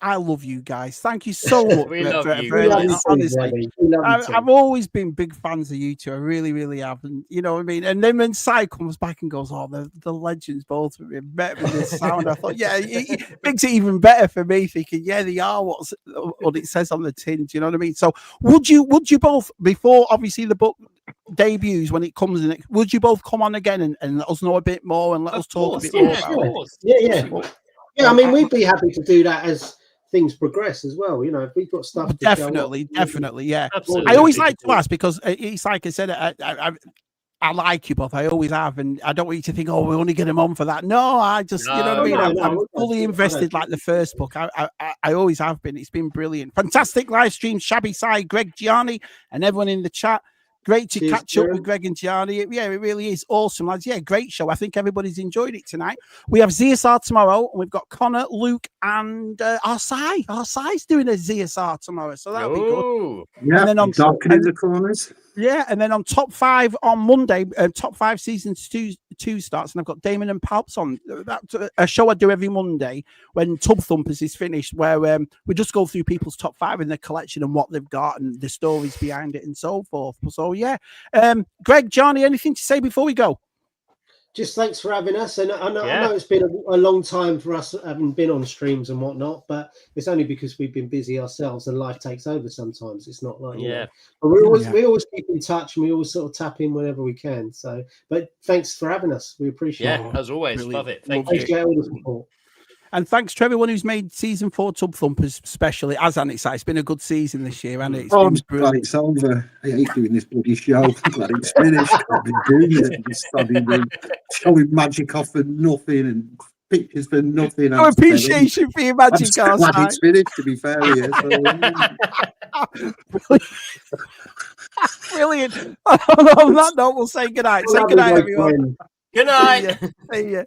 I love you guys. Thank you so much. We love you. Honestly, I've always been big fans of you two. I really, really have. And you know what I mean? And then when Si comes back and goes, oh, the legends both of them met with this sound, I thought, yeah, it makes it even better for me, thinking, yeah, they are what it says on the tin. Do you know what I mean? So would you both, before obviously the book debuts, when it comes in, would you both come on again and let us know a bit more and let us talk a bit more about it? Yeah, I mean, we'd be happy to do that as things progress as well. You know, if we've got stuff to definitely, yeah. Absolutely. I always like to ask, because it's like I said, I like you both. I always have, and I don't want you to think, oh, we only get him on for that. No, I just, you know what I mean? I'm fully invested, like the first book. I always have been. It's been brilliant. Fantastic live stream, Shabby Si, Greg Gianni, and everyone in the chat. Great to catch up with Greg and Gianni. Yeah, it really is awesome, lads. Yeah, great show. I think everybody's enjoyed it tonight. We have ZSR tomorrow, and we've got Connor, Luke, and our Si's doing a ZSR tomorrow, so that'll be good. Yeah, and then on darkening the corners. Yeah, and then on Top 5 on Monday, Top 5 Season 2 starts, and I've got Damon and Palps on. That's a show I do every Monday when Tub Thumpers is finished, where we just go through people's top 5 in their collection and what they've got and the stories behind it and so forth. So, yeah. Greg, Gianni, anything to say before we go? Just thanks for having us. And I know it's been a long time for us having been on streams and whatnot, but it's only because we've been busy ourselves and life takes over sometimes. It's not like, you know. But we always keep in touch, and we always sort of tap in whenever we can. So, but thanks for having us. We appreciate it. Yeah, as always. Brilliant. Love it. Thank you. All the support. And thanks to everyone who's made season 4 Tub Thumpers, especially as Annie. It's been a good season this year, and it's I'm glad it's over. I hate doing this bloody show. I'm glad it's finished. I've been doing it, showing magic off for nothing and pictures for nothing. No appreciation for your magic off. I'm glad it's finished, to be fair. Brilliant. On that note, we'll say goodnight. Say goodnight, everyone. Good night. See ya.